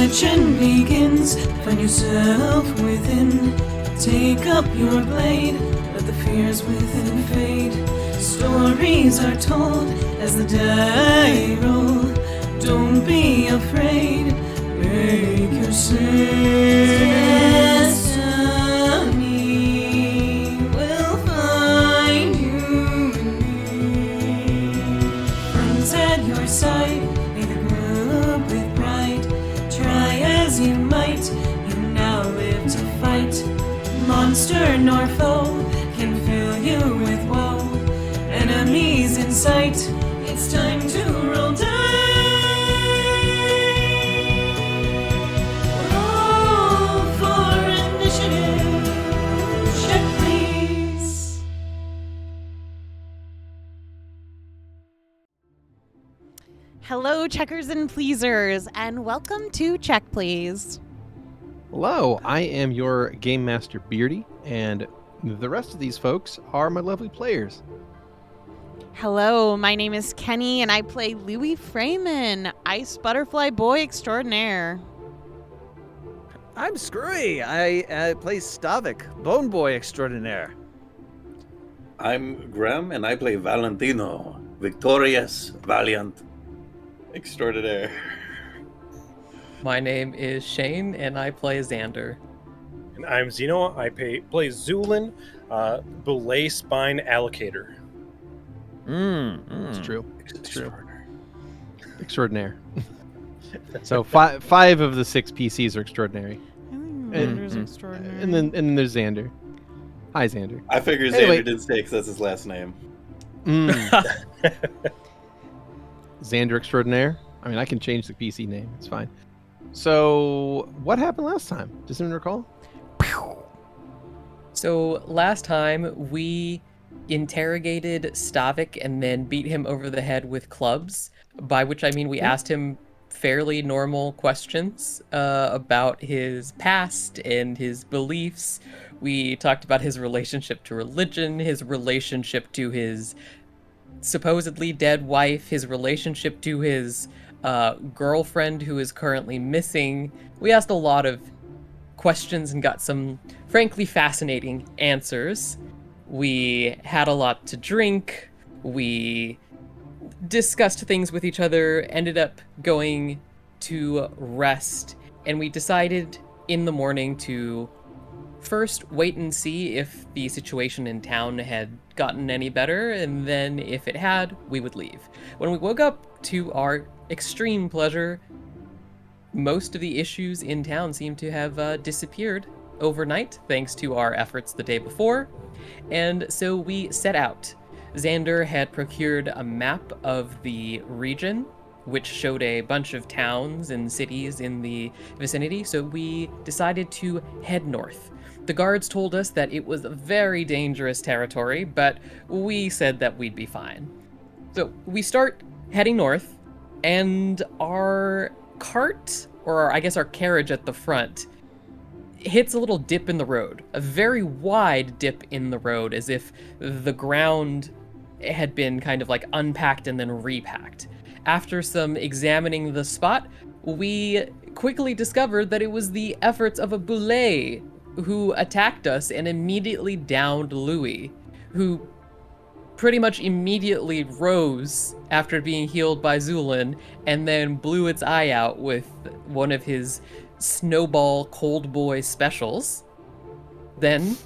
legend begins. Find yourself within. Take up your blade. Let the fears within fade. Stories are told as the die roll. Don't be afraid. Make your destiny will find you in me. Friends at your side, may the group with pride. Try as you might, you now live to fight. Monster nor foe can fill you with woe. Enemies in sight, it's time to roll dice. Roll for initiative. Check, please. Hello, checkers and pleasers, and welcome to Check Please. Hello, I am your Game Master Beardy, and the rest of these folks are my lovely players. Hello, my name is Keni, and I play Louie Freeman, Ice Butterfly Boy Extraordinaire. I'm Skrewy. I play Stavik, Bone Boy Extraordinaire. I'm Grem, and I play Valentino, victorious, valiant, extraordinaire. My name is Shane, and I play Xander. And I'm Xeno. I play Zu'lin, belay spine allocator. It's true. It's true. Extraordinaire. So five of the 6 PCs are extraordinary. Xander's extraordinary. And then there's Xander. Hi, Xander. I figured Anyway. Xander didn't stay because that's his last name. Xander Extraordinaire. I mean, I can change the PC name. It's fine. So, what happened last time? Does anyone recall? So last time we interrogated Stavik and then beat him over the head with clubs, by which I mean we asked him fairly normal questions about his past and his beliefs. We talked about his relationship to religion, his relationship to his supposedly dead wife, his relationship to his girlfriend who is currently missing. We asked a lot of questions and got some frankly fascinating answers. We had a lot to drink. We discussed things with each other, ended up going to rest, and we decided in the morning to first wait and see if the situation in town had gotten any better, and then if it had, we would leave. When we woke up, to our extreme pleasure, most of the issues in town seem to have disappeared overnight, thanks to our efforts the day before, and so we set out. Xander had procured a map of the region, which showed a bunch of towns and cities in the vicinity, so we decided to head north. The guards told us that it was a very dangerous territory, but we said that we'd be fine. So we start heading north, and our cart, or I guess our carriage at the front, hits a little dip in the road, a very wide dip in the road, as if the ground had been kind of like unpacked and then repacked. After some examining the spot, we quickly discovered that it was the efforts of a boule who attacked us and immediately downed Louie, who pretty much immediately rose after being healed by Zu'lin and then blew its eye out with one of his snowball cold boy specials. Then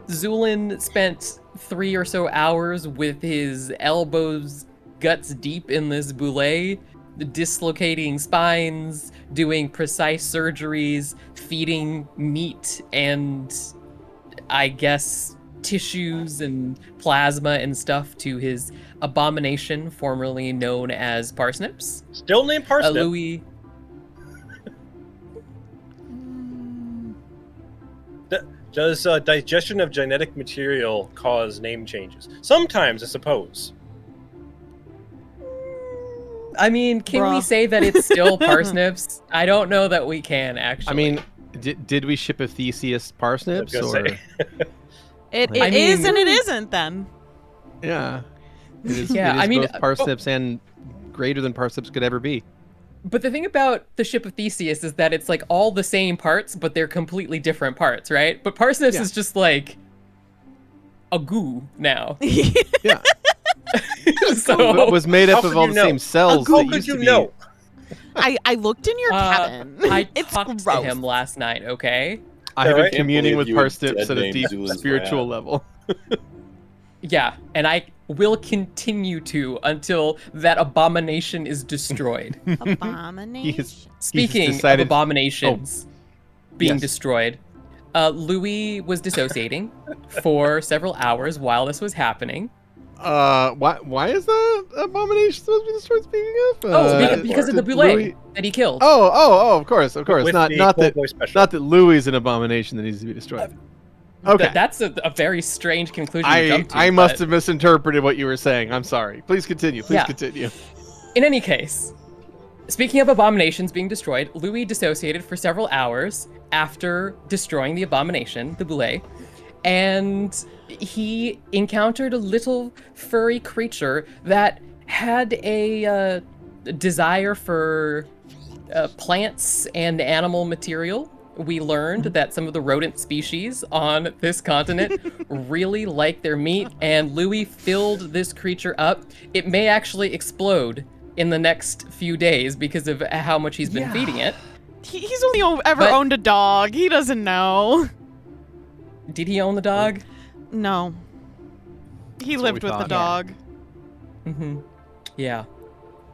Zu'lin spent 3 or so hours with his elbows guts deep in this boule, dislocating spines, doing precise surgeries, feeding meat and, I guess, tissues and plasma and stuff to his abomination, formerly known as Parsnips. Still named Parsnip. Louie. Does digestion of genetic material cause name changes? Sometimes, I suppose. I mean, can we say that it's still Parsnips? I don't know that we can, actually. I mean, did we ship a Theseus parsnips? I was Or... gonna say. It I is mean- and it isn't then. Yeah. It is, Yeah, it is I mean, both parsnips and greater than parsnips could ever be. But the thing about the Ship of Theseus is that it's like all the same parts, but they're completely different parts, right? But Parsnips is just like a goo now. Yeah. So It was made up How of could all you the know? same cells How that could used you to be. know? I looked in your cabin. I It's talked gross. to him last night, okay? I have Alright. been Can't communing believe with you would Parsnips dead at a name deep Zu'lin's spiritual rat. level. Yeah, and I will continue to until that abomination is destroyed. Abomination. Speaking decided- of abominations being Yes. destroyed, Louie was dissociating for several hours while this was happening. Why is the abomination supposed to be destroyed? Speaking of, Because of the did boulet Louis- that he killed. Oh, of course. With Not the not Cold that Boy special. not that Louis an abomination that needs to be destroyed. Okay, That's a very strange conclusion to jump to. I must but- have misinterpreted what you were saying. I'm sorry. Please continue. Yeah. Continue. In any case, speaking of abominations being destroyed, Louis dissociated for several hours after destroying the abomination, the boulet, and he encountered a little furry creature that had a desire for plants and animal material. We learned that some of the rodent species on this continent really like their meat, and Louis filled this creature up. It may actually explode in the next few days because of how much he's been feeding it. He's only ever But- owned a dog. He doesn't know. Did he own the dog? No. He That's what lived we with the thought. dog. Mm-hmm. Yeah.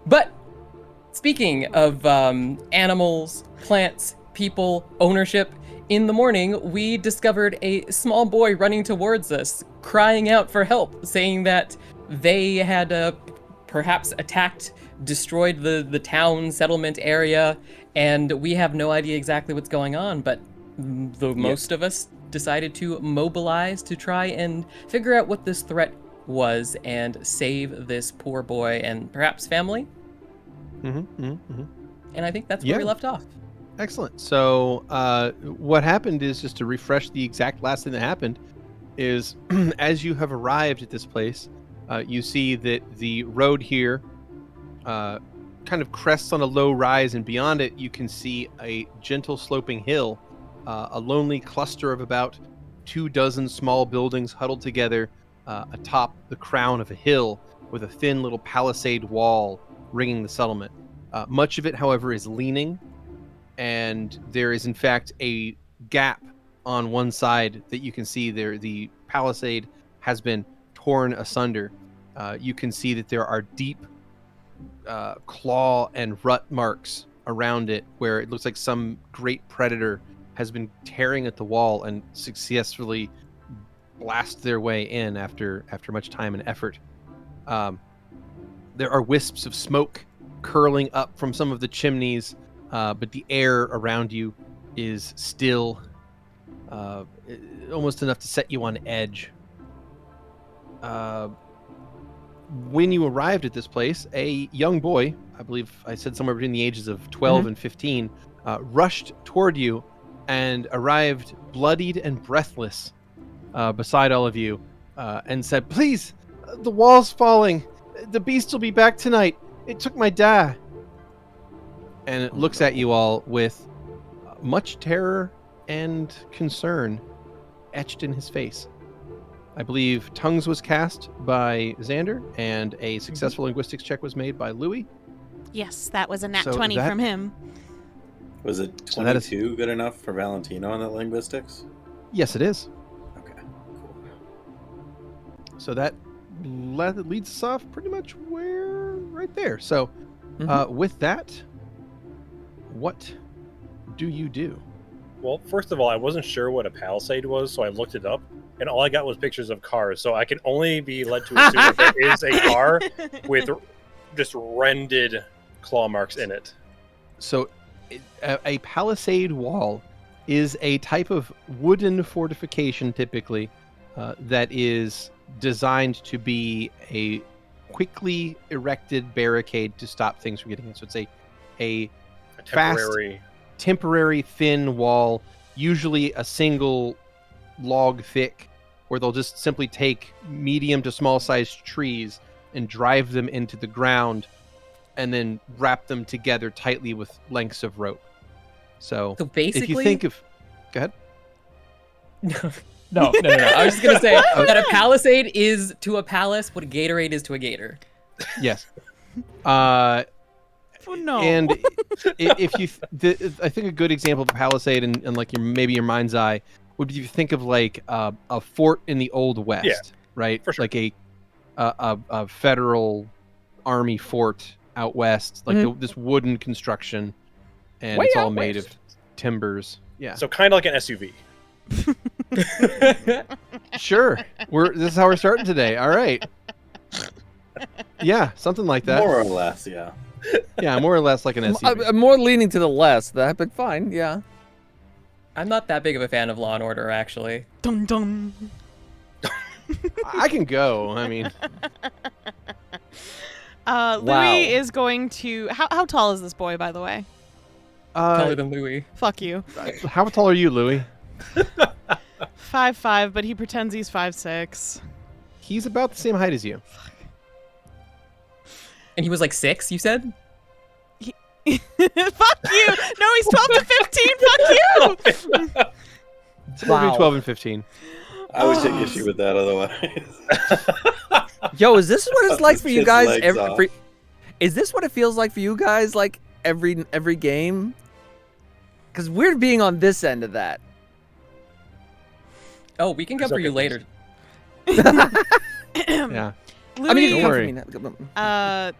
But speaking of animals, plants, people, ownership, in the morning we discovered a small boy running towards us, crying out for help, saying that they had perhaps attacked, destroyed the town settlement area, and we have no idea exactly what's going on, but most of us decided to mobilize to try and figure out what this threat was and save this poor boy and perhaps family. And I think that's where we Yeah. left off. Excellent. So, what happened is, just to refresh the exact last thing that happened, is as you have arrived at this place, you see that the road here kind of crests on a low rise, and beyond it, you can see a gentle sloping hill, a lonely cluster of about 24 small buildings huddled together atop the crown of a hill with a thin little palisade wall ringing the settlement. Much of it, however, is leaning, and there is in fact a gap on one side that you can see there. The palisade has been torn asunder. You can see that there are deep claw and rut marks around it, where it looks like some great predator has been tearing at the wall and successfully blast their way in after much time and effort. There are wisps of smoke curling up from some of the chimneys, but the air around you is still almost enough to set you on edge. When you arrived at this place, a young boy, I believe I said somewhere between the ages of 12 and 15, rushed toward you and arrived bloodied and breathless beside all of you, and said, "Please, the wall's falling. The beast will be back tonight. It took my dad." And it looks at you all with much terror and concern etched in his face. I believe Tongues was cast by Xander, and a successful linguistics check was made by Louie. Yes, that was a nat So 20 that- from him. Was it So that is- 22 good enough for Valentino on that linguistics? Yes, it is. Okay, cool. So that leads us off pretty much right there. So with that, what do you do? Well, first of all, I wasn't sure what a palisade was, so I looked it up, and all I got was pictures of cars. So I can only be led to assume that there is a car with just rended claw marks in it. So a palisade wall is a type of wooden fortification, typically, that is designed to be a quickly erected barricade to stop things from getting in. So it's a A Fast. temporary. temporary thin wall, usually a single log thick, where they'll just simply take medium to small sized trees and drive them into the ground and then wrap them together tightly with lengths of rope. So So basically, if you think of, go ahead. No. I was just gonna say that a palisade is to a palace what a Gatorade is to a gator. Yes. Oh, no. And if you, I think a good example of a palisade and like maybe your mind's eye would be if you think of like a fort in the Old West, Yeah, right? for sure. Like a federal army fort out west, like this wooden construction, and Way it's all out made west. of timbers. Yeah, So kind of like an SUV. sure. This is how we're starting today. All right. Yeah, something like that. More or less, yeah. Yeah, more or less like an SUV. I'm more leaning to the less, that, but fine, yeah. I'm not that big of a fan of Law and Order, actually. Dun dun. I can go. I mean, Wow. Louie is going to. How tall is this boy, by the way? Taller than Louie. Fuck you. how tall are you, Louie? 5'5", but he pretends he's 5'6". He's about the same height as you. And he was like 6, you said? Fuck you! No, he's 12 to 15. Fuck you! Somewhere between 12 and 15. I would take issue with that otherwise. Yo, is this what it's like for you Kid's guys legs every? Is this what it feels like for you guys like every game? Because we're being on this end of that. Oh, we can come for you later. Yeah. Louis, I mean, you Don't can worry. come for me.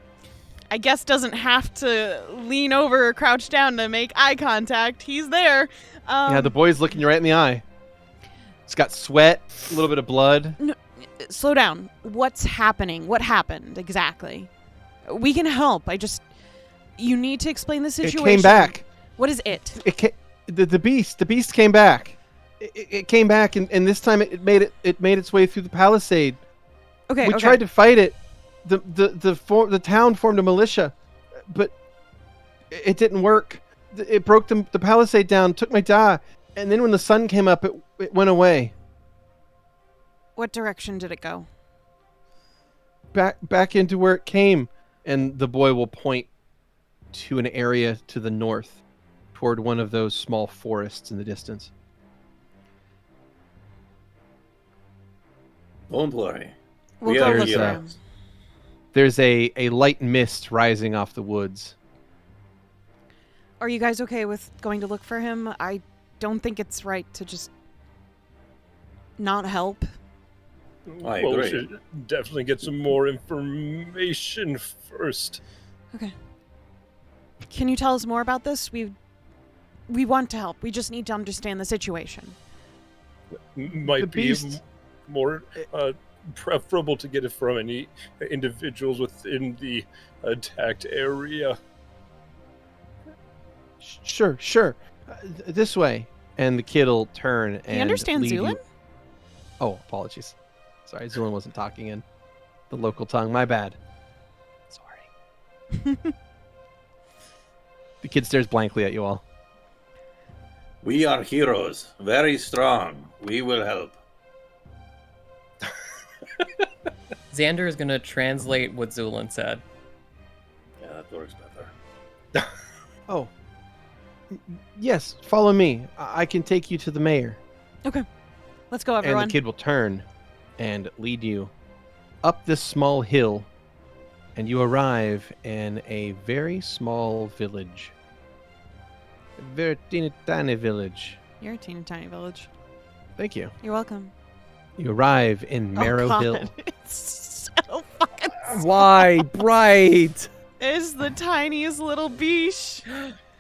I guess doesn't have to lean over or crouch down to make eye contact. He's there. Yeah, the boy's looking you right in the eye. It's got sweat, a little bit of blood. Slow down. What's happening? What happened exactly? We can help. You need to explain the It situation. came back. What is it? The beast came back. It came back, and this time it made its way through the palisade. Okay. We tried to fight it. The town formed a militia, but it didn't work. It broke the palisade down, took my da, and then when the sun came up, it went away. What direction did it go? Back into where it came, and the boy will point to an area to the north, toward one of those small forests in the distance. Don't worry. We'll We go are look for heroes. him. There's a light mist rising off the woods. Are you guys okay with going to look for him? I don't think it's right to just not help. I Well, we agree. should definitely get some more information first. Okay. Can you tell us more about this? We want to help. We just need to understand the situation. Might The be beast- more preferable to get it from any individuals within the attacked area. Sure. This way. And the kid will turn and You understand lead Zu'lin? you- Oh, apologies. Sorry, Zu'lin wasn't talking in the local tongue. My bad. Sorry. The kid stares blankly at you all. We are heroes. Very strong. We will help. Xander is going to translate what Zu'lin said. Yeah, that works better. Oh. Yes, follow me. I can take you to the mayor. Let's go, everyone. And the kid will turn and lead you up this small hill, and you arrive in a very small village. A very teeny tiny village. You're a teeny tiny village. Thank you. You're welcome. You arrive in Marrow oh, God. Hill. It's so fucking Why, bright? It's the tiniest little beach.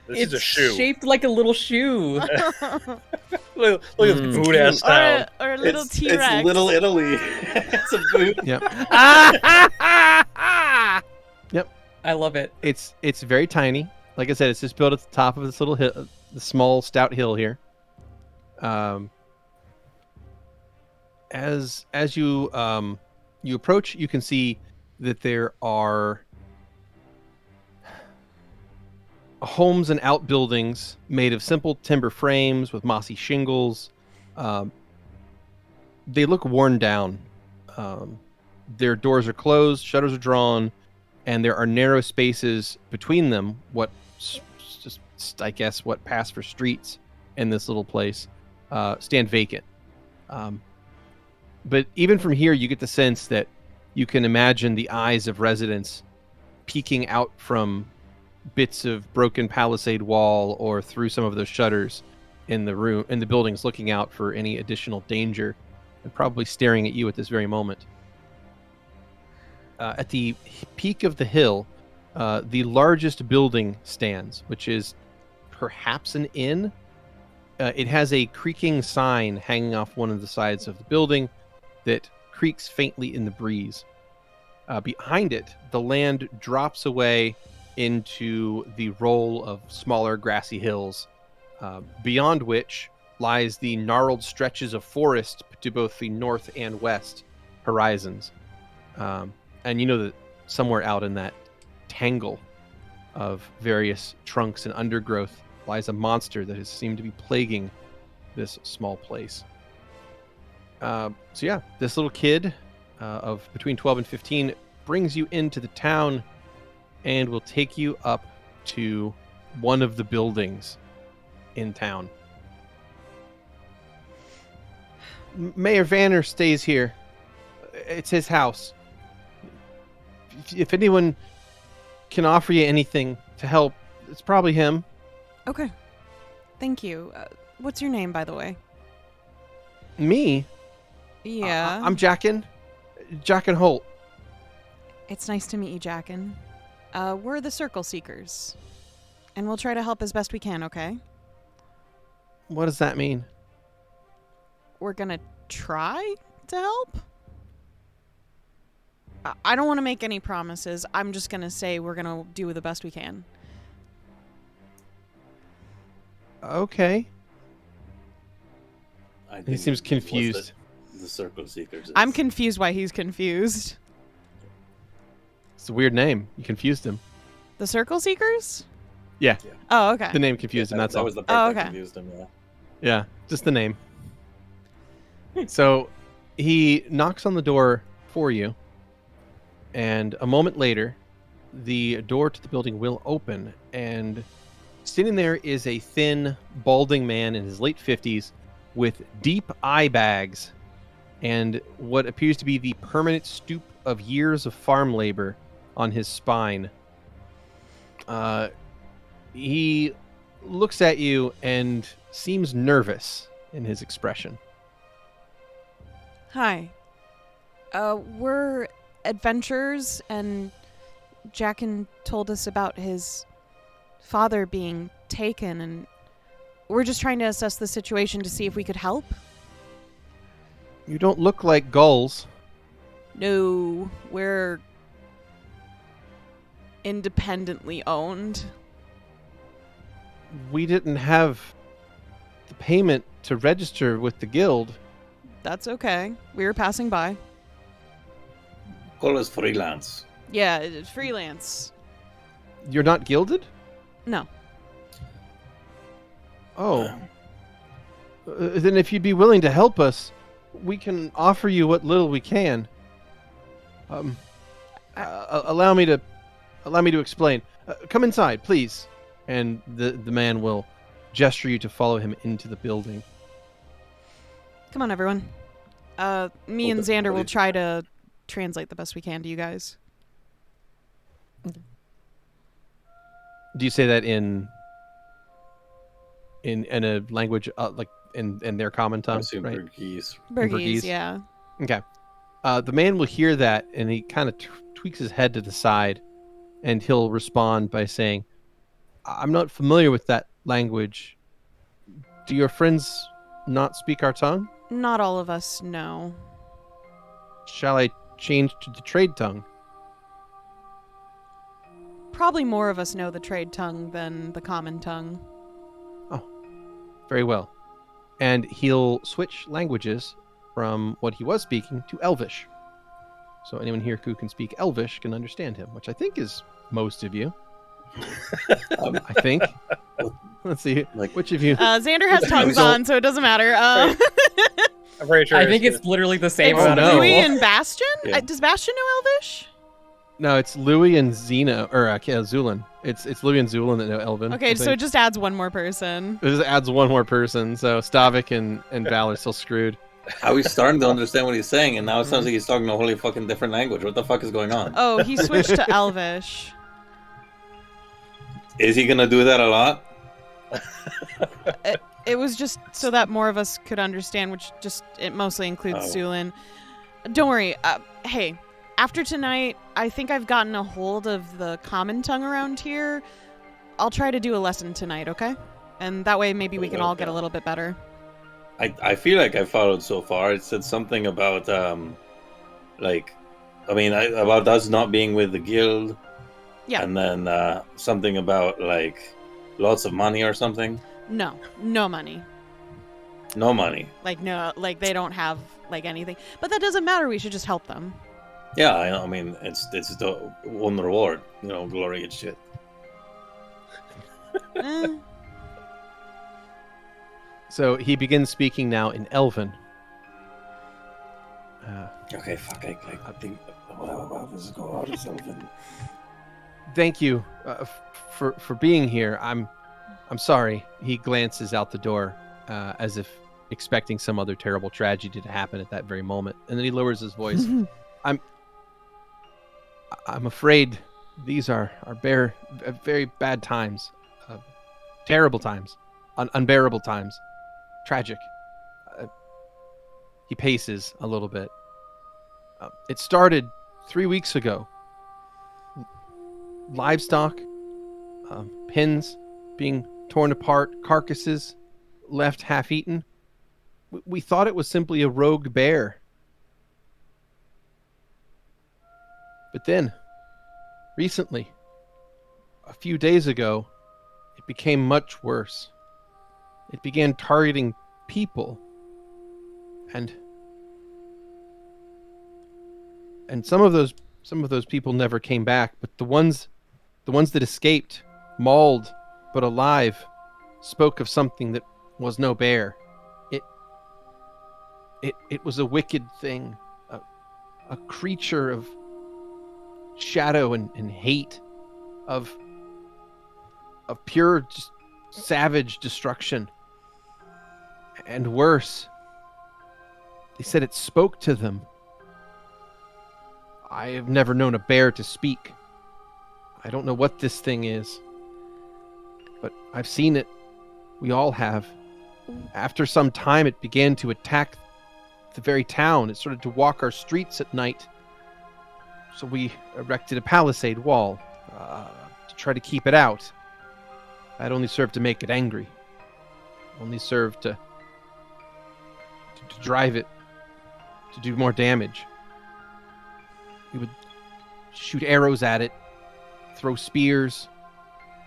This It's is a shoe. shaped like a little shoe. Look at this boot ass town. or a little It's T-Rex. Little Italy. It's a boot. Yep. I love it. It's very tiny. Like I said, it's just built at the top of this little hill, the small stout hill here. As you approach, you can see that there are homes and outbuildings made of simple timber frames with mossy shingles. They look worn down. Their doors are closed, shutters are drawn, and there are narrow spaces between them. I guess what pass for streets in this little place stand vacant. But even from here, you get the sense that you can imagine the eyes of residents peeking out from bits of broken palisade wall or through some of those shutters in the buildings, looking out for any additional danger, and probably staring at you at this very moment. At the peak of the hill, the largest building stands, which is perhaps an inn. It has a creaking sign hanging off one of the sides of the building that creaks faintly in the breeze. Behind it, the land drops away into the roll of smaller grassy hills, beyond which lies the gnarled stretches of forest to both the north and west horizons. And you know that somewhere out in that tangle of various trunks and undergrowth lies a monster that has seemed to be plaguing this small place. So yeah, this little kid of between 12 and 15 brings you into the town and will take you up to one of the buildings in town. Mayor Vanner stays here. It's his house. If anyone can offer you anything to help, it's probably him. Okay. Thank you. What's your name, by the way? Me? Yeah. I'm Jackin Holt. It's nice to meet you, Jackin. We're the Circle Seekers. And we'll try to help as best we can, okay? What does that mean? We're gonna try to help? I don't want to make any promises. I'm just gonna say we're gonna do the best we can. Okay. I He think seems it was confused. The Circle Seekers. I'm confused why he's confused. It's a weird name. You confused him. The Circle Seekers? Yeah. Oh, okay. The name confused him, that's that all. was the part that okay. confused him, yeah. Yeah, just the name. So he knocks on the door for you, and a moment later, the door to the building will open, and sitting there is a thin, balding man in his late 50s with deep eye bags and what appears to be the permanent stoop of years of farm labor on his spine. He looks at you and seems nervous in his expression. Hi. We're adventurers, and Jackin told us about his father being taken, and we're just trying to assess the situation to see if we could help. You don't look like gulls. No, we're independently owned. We didn't have the payment to register with the guild. That's okay. We were passing by. Call us freelance. Yeah, it's freelance. You're not gilded? No. Oh. Then if you'd be willing to help us, we can offer you what little we can. Allow me to explain. Come inside, please. And the man will gesture you to follow him into the building. Come on, everyone. Me and Xander will try to translate the best we can to you guys. Do you say that in a language like in their common tongue? I assume Right? Burgese. Burgese, yeah. Okay. The man will hear that, and he kind of tweaks his head to the side, and he'll respond by saying, I'm not familiar with that language. Do your friends not speak our tongue? Not all of us know. Shall I change to the trade tongue? Probably more of us know the trade tongue than the common tongue. Very well. And he'll switch languages from what he was speaking to Elvish. So anyone here who can speak Elvish can understand him, which I think is most of you. I think. Let's see. Which of you? Xander has tongues on, so it doesn't matter. I'm pretty sure. I think it's literally the same It's amount of no. Louie people. and Bastion? Yeah. Does Bastion know Elvish? No, it's Louie and Xeno, or Zu'lin. It's Louie and Zu'lin that know Elven. I Okay, so it think. just adds one more person. It just adds one more person, so Stavik and Val are still screwed. How he's starting to understand what he's saying, and now it sounds like he's talking a wholly fucking different language. What the fuck is going on? Oh, he switched to Elvish. Is he gonna do that a lot? It was just so that more of us could understand, which just it mostly includes Oh. Zu'lin. Don't worry. Hey, after tonight, I think I've gotten a hold of the common tongue around here. I'll try to do a lesson tonight, okay? And that way maybe we can all get a little bit better. I feel like I followed so far. It said something about about us not being with the guild. Yeah. And then something about like lots of money or something. No money. No money. Like they don't have like anything. But that doesn't matter. We should just help them. Yeah, I mean it's the one reward, glory and shit. Eh. So he begins speaking now in Elven. Okay, fuck. I think this is go out of something. Thank you for being here. I'm sorry. He glances out the door as if expecting some other terrible tragedy to happen at that very moment, and then he lowers his voice. I'm afraid these are very bad times, terrible times, unbearable times, tragic. He paces a little bit. It started 3 weeks ago. Livestock, pens being torn apart, carcasses left half-eaten. We thought it was simply a rogue bear. But then, recently, a few days ago, it became much worse. It began targeting people, and some of those people never came back, but the ones that escaped, mauled but alive, spoke of something that was no bear. It was a wicked thing, a creature of shadow and hate, of pure just savage destruction. And worse, they said it spoke to them. I have never known a bear to speak. I don't know what this thing is, but I've seen it. We all have. After some time, it began to attack the very town. It started to walk our streets at night. So we erected a palisade wall to try to keep it out. That only served to make it angry. Only served to drive it to do more damage. We would shoot arrows at it, throw spears,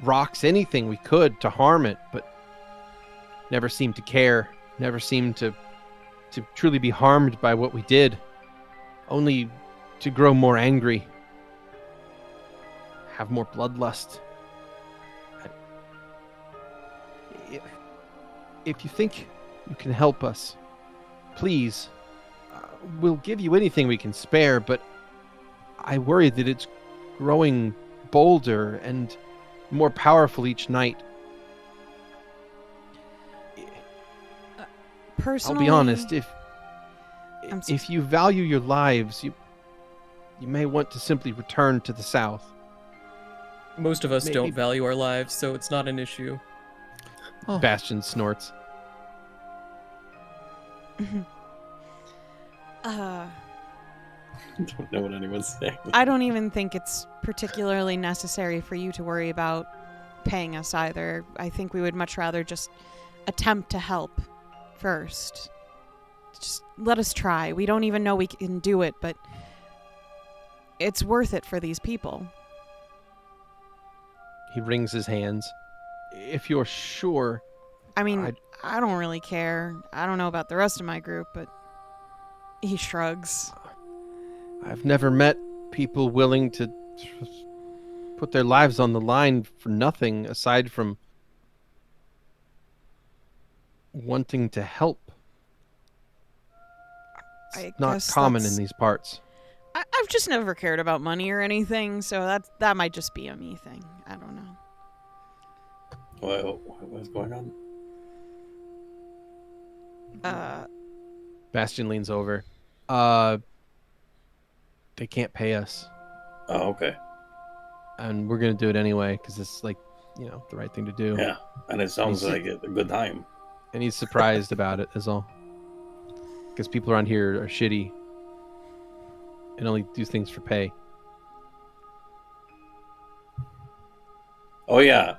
rocks, anything we could to harm it, but never seemed to care, never seemed to truly be harmed by what we did, only to grow more angry, have more bloodlust. If you think you can help us, please, we'll give you anything we can spare, but I worry that it's growing bolder and more powerful each night. Personally, I'll be honest, I'm if you value your lives, you may want to simply return to the south. Most of us Maybe- don't value our lives, so it's not an issue. Bastion snorts. I don't know what anyone's saying. I don't even think it's particularly necessary for you to worry about paying us either. I think we would much rather just attempt to help first. Just let us try. We don't even know we can do it, but it's worth it for these people. He wrings his hands. If you're sure, I mean, I don't really care. I don't know about the rest of my group, but he shrugs. I've never met people willing to put their lives on the line for nothing aside from wanting to help. I It's not guess common that's- in these parts. I've just never cared about money or anything, so that might just be a me thing. I don't know. What's going on? Bastion leans over. They can't pay us, Oh, okay. and we're gonna do it anyway because it's like, the right thing to do. Yeah, and it sounds He's- like a good time. And he's surprised about it, is all. Because people around here are shitty and only do things for pay. Oh yeah,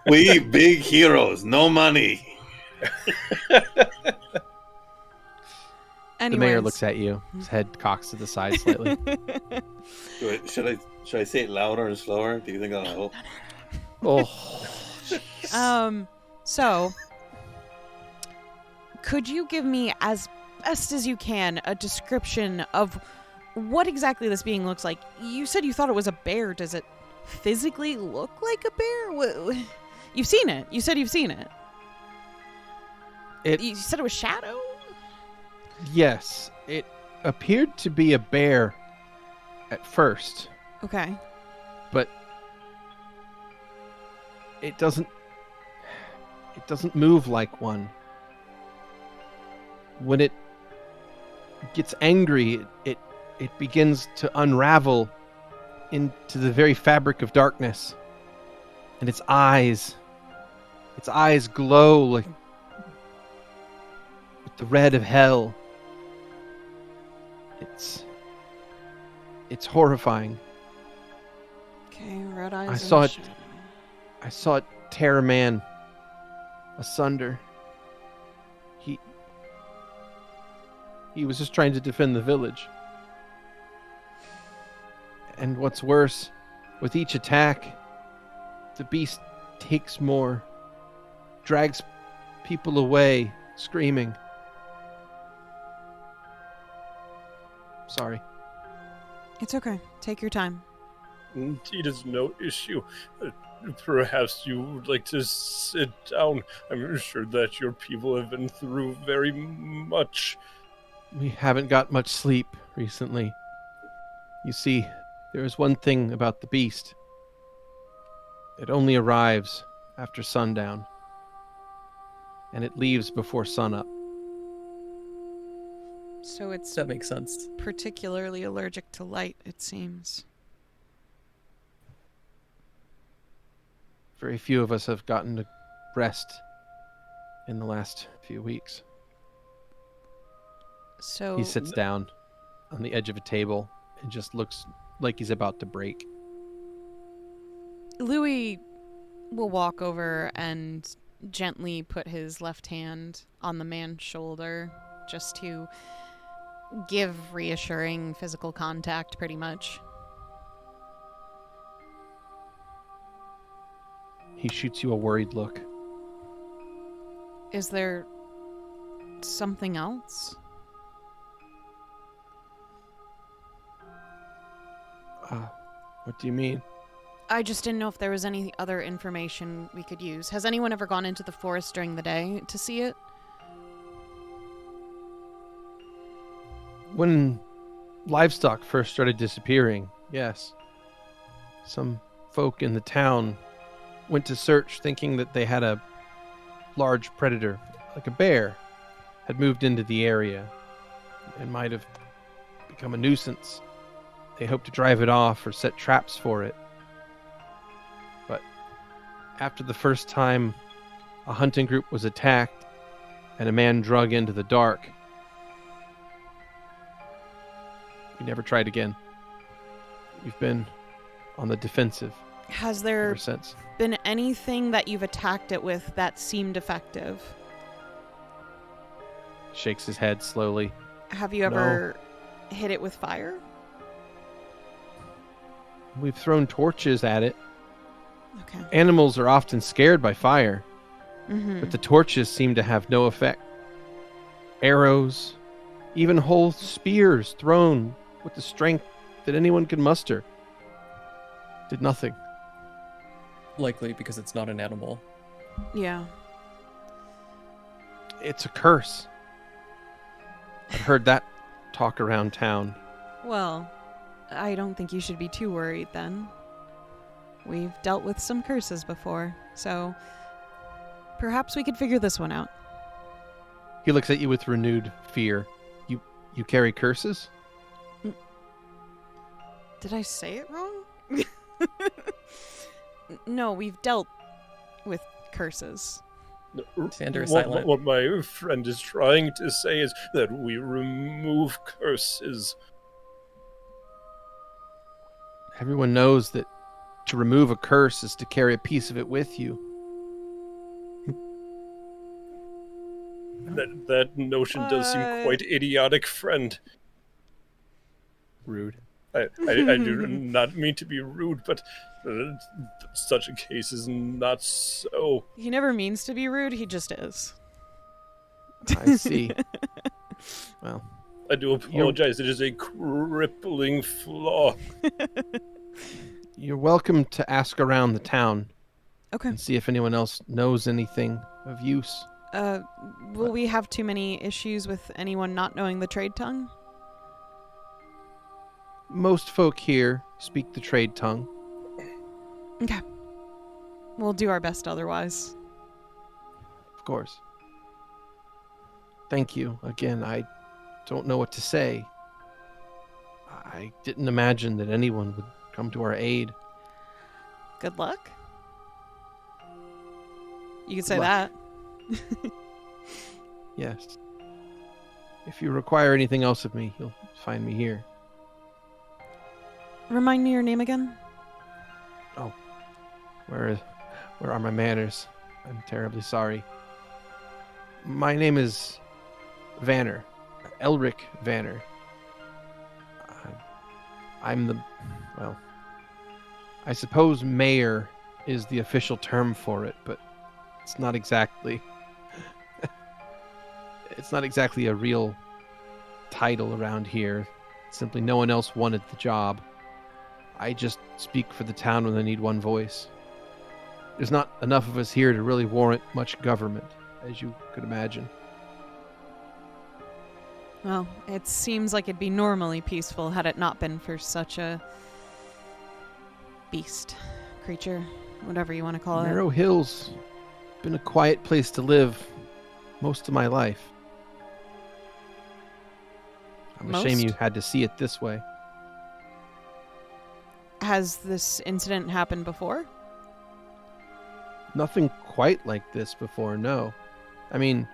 we big heroes, no money. The mayor Anyways. looks at you. His head cocks to the side slightly. Should I say it louder and slower? Do you think that'll help? Oh, So, could you give me, as best as you can, a description of what exactly this being looks like? You said you thought it was a bear. Does it physically look like a bear? You've seen it. You said you've seen it. You said it was shadow? yes. It appeared to be a bear at first, Okay. but it doesn't move like one. When it gets angry, it begins to unravel into the very fabric of darkness. And its eyes glow like with the red of hell. It's horrifying. Okay, red eyes. I and saw it. shadow. I saw it tear a man asunder. He was just trying to defend the village. And what's worse, with each attack, the beast takes more, drags people away, screaming. Sorry. It's okay. Take your time. It is no issue. Perhaps you would like to sit down. I'm sure that your people have been through very much. We haven't got much sleep recently. You see, there is one thing about the beast. It only arrives after sundown, and it leaves before sunup. So it's That makes sense. particularly allergic to light, it seems. Very few of us have gotten to rest in the last few weeks. So He sits down on the edge of a table and just looks like he's about to break. Louie will walk over and gently put his left hand on the man's shoulder just to give reassuring physical contact, pretty much. He shoots you a worried look. Is there something else? What do you mean? I just didn't know if there was any other information we could use. Has anyone ever gone into the forest during the day to see it? When livestock first started disappearing, yes. Some folk in the town went to search thinking that they had a large predator, like a bear, had moved into the area and might have become a nuisance. They hoped to drive it off or set traps for it. But after the first time a hunting group was attacked and a man drug into the dark, we never tried again. We've been on the defensive Has there ever since. been anything that you've attacked it with that seemed effective? Shakes his head slowly. Have you ever hit it with fire? We've thrown torches at it. Okay. Animals are often scared by fire, Mm-hmm. but the torches seem to have no effect. Arrows, even whole spears thrown with the strength that anyone could muster, did nothing. Likely because it's not an animal. Yeah. It's a curse. I've heard that talk around town. Well, I don't think you should be too worried then. We've dealt with some curses before, so perhaps we could figure this one out. He looks at you with renewed fear. You carry curses? Did I say it wrong? No, we've dealt with curses. Xander is What, silent. what my friend is trying to say is that we remove curses. Everyone knows that to remove a curse is to carry a piece of it with you. That notion does seem quite idiotic, friend. Rude. I do not mean to be rude, but such a case is not so. He never means to be rude, he just is. I see. Well, I do apologize. It is a crippling flaw. you're welcome to ask around the town Okay. and see if anyone else knows anything of use. Will we have too many issues with anyone not knowing the trade tongue? Most folk here speak the trade tongue. Okay. We'll do our best otherwise. Of course. Thank you. Again, I don't know what to say. I didn't imagine that anyone would come to our aid. Good luck. You could say Luck. that. Yes. If you require anything else of me, you'll find me here. Remind me your name again? Where are my manners? I'm terribly sorry. My name is Vanner. Elric Vanner. I'm the... well... I suppose mayor is the official term for it, but it's not exactly... it's not exactly a real title around here. Simply no one else wanted the job. I just speak for the town when they need one voice. There's not enough of us here to really warrant much government, as you could imagine. Well, it seems like it'd be normally peaceful had it not been for such a beast, creature, whatever you want to call it. Narrow Hill's been a quiet place to live most of my life. I'm ashamed Most? you had to see it this way. Has this incident happened before? Nothing quite like this before, no. I mean,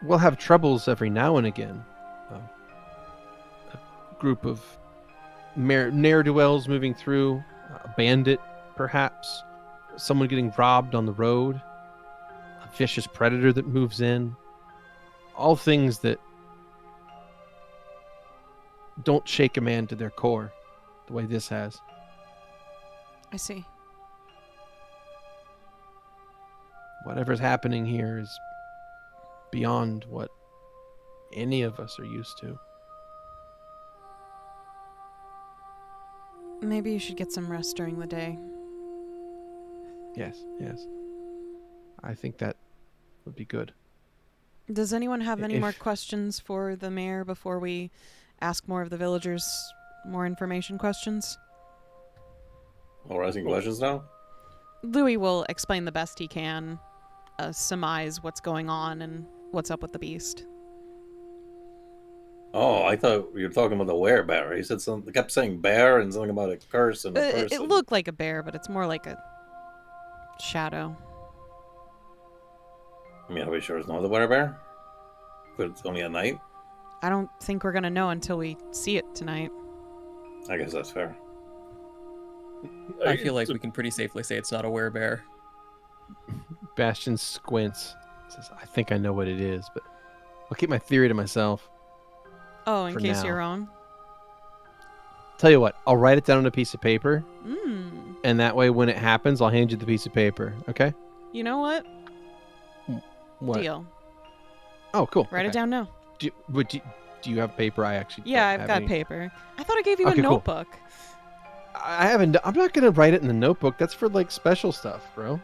we'll have troubles every now and again. A group of ne'er-do-wells moving through, a bandit, perhaps, someone getting robbed on the road, a vicious predator that moves in. All things that don't shake a man to their core, the way this has. I see. Whatever's happening here is beyond what any of us are used to. Maybe you should get some rest during the day. Yes. I think that would be good. Does anyone have any more If- questions for the mayor before we ask more of the villagers more information questions? Oh, we're asking questions now? Louie will explain the best he can, surmise what's going on and what's up with the beast. Oh, I thought you were talking about the werebear. He said something, kept saying bear and something about a curse and a It person. looked like a bear, but it's more like a shadow. I mean, are we sure it's not the werebear? But it's only at night? I don't think we're gonna know until we see it tonight. I guess that's fair. I feel like we can pretty safely say it's not a werebear. Bastion squints. Says, I think I know what it is, but I'll keep my theory to myself. Oh, in For case now. you're wrong. Tell you what, I'll write it down on a piece of paper, Mm. and that way when it happens, I'll hand you the piece of paper, okay? You know what? What? Deal. Oh, cool. Write it Okay. down now. Do you have paper? I actually Yeah, don't I've have got any. paper. I thought I gave you Okay, a cool. notebook. I haven't. I'm not gonna write it in the notebook. That's for like special stuff, bro.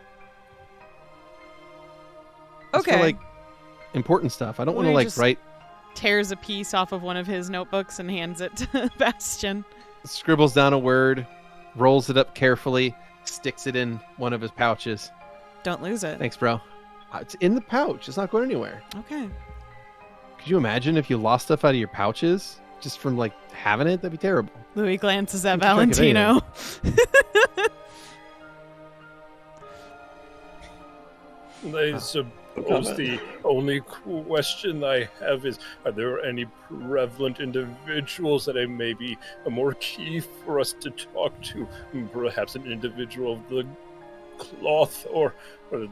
That's Okay. For, like important stuff. I don't Well, want to you like just- write tears a piece off of one of his notebooks and hands it to Bastion. Scribbles down a word, rolls it up carefully, sticks it in one of his pouches. Don't lose it. Thanks, bro. It's in the pouch. It's not going anywhere. Okay. Could you imagine if you lost stuff out of your pouches just from like having it? That'd be terrible. Louis glances at You can check it Valentino. I suppose the only question I have is, are there any prevalent individuals that I may be more key for us to talk to? Perhaps an individual of the cloth, or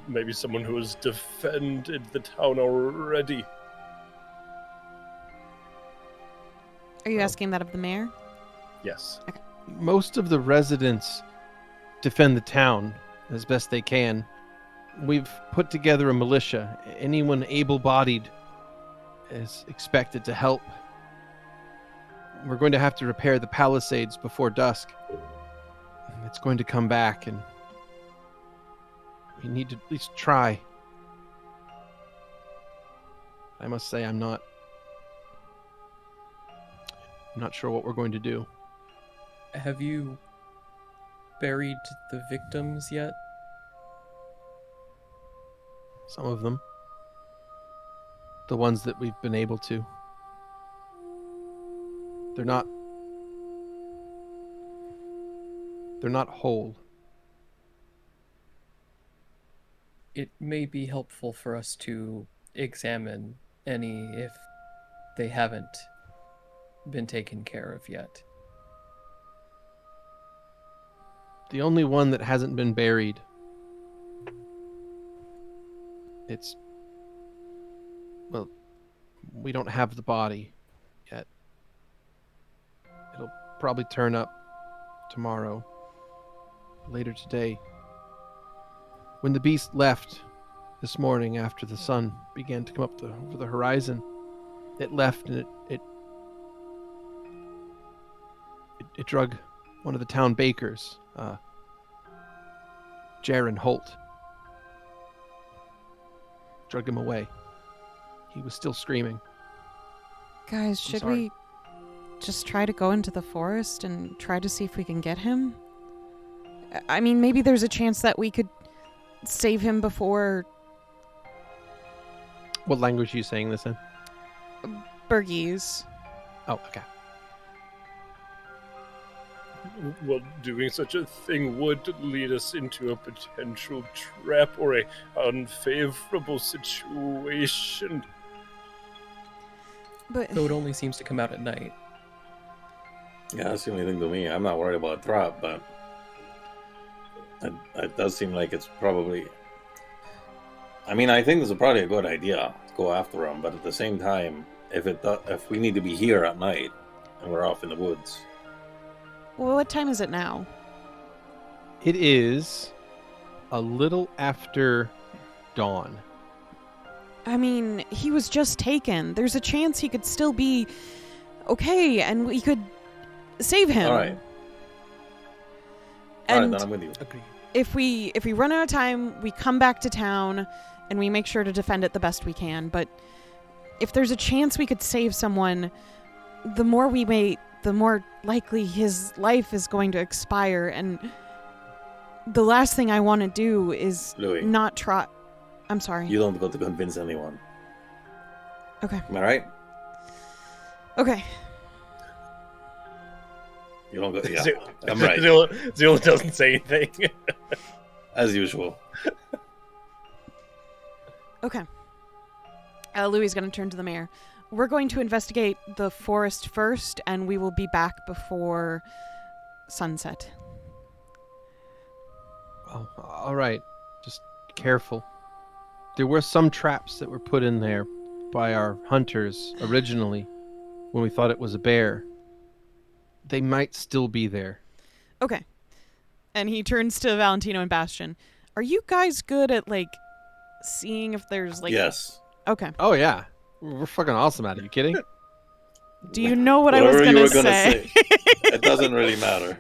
maybe someone who has defended the town already. Are you asking that of the mayor? Yes. Most of the residents defend the town as best they can. We've put together a militia. Anyone able-bodied is expected to help. We're going to have to repair the palisades before dusk. It's going to come back, and we need to at least try. I must say I'm not sure what we're going to do. Have you buried the victims yet? Some of them. The ones that we've been able to. They're not whole. It may be helpful for us to examine any if they haven't been taken care of yet. The only one that hasn't been buried, well, we don't have the body yet. It'll probably turn up tomorrow, later today. When the beast left this morning after the sun began to come up over the horizon, it left and it drug one of the town bakers, Jaron Holt. Drug him away. He was still screaming. Guys, should we just try to go into the forest and try to see if we can get him? I mean, maybe there's a chance that we could save him before... What language are you saying this in? Burgese. Oh, okay. Well, doing such a thing would lead us into a potential trap or a unfavorable situation. But Though it only seems to come out at night. Yeah, that's the only thing to me. I'm not worried about a trap, but it does seem like it's probably... I mean, I think this is probably a good idea to go after him, but at the same time, if we need to be here at night and we're off in the woods... well, what time is it now? It is a little after dawn. I mean, he was just taken. There's a chance he could still be okay, and we could save him. All right. And All right, then I'm with you. if we run out of time, we come back to town, and we make sure to defend it the best we can. But if there's a chance we could save someone, the more we wait, the more likely his life is going to expire. And the last thing I want to do is Louie. not try... I'm sorry. You don't go to convince anyone. Okay. Am I right? Okay. You don't go. Yeah, Zul- I'm right. Zu'lin doesn't say anything. As usual. Okay. Louie's going to turn to the mayor. We're going to investigate the forest first, and we will be back before sunset. Oh, all right. Just be careful. There were some traps that were put in there by our hunters originally when we thought it was a bear. They might still be there. Okay. And he turns to Valentino and Bastion. Are you guys good at, like, seeing if there's, like... Yes. Okay. Oh, yeah. We're fucking awesome at it. You kidding? Do you know what I was Whatever going you to were gonna say? It doesn't really matter.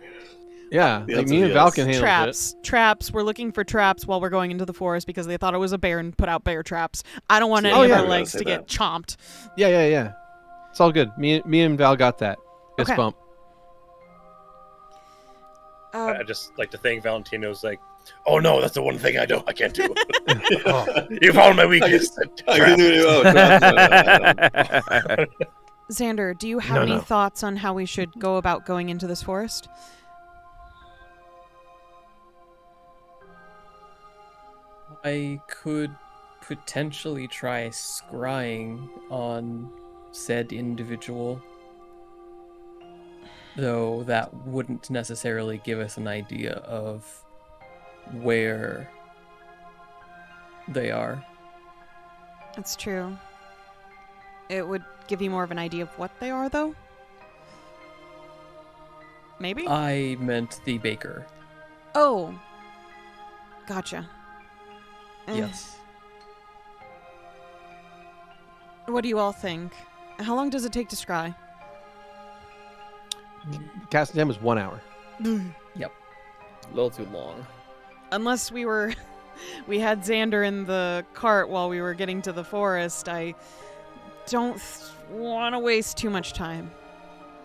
Yeah. The Like answer me is and Val yes. can handle it. Traps. We're looking for traps while we're going into the forest because they thought it was a bear and put out bear traps. I don't want Oh, any yeah. of our I legs say to get that. chomped. Yeah. It's all good. Me and Val got that. Fist Okay. bump. I just like to think Valentino's like, oh no, that's the one thing I can't do. You found my weakness. Xander, do you have No, any no. thoughts on how we should go about going into this forest? I could potentially try scrying on said individual, though that wouldn't necessarily give us an idea of where they are. That's true. It would give you more of an idea of what they are, though? Maybe? I meant the baker. Oh. Gotcha. Yes. What do you all think? How long does it take to scry? Casting time was 1 hour. A little too long. Unless we had Xander in the cart while we were getting to the forest, I don't want to waste too much time.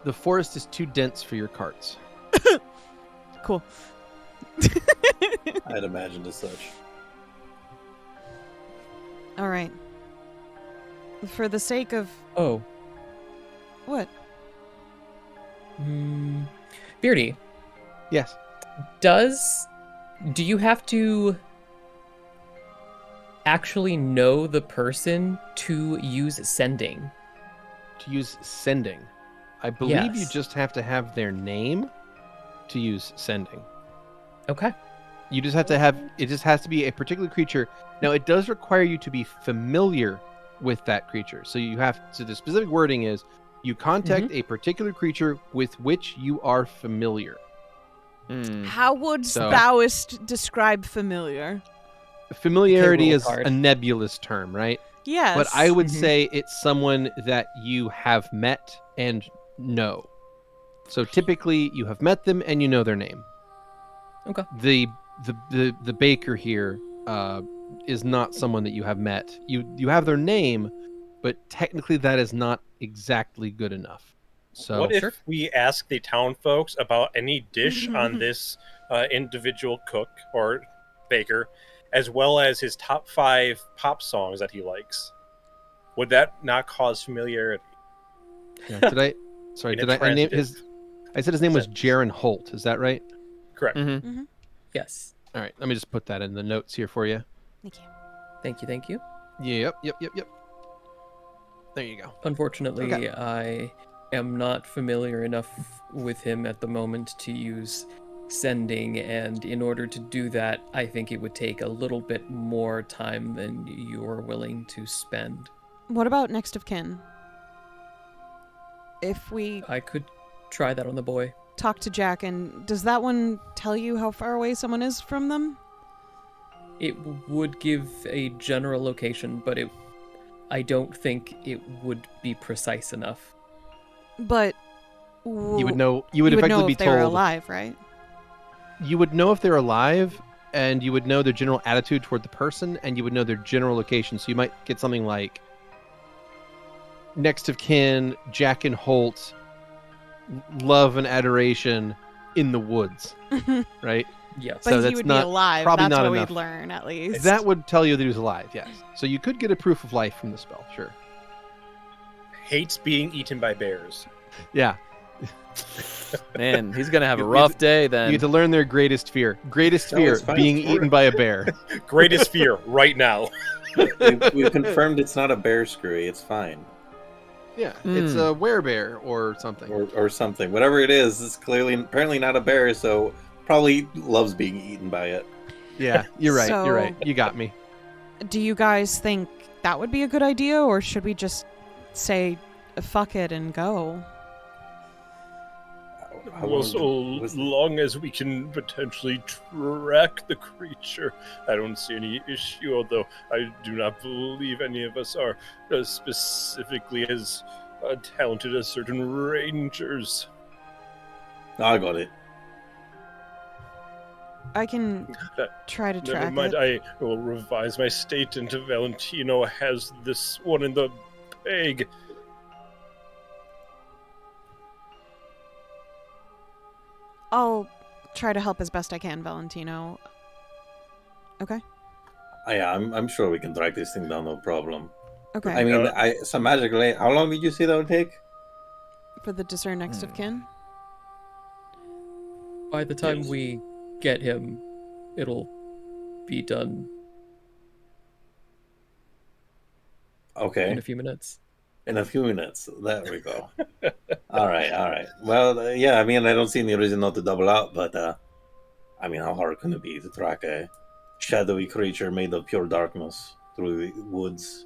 The forest is too dense for your carts. Cool. I'd imagined as such. All right. For the sake of... Oh. What? Beardy, Yes. do you have to actually know the person to use sending? To use sending. I believe you Yes. just have to have their name to use sending. Okay. You just have to have, it just has to be a particular creature. Now, it does require you to be familiar with that creature. So the specific wording is, you contact a particular creature with which you are familiar. How would So- Thouist describe familiar? Familiarity roll a is card. a nebulous term, right? Yes. But I would Mhm. say it's someone that you have met and know. So typically, you have met them and you know their name. Okay. The baker here is not someone that you have met. You have their name, but technically that is not exactly good enough. So What if Sure. we ask the town folks about any dish on this individual cook or baker, as well as his top 5 pop songs that he likes? Would that not cause familiarity? yeah, did I? Sorry, In a did I name transitive his? I said his name was sense. Jaron Holt. Is that right? Correct. Mm-hmm. Yes. All right, let me just put that in the notes here for you. Thank you. Thank you. Yep. There you go. Unfortunately, Okay. I am not familiar enough with him at the moment to use sending, and in order to do that, I think it would take a little bit more time than you're willing to spend. What about next of kin? If we I could try that on the boy. talk to Jack, and does that one tell you how far away someone is from them? It would give a general location, but I don't think it would be precise enough. But You would know. You would know effectively be if they were told. alive, right? You would know if they're alive, and you would know their general attitude toward the person, and you would know their general location. So you might get something like next of kin, Jack and Holt, love and adoration in the woods, right? Yes. But So he that's would not- be alive. probably That's not what enough. we'd learn, at least. That would tell you that he was alive, yes. So you could get a proof of life from the spell, sure. Hates being eaten by bears. Yeah, Man, he's gonna have a You- rough day you then. get to learn their greatest fear. Greatest No, fear, it's fine. being eaten by a bear. Greatest fear right now. We've confirmed it's not a bear, Skrewy. It's fine. Yeah, it's a werebear or something. Or something. Whatever it is, it's apparently not a bear, so probably loves being eaten by it. Yeah, you're right. So- You're right. You got me. Do you guys think that would be a good idea, or should we just say fuck it and go? How Well, long so was- long as we can potentially track the creature, I don't see any issue, although I do not believe any of us are specifically as talented as certain rangers. I got it. I can try to Never track mind, it. I will revise my statement. Valentino has this one in the bag. I'll try to help as best I can, Valentino. Okay? Yeah, I'm sure we can track this thing down, no problem. Okay. I mean, some magically, how long did you say that would take? For the discern next of kin? By the time Yes. we get him, it'll be done Okay. in a few minutes. In a few minutes. There we go. All right. Well, yeah, I mean, I don't see any reason not to double out, but, I mean, how hard can it be to track a shadowy creature made of pure darkness through the woods?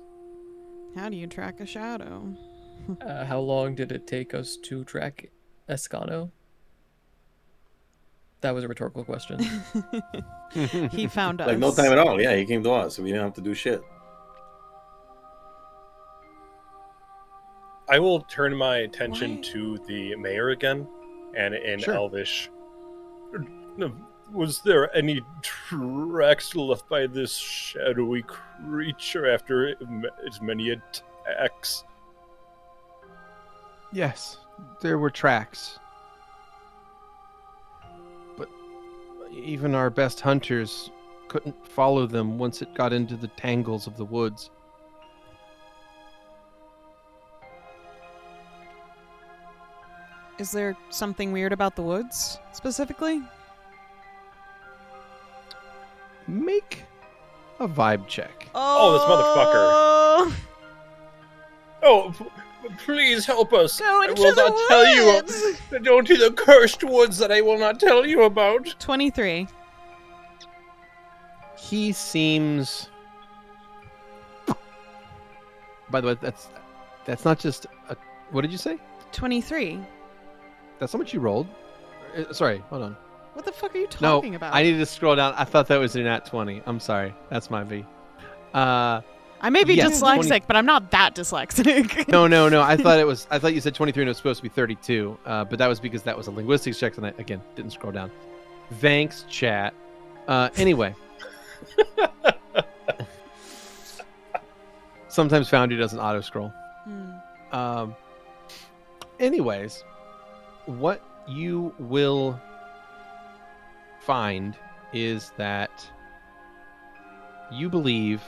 How do you track a shadow? How long did it take us to track Escano? That was a rhetorical question. He found us. Like, no time at all. Yeah, he came to us. We didn't have to do shit. I will turn my attention Why? to the mayor again, and in Sure. Elvish. Was there any tracks left by this shadowy creature after its many attacks? Yes, there were tracks. But even our best hunters couldn't follow them once it got into the tangles of the woods. Is there something weird about the woods, specifically? Make a vibe check. Oh, this motherfucker. Oh, please help us. Go I into will the not tell you. woods! Go to the cursed woods that I will not tell you about. 23. He seems. By the way, that's not just a. What did you say? 23. That's how much you rolled. Sorry, hold on. What the fuck are you No, talking about? I needed to scroll down. I thought that was a nat 20. I'm sorry. That's my V. I may be yeah, dyslexic, 20 but I'm not that dyslexic. No. I thought you said 23 and it was supposed to be 32. But that was because that was a linguistics check, and I again didn't scroll down. Thanks, chat. Anyway. Sometimes Foundry doesn't auto scroll. Anyways, what you will find is that you believe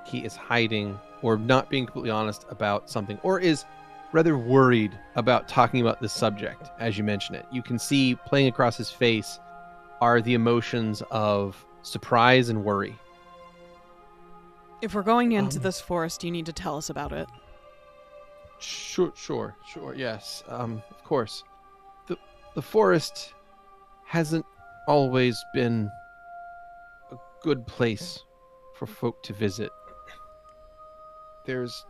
he is hiding or not being completely honest about something, or is rather worried about talking about this subject as you mention it. You can see playing across his face are the emotions of surprise and worry. If we're going into this forest, you need to tell us about it. Sure, yes. Of course. The forest hasn't always been a good place for folk to visit. There's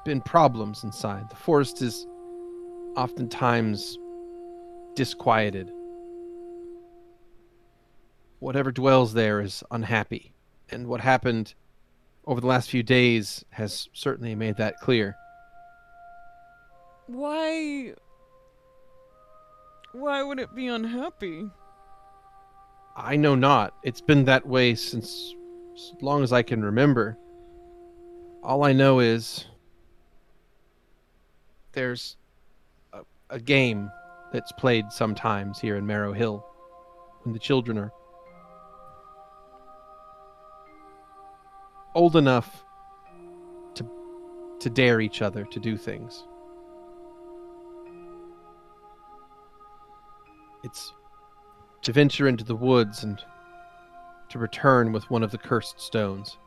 been problems inside. The forest is oftentimes disquieted. Whatever dwells there is unhappy, and what happened over the last few days has certainly made that clear. Why would it be unhappy? I know not. It's been that way since as long as I can remember. All I know is there's a game that's played sometimes here in Marrow Hill when the children are old enough to dare each other to do things. It's to venture into the woods and to return with one of the cursed stones.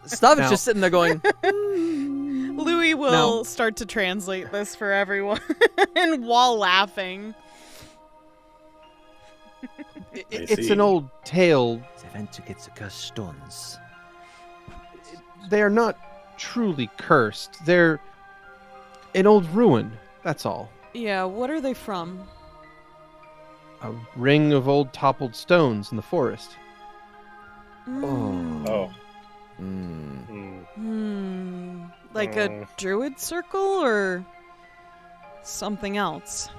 Stavik's Now- just sitting there going, Louie will start to translate this for everyone and while laughing. It's see. an old tale. They went to get the cursed stones. They are not truly cursed. They're an old ruin, that's all. Yeah, what are they from? A ring of old toppled stones in the forest. Oh. Like a druid circle or something else?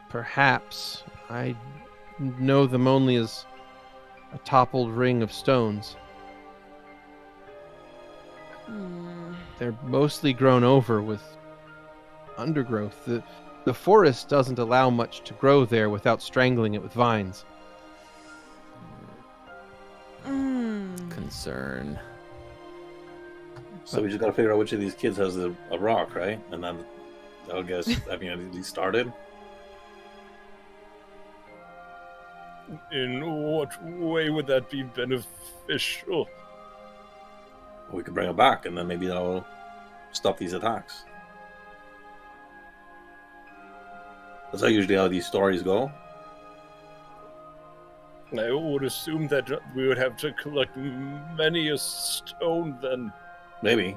Perhaps. I know them only as a toppled ring of stones. They're mostly grown over with undergrowth. The forest doesn't allow much to grow there without strangling it with vines. Concern. So we just gotta figure out which of these kids has a rock, right? And then I'll guess, I mean, at least started. In what way would that be beneficial? We could bring it back, and then maybe that'll stop these attacks. That's usually how these stories go. I would assume that we would have to collect many a stone then. Maybe.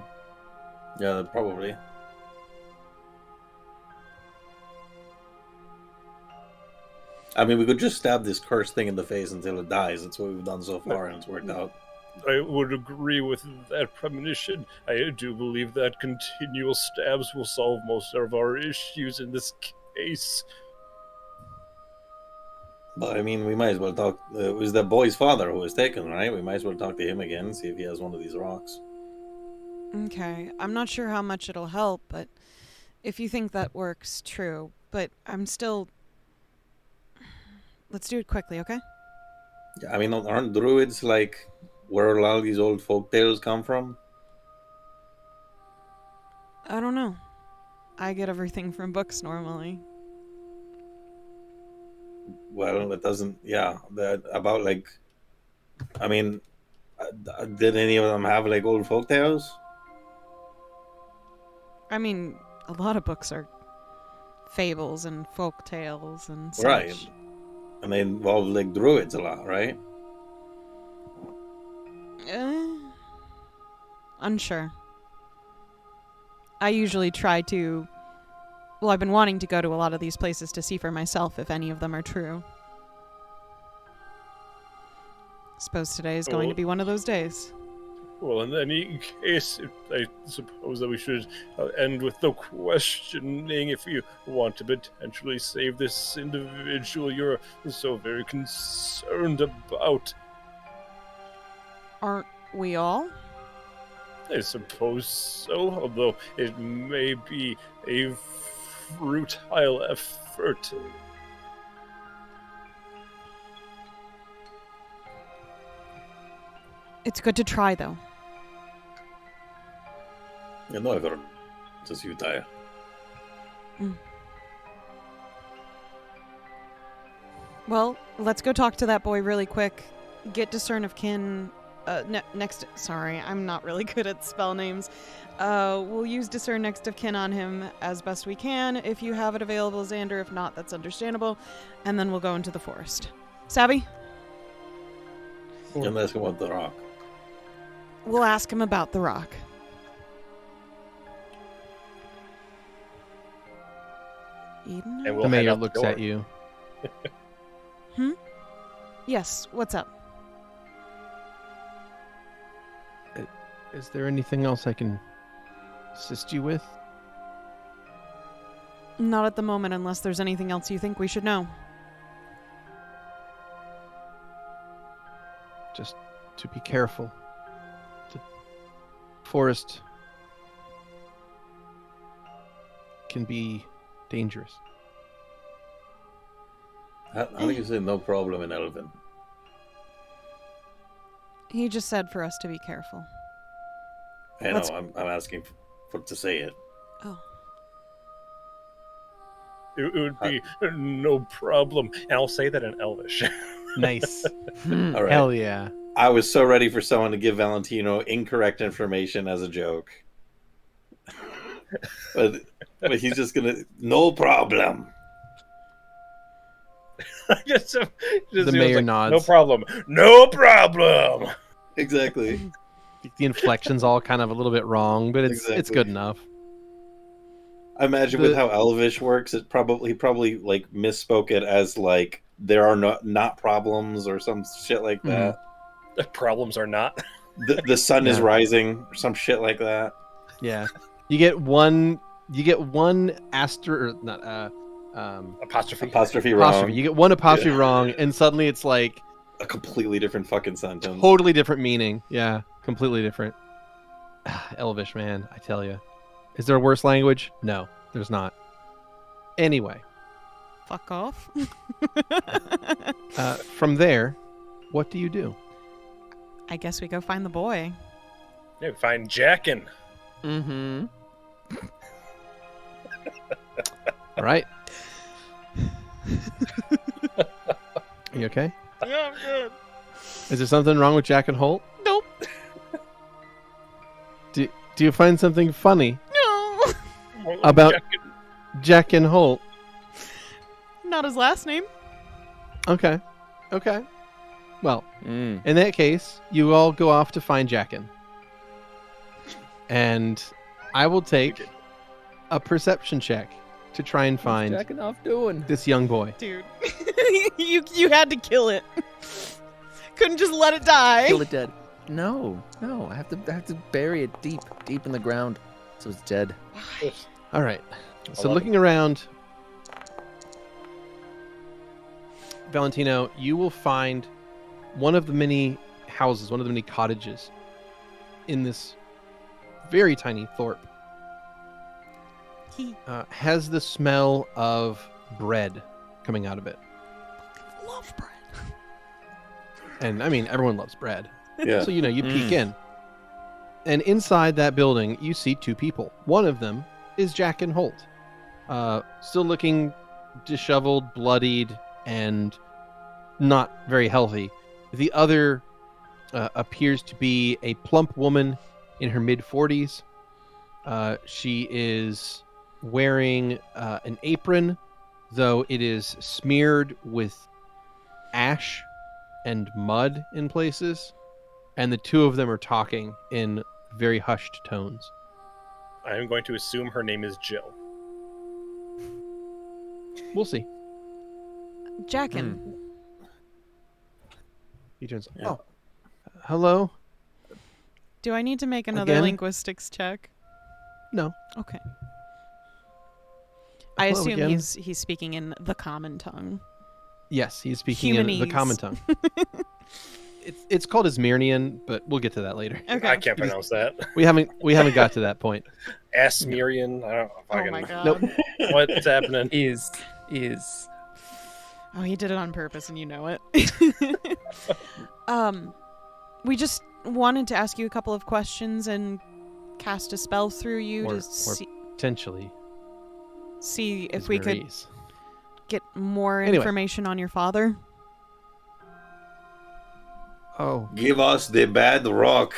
Yeah, probably. I mean, we could just stab this cursed thing in the face until it dies. That's what we've done so far, and it's worked out. I would agree with that premonition. I do believe that continual stabs will solve most of our issues in this case. But I mean, we might as well talk. It was that boy's father who was taken, right? We might as well talk to him again, see if he has one of these rocks. Okay, I'm not sure how much it'll help, but if you think that works, true. But I'm still... Let's do it quickly, okay? Yeah, I mean, aren't druids like where a lot of these old folk tales come from? I don't know. I get everything from books normally. Well, it doesn't. Yeah, that about like. I mean, did any of them have like old folk tales? I mean, a lot of books are fables and folk tales and such. Right. And they involve like druids a lot, right? Unsure. I usually try to... Well, I've been wanting to go to a lot of these places to see for myself if any of them are true. Suppose today is going to be one of those days. Well, in any case, I suppose that we should end with the questioning. If you want to potentially save this individual you're so very concerned about. Aren't we all? I suppose so, although it may be a futile effort. It's good to try, though. Yeah, no, I've heard since you die. Well, let's go talk to that boy really quick. Get Discern of Kin. Next. Sorry, I'm not really good at spell names. We'll use Discern Next of Kin on him as best we can. If you have it available, Xander. If not, that's understandable. And then we'll go into the forest. Savvy? And ask him about the rock. We'll ask him about the rock. Eden? And we'll The head mayor out the looks door. at you. Yes, what's up? Is there anything else I can assist you with? Not at the moment, unless there's anything else you think we should know. Just to be careful. The forest can be dangerous. How do you say no problem in Elven? He just said for us to be careful. I know, Let's- I'm asking for to say it. Oh. It would be no problem. And I'll say that in Elvish. Nice. All right. Hell yeah. I was so ready for someone to give Valentino incorrect information as a joke. but he's just gonna, no problem. just The mayor like, nods. No problem. No problem. Exactly. The inflection's all kind of a little bit wrong, but it's Exactly. good enough. I imagine with how Elvish works, he probably like misspoke it as like there are not problems or some shit like that. The problems are not. The sun is Yeah. rising or some shit like that. Yeah. You get one Apostrophe wrong. You get one apostrophe Yeah. wrong, and suddenly it's like A completely different fucking sentence. totally different meaning. Yeah, completely different. Elvish, man, I tell you. Is there a worse language? No. there's not. Anyway, Fuck off. from there, what do you do? I guess we go find the boy. Yeah, we find Jackin. Mm-hmm. All right. You okay? Yeah, I'm good. Is there something wrong with Jack and Holt? Nope. Do you find something funny No. about Jackin. Jack and Holt? Not his last name. Okay. Well, Mm. in that case, you all go off to find Jackin. And I will take a perception check to try and find What's Jacking off doing? this young boy. Dude. you had to kill it. Couldn't just let it die. Kill it dead. No. I have to bury it deep in the ground, so it's dead. All right. So 11. looking around, Valentino, you will find one of the many houses, one of the many cottages in this very tiny thorp. Has the smell of bread coming out of it. Love bread. And I mean, everyone loves bread. Yeah. So, you peek in. And inside that building, you see two people. One of them is Jack and Holt. Still looking disheveled, bloodied, and not very healthy. The other appears to be a plump woman in her mid-40s. She is wearing an apron, though it is smeared with ash and mud in places. And the two of them are talking in very hushed tones. I am going to assume her name is Jill. We'll see. Jackin. He turns. Yeah. Oh, hello. Do I need to make another Again? linguistics check? No. Okay. I Hello assume again. he's speaking in the common tongue. Yes, he's speaking in the Humanese. common tongue. It's called Asmirian, but we'll get to that later. Okay. I can't pronounce that. We haven't got to that point. Asmirian. I don't know. Oh my god. Nope. What's happening? Is Oh, he did it on purpose, and you know it. We just wanted to ask you a couple of questions and cast a spell through you Or to see potentially if we could Asmiri's. get more Anyway. information on your father. Oh, Give us the bad rock.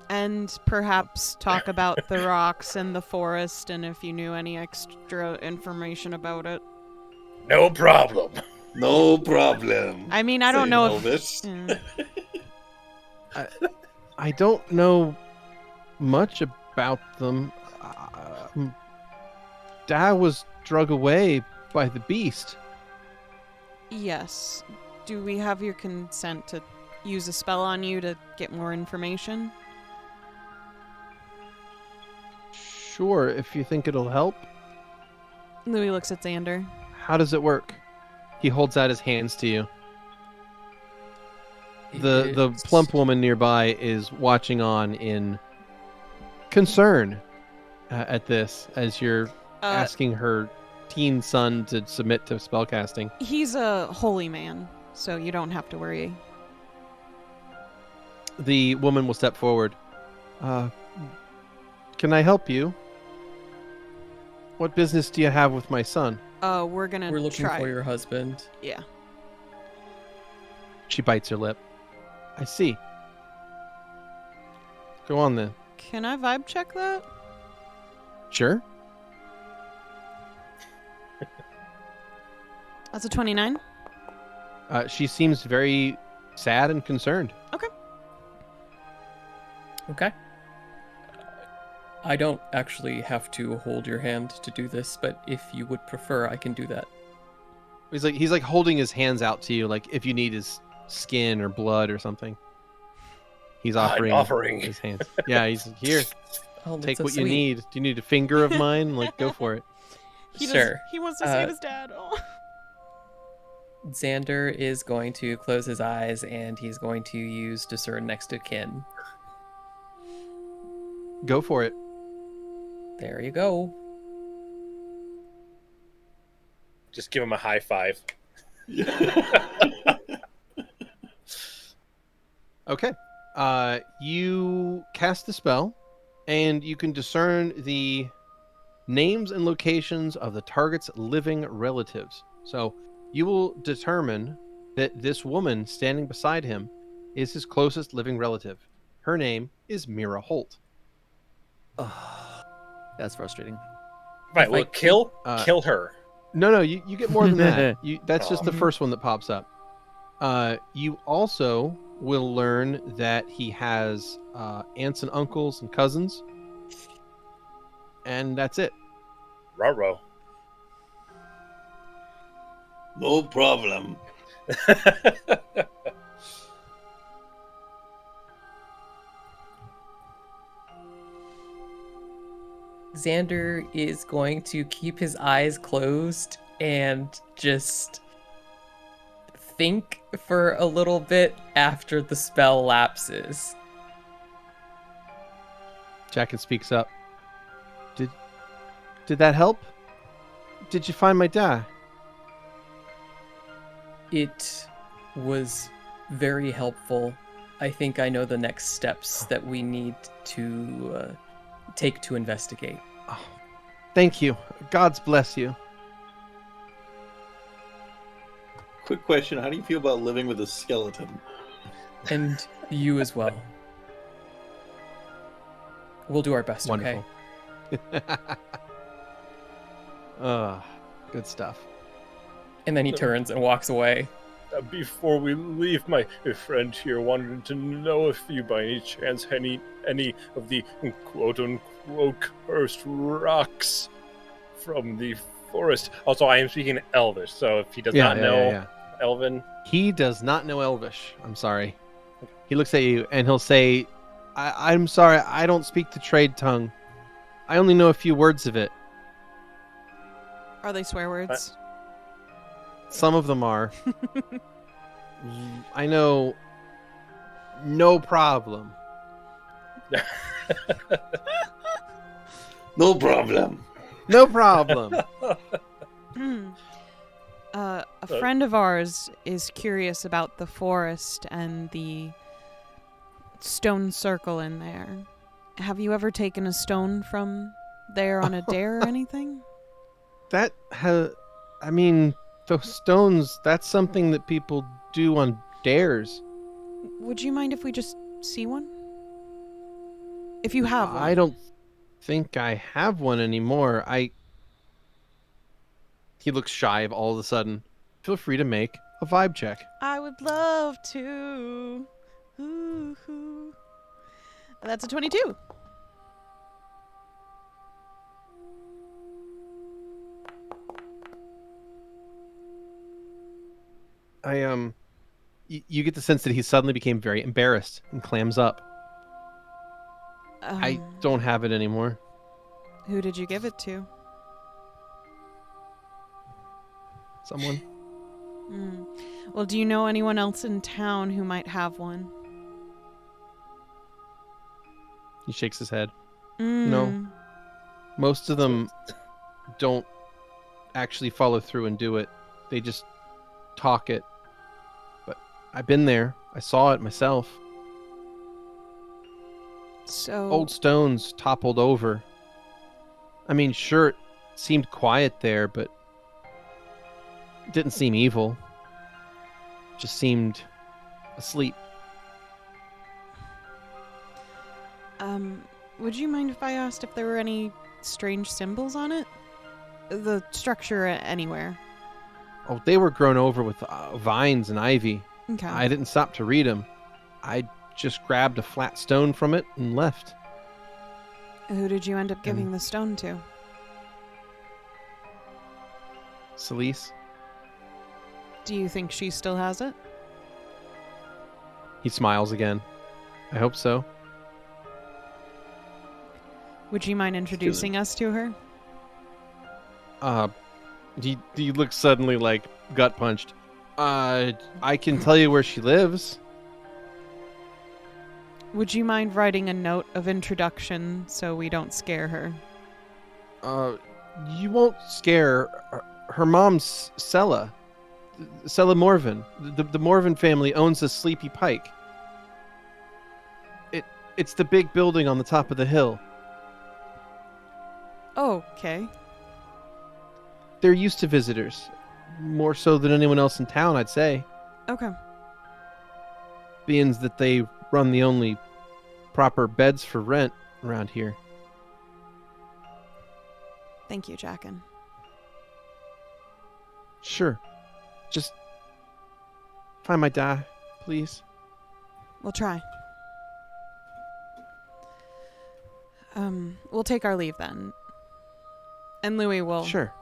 And perhaps talk about the rocks and the forest, and if you knew any extra information about it. No problem. No problem. I mean, I don't Say know if... Elvis. I don't know much about them. Dad was drug away by the beast. Yes. Do we have your consent to use a spell on you to get more information? Sure, if you think it'll help. Louie looks at Xander. How does it work? He holds out his hands to you. The plump woman nearby is watching on in concern at this as you're asking her teen son to submit to spellcasting. He's a holy man, so you don't have to worry. The woman will step forward. Can I help you? What business do you have with my son? We're looking try. for your husband. Yeah. She bites her lip. I see. Go on then. Can I vibe check that? Sure. That's a 29. She seems very sad and concerned. Okay. I don't actually have to hold your hand to do this, but if you would prefer, I can do that. He's like holding his hands out to you, like if you need his skin or blood or something. He's offering his hands. Yeah, he's here. Oh, that's Take so what you sweet. need. Do you need a finger of mine? Like, go for it. Sure. He wants to see his dad. Oh. Xander is going to close his eyes and he's going to use discern next to kin. Go for it. There you go. Just give him a high five. Okay. You cast the spell, and you can discern the names and locations of the target's living relatives. So you will determine that this woman standing beside him is his closest living relative. Her name is Mira Holt. That's frustrating. Right, well, kill her. No, you get more than that. That's just the Oh. first one that pops up. You also will learn that he has aunts and uncles and cousins. And that's it. Ruh-roh. No problem. Xander is going to keep his eyes closed and just think for a little bit after the spell lapses. Jackin speaks up. Did that help? Did you find my dad? It was very helpful. I think I know the next steps that we need to take to investigate. Oh, thank you. God's bless you. Quick question: how do you feel about living with a skeleton? And you as well. We'll do our best, Wonderful. okay? Good stuff. And then he turns and walks away. Before we leave, my friend here wanted to know if you, by any chance, any of the quote-unquote cursed rocks from the forest. Also, I am speaking Elvish, so if he does not know Elven... He does not know Elvish. I'm sorry. He looks at you and he'll say, I'm sorry, I don't speak the trade tongue. I only know a few words of it. Are they swear words? Some of them are. I know. No problem. No problem. No problem. A friend of ours is curious about the forest and the stone circle in there. Have you ever taken a stone from there on a dare or anything? I mean, those stones, that's something that people do on dares. Would you mind if we just see one? If you have one. I don't think I have one anymore. He looks shy all of a sudden. Feel free to make a vibe check. I would love to. Ooh. That's a 22. You get the sense that he suddenly became very embarrassed and clams up. I don't have it anymore. Who did you give it to? Someone. Well, do you know anyone else in town who might have one? He shakes his head. No. Most of them don't actually follow through and do it. They just talk it. But I've been there. I saw it myself. So Old stones toppled over. I mean, sure, it seemed quiet there, but it didn't seem evil. It just seemed asleep. Would you mind if I asked if there were any strange symbols on it? The structure anywhere. Oh, they were grown over with vines and ivy. Okay. I didn't stop to read them. I just grabbed a flat stone from it and left. Who did you end up giving the stone to? Celise? Do you think she still has it? He smiles again. I hope so. Would you mind introducing us to her? He looks suddenly like gut punched. I can tell you where she lives. Would you mind writing a note of introduction so we don't scare her? You won't scare her mom's Sella Morven. The Morven family owns the Sleepy Pike. It's the big building on the top of the hill. Okay. They're used to visitors, more so than anyone else in town, I'd say. Okay. Being that they run the only proper beds for rent around here. Thank you, Jackin. Sure. Just find my die, please. We'll try. We'll take our leave then. And Louie will, Sure.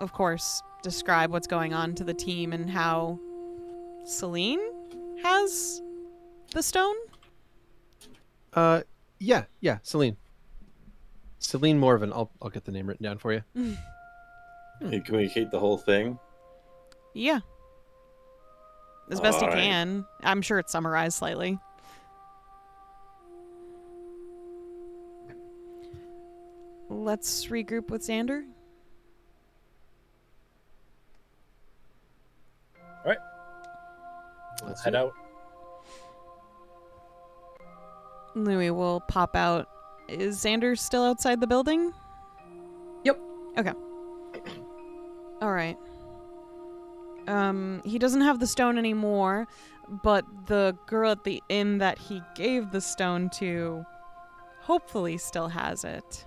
of course, describe what's going on to the team and how Zu'lin has the stone? Yeah, Celine. Celine Morven. I'll get the name written down for you. You communicate the whole thing? Yeah. As best you Alright. can. I'm sure it's summarized slightly. Let's regroup with Xander. Let's head out. Louie will pop out. Is Xander still outside the building? Yep. Okay. All right. He doesn't have the stone anymore, but the girl at the inn that he gave the stone to hopefully still has it.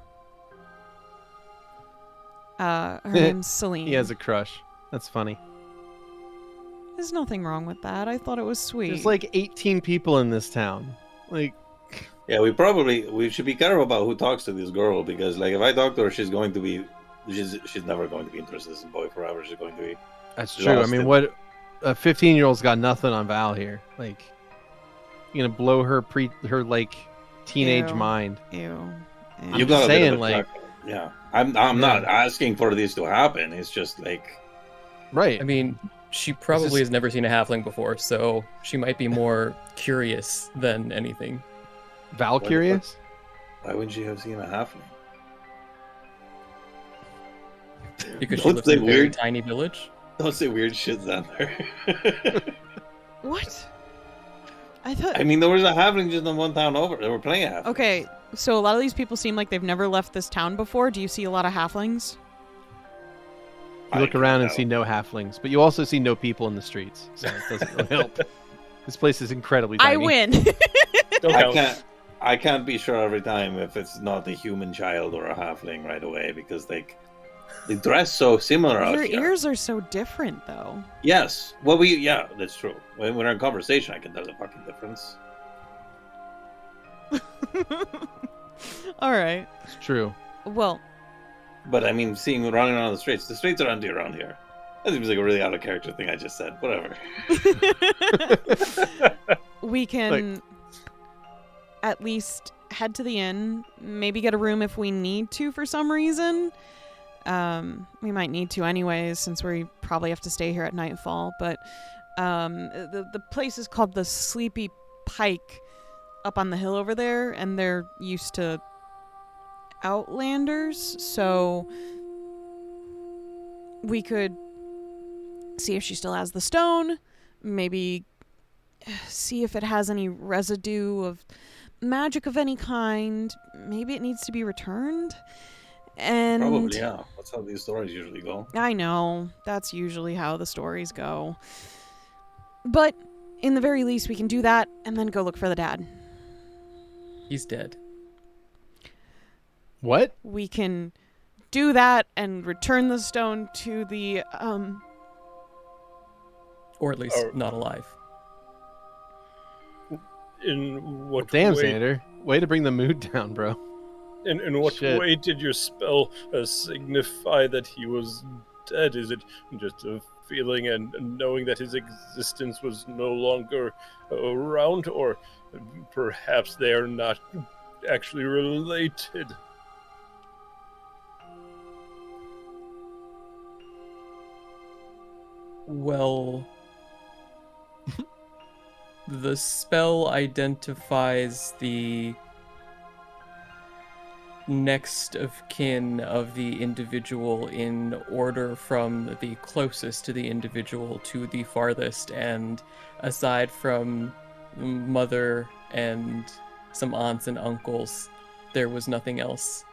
Her name's Celine. He has a crush. That's funny. There's nothing wrong with that. I thought it was sweet. There's like 18 people in this town. Like, Yeah, we should be careful about who talks to this girl, because like if I talk to her, she's never going to be interested in this boy forever. She's going to be. that's true. I Lost mean, him. what a 15-year-old's got nothing on Val here. Like, you're gonna blow her like teenage Ew. mind. Ew. Ew. You just got a bit saying, of a like- track. Yeah, I'm not asking for this to happen. It's just like, Right. I mean, she probably just- has never seen a halfling before, so she might be more curious than anything. Val What the curious? why wouldn't she have seen a halfling? Because she Don't lives say in a very weird. tiny village. Don't say weird shit, Xander. What? I thought. I mean, there was a halfling just in one town over. They were playing a halfling. Okay, so a lot of these people seem like they've never left this town before. Do you see a lot of halflings? You look I around and know. see no halflings, but you also see no people in the streets, so it doesn't really help. This place is incredibly tiny. I win. Don't count. I can't be sure every time if it's not a human child or a halfling right away, because they dress so similar out Your here. ears are so different, though. Yes. Well, yeah, that's true. When we're in conversation, I can tell the fucking difference. All right. It's true. Well, But I mean, seeing running around the streets are empty around here. That seems like a really out of character thing I just said. Whatever. we can at least head to the inn, maybe get a room if we need to for some reason. We might need to anyways, since we probably have to stay here at nightfall. But the place is called the Sleepy Pike up on the hill over there, and they're used to Outlanders, so we could see if she still has the stone, maybe see if it has any residue of magic of any kind. Maybe it needs to be returned. And Probably, yeah. That's how these stories usually go. I know, that's usually how the stories go. But in the very least, we can do that and then go look for the dad. He's dead. What? We can do that and return the stone to the Or at least Or- not alive. In what Damn, way? Xander. Way to bring the mood down, bro. In what Shit. way did your spell signify that he was dead? Is it just a feeling and knowing that his existence was no longer around, or perhaps they are not actually related? Well, the spell identifies the next of kin of the individual in order from the closest to the individual to the farthest, and aside from mother and some aunts and uncles, there was nothing else.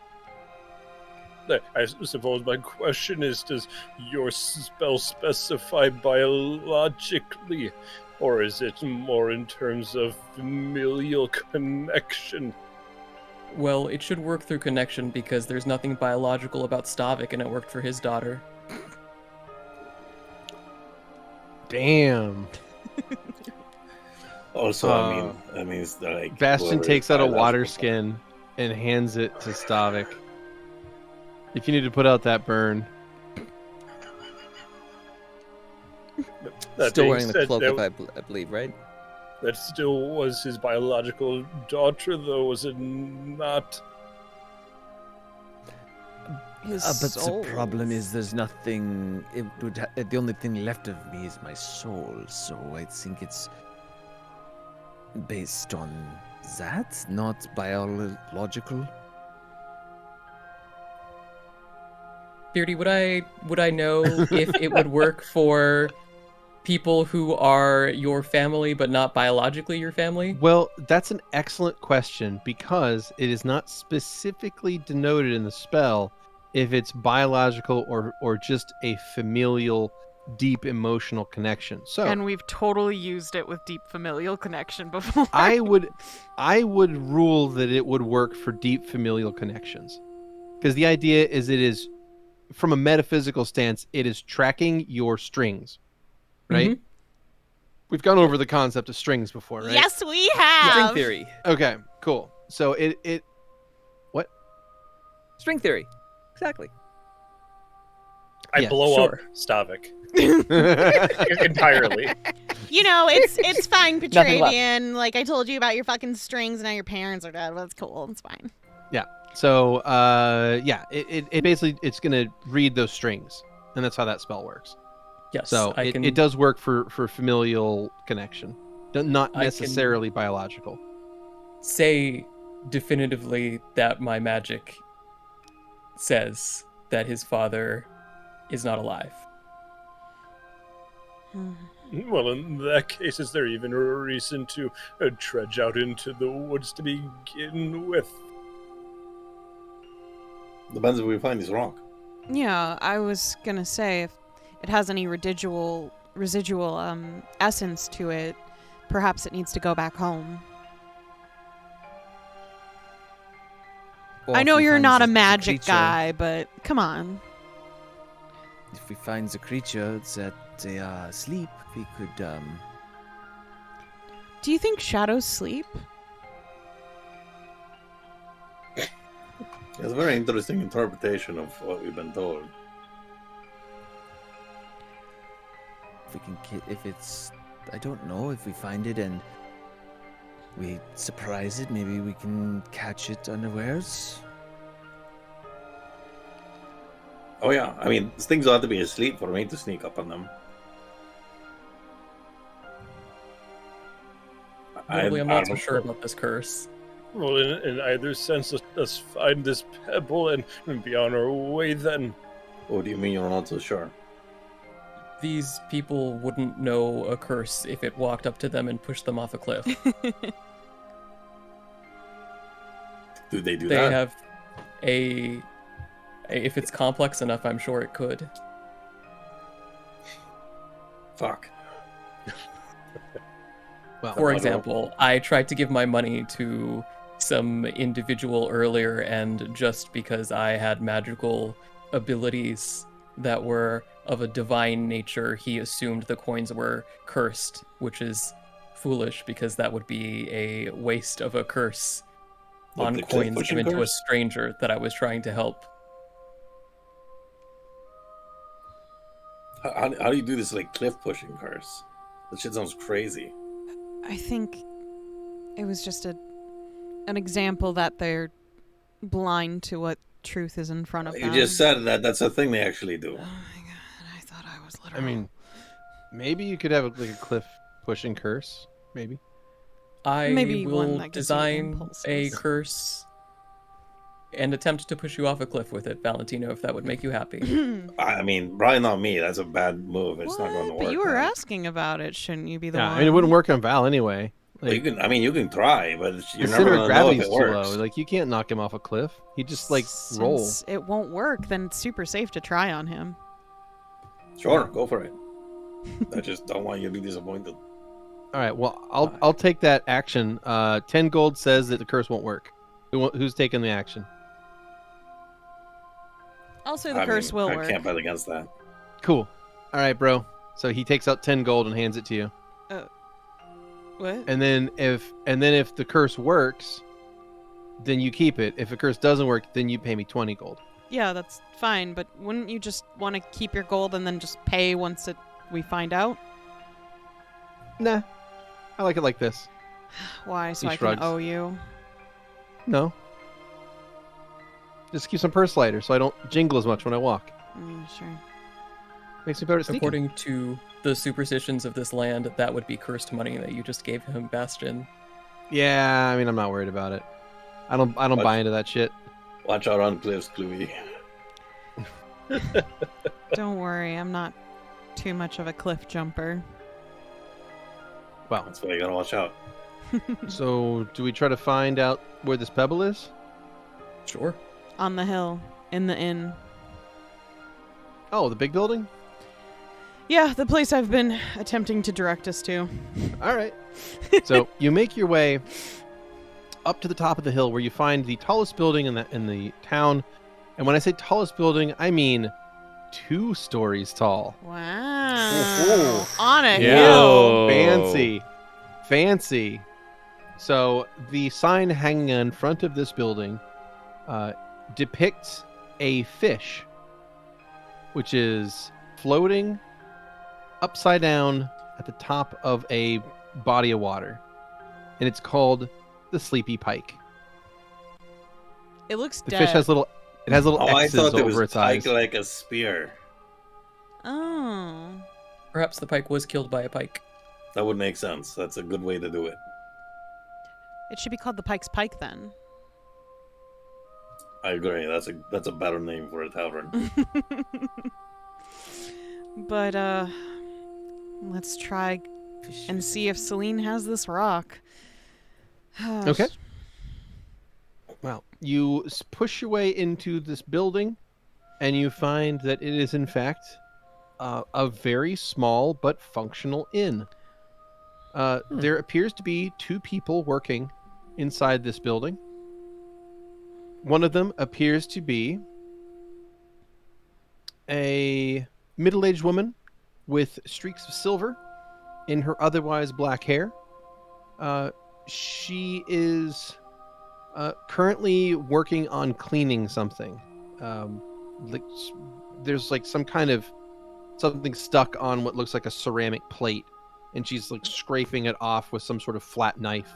I suppose my question is, does your spell specify biologically, or is it more in terms of familial connection? Well, it should work through connection because there's nothing biological about Stavik, and it worked for his daughter. Damn. Also, I mean, it's like Bastion whoever takes is out a biological- water skin and hands it to Stavik. If you need to put out that burn. That Still being wearing the said, cloak, that, I believe, right? that still was his biological daughter, though, was it not? His But soul. the problem is there's nothing. The only thing left of me is my soul. So I think it's based on that, not biological. Beardy, would I know if it would work for people who are your family but not biologically your family? Well, that's an excellent question because it is not specifically denoted in the spell if it's biological or just a familial, deep emotional connection. So And we've totally used it with deep familial connection before. I would rule that it would work for deep familial connections. Because the idea is it is, from a metaphysical stance, it is tracking your strings. Right? Mhm. We've gone over the concept of strings before, right? Yes, we have. String theory. Okay, cool. So it what? String theory. Exactly. I Yeah, blow sure. up Stavik entirely. You know, it's fine, Nothing left. Petravian. Like I told you about your fucking strings, and now your parents are dead. Well, that's cool. It's fine. So it basically it's gonna read those strings, and that's how that spell works. Yes, So I can. it does work for familial connection, not I can- necessarily biological. say definitively that my magic says that his father is not alive. Well, in that case, is there even a reason to trudge out into the woods to begin with? Depends if we find this rock. Yeah, I was gonna say if it has any residual essence to it, perhaps it needs to go back home. Or I if know we you're find not a the magic creature- guy, but come on. If we find the creature that they are asleep, we could Do you think shadows sleep? It's a very interesting interpretation of what we've been told. if it's, I don't know, if we find it and we surprise it, maybe we can catch it unawares. Oh yeah, I mean, these things ought to be asleep for me to sneak up on them. Probably, I'm not so don't sure know. about this curse. Well, in either sense, let's find this pebble and be on our way then. What do you mean you're not so sure? These people wouldn't know a curse if it walked up to them and pushed them off a cliff. Do they do They that? have if it's complex enough, I'm sure it could. Fuck. Well, For example, I tried to give my money to some individual earlier, and just because I had magical abilities that were of a divine nature, he assumed the coins were cursed, which is foolish because that would be a waste of a curse Like on the cliff coins pushing given to a curse? stranger that I was trying to help. How do you do this like cliff pushing curse? That shit sounds crazy. I think it was just an example that they're blind to what truth is in front of You them. just said that that's a thing they actually do. Oh my god, I thought I was literal. I mean, maybe you could have like a cliff pushing curse. Maybe. I Maybe one will that gives you design a impulses. curse and attempt to push you off a cliff with it, Valentino, if that would make you happy. I mean, probably not me. That's a bad move. It's not going to work. But you were man. asking about it. Shouldn't you be the Yeah, one? I mean, it wouldn't work on Val anyway. Well, you can. I mean, you can try, but you're never Consider going to know if gravity's it too works. low. Like, you can't knock him off a cliff. He just roll. Since it won't work, then it's super safe to try on him. Sure, go for it. I just don't want you to be disappointed. All right. Well, I'll take that action. 10 gold says that the curse won't work. Who's taking the action? I'll say the I curse mean, will I work. can't bet against that. Cool. All right, bro. So he takes out 10 gold and hands it to you. What? And then if the curse works, then you keep it. If the curse doesn't work, then you pay me 20 gold. Yeah, that's fine. But wouldn't you just want to keep your gold and then just pay once we find out? Nah. I like it like this. Why? So He I shrugs. can owe you. No. Just keep some purse lighter so I don't jingle as much when I walk. Sure. Makes me better at sneaking. According to the superstitions of this land, that would be cursed money that you just gave him, Bastion. Yeah, I mean, I'm not worried about it. I don't buy into that shit. Watch out on cliffs, Louie. Don't worry, I'm not too much of a cliff jumper. Well, That's why you gotta watch out. so do we try to find out where this pebble is? Sure. On the hill, in the inn. Oh, the big building? Yeah, the place I've been attempting to direct us to. All right. So you make your way up to the top of the hill where you find the tallest building in the town. And when I say tallest building, I mean 2 stories tall. Wow. On a Yeah. hill. Fancy. So the sign hanging in front of this building depicts a fish, which is floating upside down at the top of a body of water, and it's called the Sleepy Pike. It looks The dead. fish has little I X's thought it over was its pike eyes. like a spear. Oh. Perhaps the pike was killed by a pike. That would make sense. That's a good way to do it. It should be called the Pike's Pike then. I agree. That's a better name for a tavern. But, let's try and see if Zu'lin has this rock. Okay. Well, you push your way into this building, and you find that it is, in fact, a very small but functional inn. There appears to be 2 people working inside this building. One of them appears to be a middle-aged woman with streaks of silver in her otherwise black hair. She is currently working on cleaning something. There's some kind of something stuck on what looks like a ceramic plate, and she's scraping it off with some sort of flat knife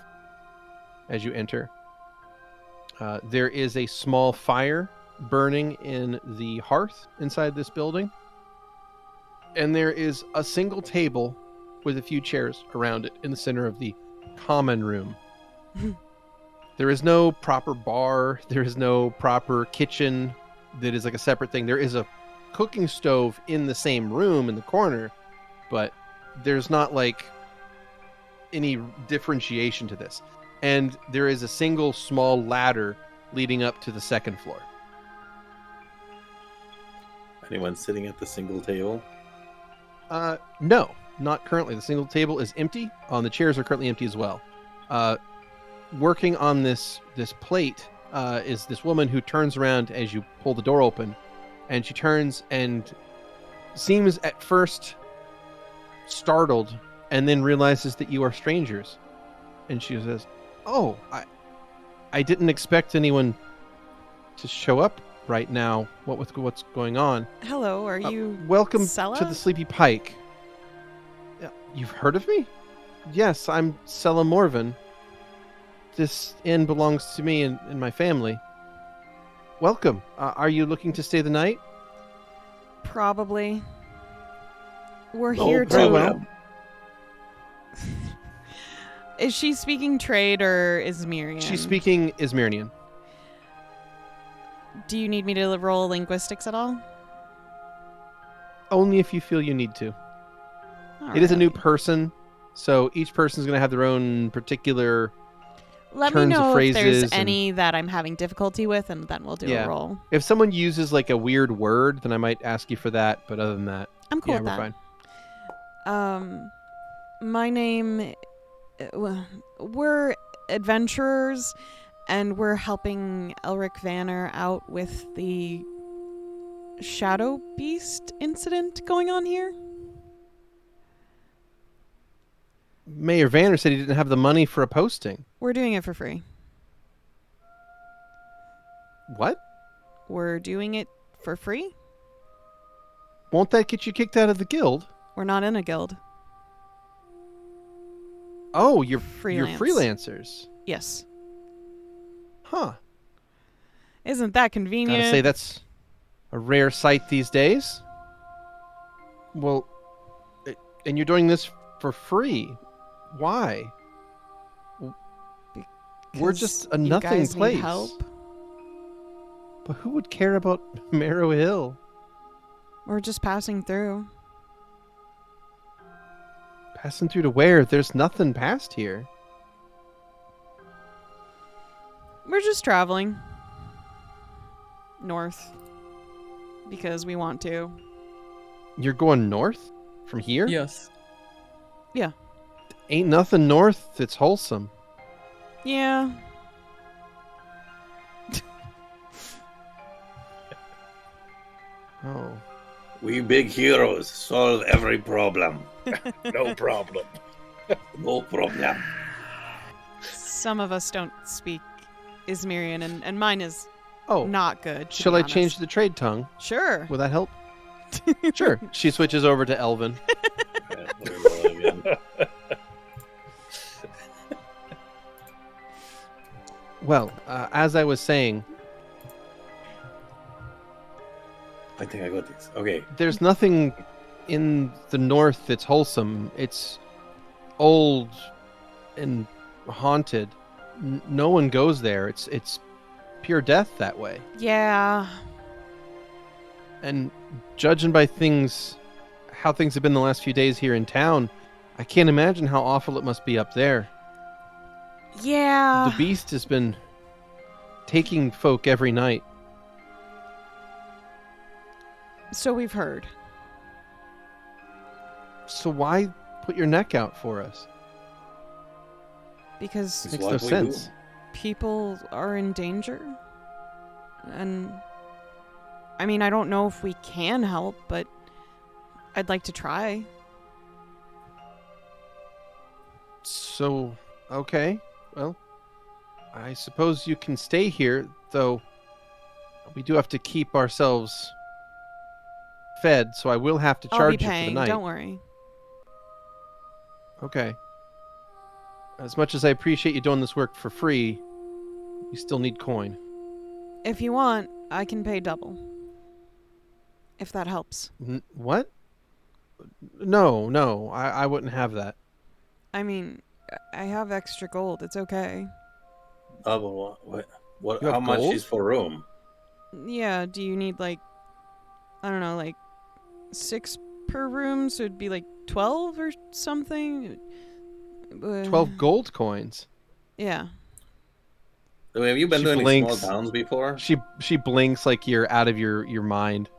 as you enter. There is a small fire burning in the hearth inside this building, and there is a single table with a few chairs around it in the center of the common room. There is no proper bar. There is no proper kitchen that is a separate thing. There is a cooking stove in the same room in the corner, but there's not any differentiation to this. And there is a single small ladder leading up to the second floor. Anyone sitting at the single table? No, not currently. The single table is empty. The chairs are currently empty as well. Working on this plate is this woman who turns around as you pull the door open, and she turns and seems at first startled, and then realizes that you are strangers, and she says, "Oh, I didn't expect anyone to show up right now. What's going on?" Hello, are you Welcome Sella? to the Sleepy Pike. You've heard of me? Yes, I'm Sella Morven. This inn belongs to me and my family. Welcome. Are you looking to stay the night? Probably. We're No here problem. to... Is she speaking trade or is Miriam? She's speaking Ismerian. Do you need me to roll linguistics at all? Only if you feel you need to. It is a new Alrighty. person, so each person's going to have their own particular... Let me turns of know if there's phrases and- any that I'm having difficulty with, and then we'll do Yeah. a roll. If someone uses like a weird word, then I might ask you for that. But other than that, I'm cool yeah, with we're that. fine. My name... we're adventurers, and we're helping Elric Vanner out with the Shadow Beast incident going on here. Mayor Vanner said he didn't have the money for a posting. We're doing it for free. What? We're doing it for free? Won't that get you kicked out of the guild? We're not in a guild. Oh, you're Freelance. freelancers. Yes. Huh. Isn't that convenient? Gotta say that's a rare sight these days. Well, and you're doing this for free. Why? We're 'Cause just a you nothing guys need place. help. But who would care about Marrow Hill? We're just passing through. Passing through to where? There's nothing past here. We're just traveling north because we want to. You're going north from here? Yes. Ain't nothing north that's wholesome. Yeah. Oh. We big heroes solve every problem. No problem. No problem. Some of us don't speak Izmirian, and mine is Oh. not good. to Shall be I change honest. the trade tongue? Sure. Will that help? Sure. She switches over to Elven. Yeah, there we go again. Well, as I was saying, I think I got this. Okay. there's nothing in the north that's wholesome. It's old and haunted. No one goes there. It's pure death that way. Yeah. And judging by how things have been the last few days here in town, I can't imagine how awful it must be up there. Yeah. The beast has been taking folk every night. So we've heard. So why put your neck out for us? Because It's Makes what no we sense. do. people are in danger. And I mean, I don't know if we can help, but I'd like to try. So, okay. Well, I suppose you can stay here, though we do have to keep ourselves fed, so I will have to I'll charge be you for the paying, night. don't worry. Okay. As much as I appreciate you doing this work for free, we still need coin. If you want, I can pay double. If that helps. What? No, I wouldn't have that. I mean, I have extra gold. It's okay. Double what? You have How much gold? is for room? Yeah, do you need like, I don't know, like 6 per room? So it'd be like 12 or something? 12 gold coins. Yeah. I mean, have you been She to any blinks. small towns before? She blinks like you're out of your mind.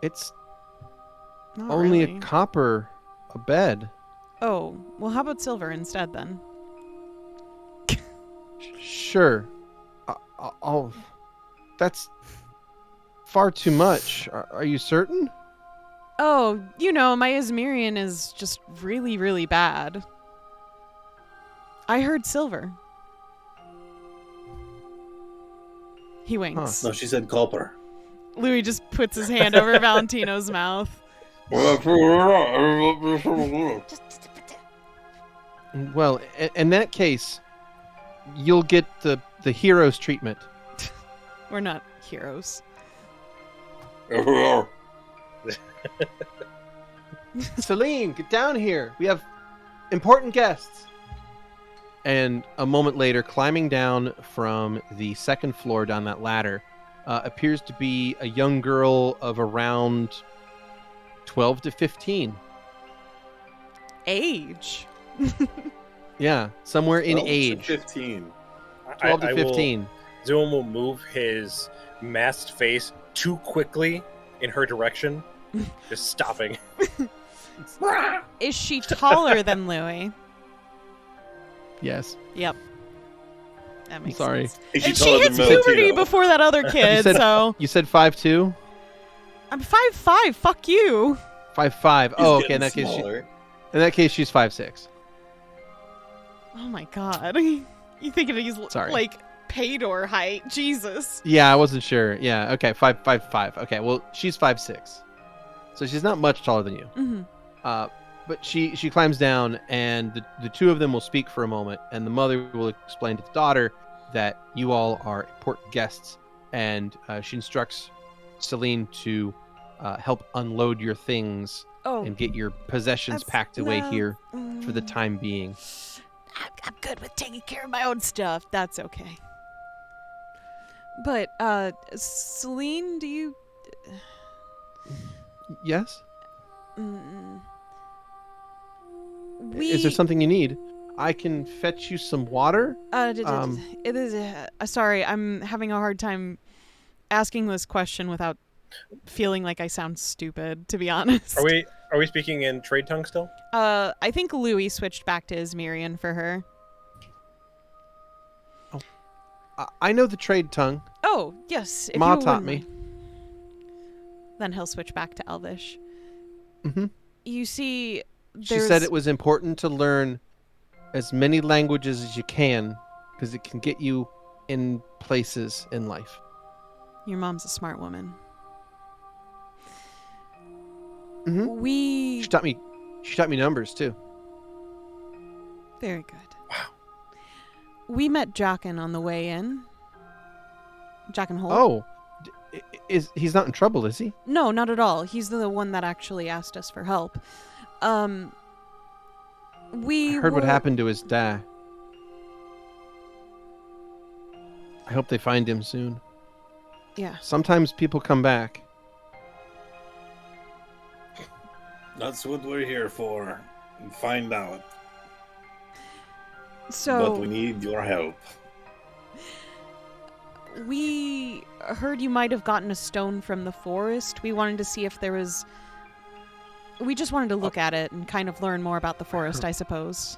It's Not only really. a copper a bed. Oh, well, how about silver instead then? Sure. I'll... That's far too much. Are you certain? Oh, you know, my Izmirian is just really, really bad. I heard silver. He winks. No, she said copper. Louie just puts his hand over Valentino's mouth. Well, in that case, you'll get the hero's treatment. We're not heroes. Celine, get down here. We have important guests. And a moment later, climbing down from the second floor down that ladder, appears to be a young girl of around 12 to 15. Age. Yeah, somewhere in 12 to age. 15. 12 to 15. Zu'lin will move his masked face too quickly in her direction, just stopping. Is she taller than Louie? Yes. Yep. That makes sorry. sense. Is she And she taller hits than puberty Valentino? before that other kid, said- so You said 5'2"? I'm 5'5". Fuck you. 5'5". He's Oh, okay. getting In that case, smaller. she's 5'6". Oh my god. You thinking he's Sorry. like Paydor height? Jesus. Yeah, I wasn't sure. Yeah, okay, 5'5". Okay, well, she's 5'6", so she's not much taller than you. Mm-hmm. But she climbs down, and the two of them will speak for a moment, and the mother will explain to the daughter that you all are important guests, and she instructs Celine to help unload your things Oh, and get your possessions that's- packed away no. here for the time being. I'm good with taking care of my own stuff. That's okay. But, Celine, do you... Yes? Mm, Is there something you need? I can fetch you some water. It is... sorry, I'm having a hard time asking this question without feeling like I sound stupid, to be honest. Are we speaking in trade tongue still? I think Louie switched back to Ismerian for her. I know the trade tongue. Oh, yes. If Ma you taught wouldn't me. mind. Then he'll switch back to Elvish. Mm-hmm. You see, She said it was important to learn as many languages as you can because it can get you in places in life. Your mom's a smart woman. Mm-hmm. We... She taught me numbers too. Very good. Wow. We met Jockin on the way in. Jockin Holt? Oh, he's not in trouble, is he? No, not at all. He's the one that actually asked us for help. We I heard what were- happened to his dad. I hope they find him soon. Yeah. Sometimes people come back. That's what we're here for. Find out. So... But we need your help. We heard you might have gotten a stone from the forest. We wanted to see if there was... We just wanted to look at it and kind of learn more about the forest, I suppose.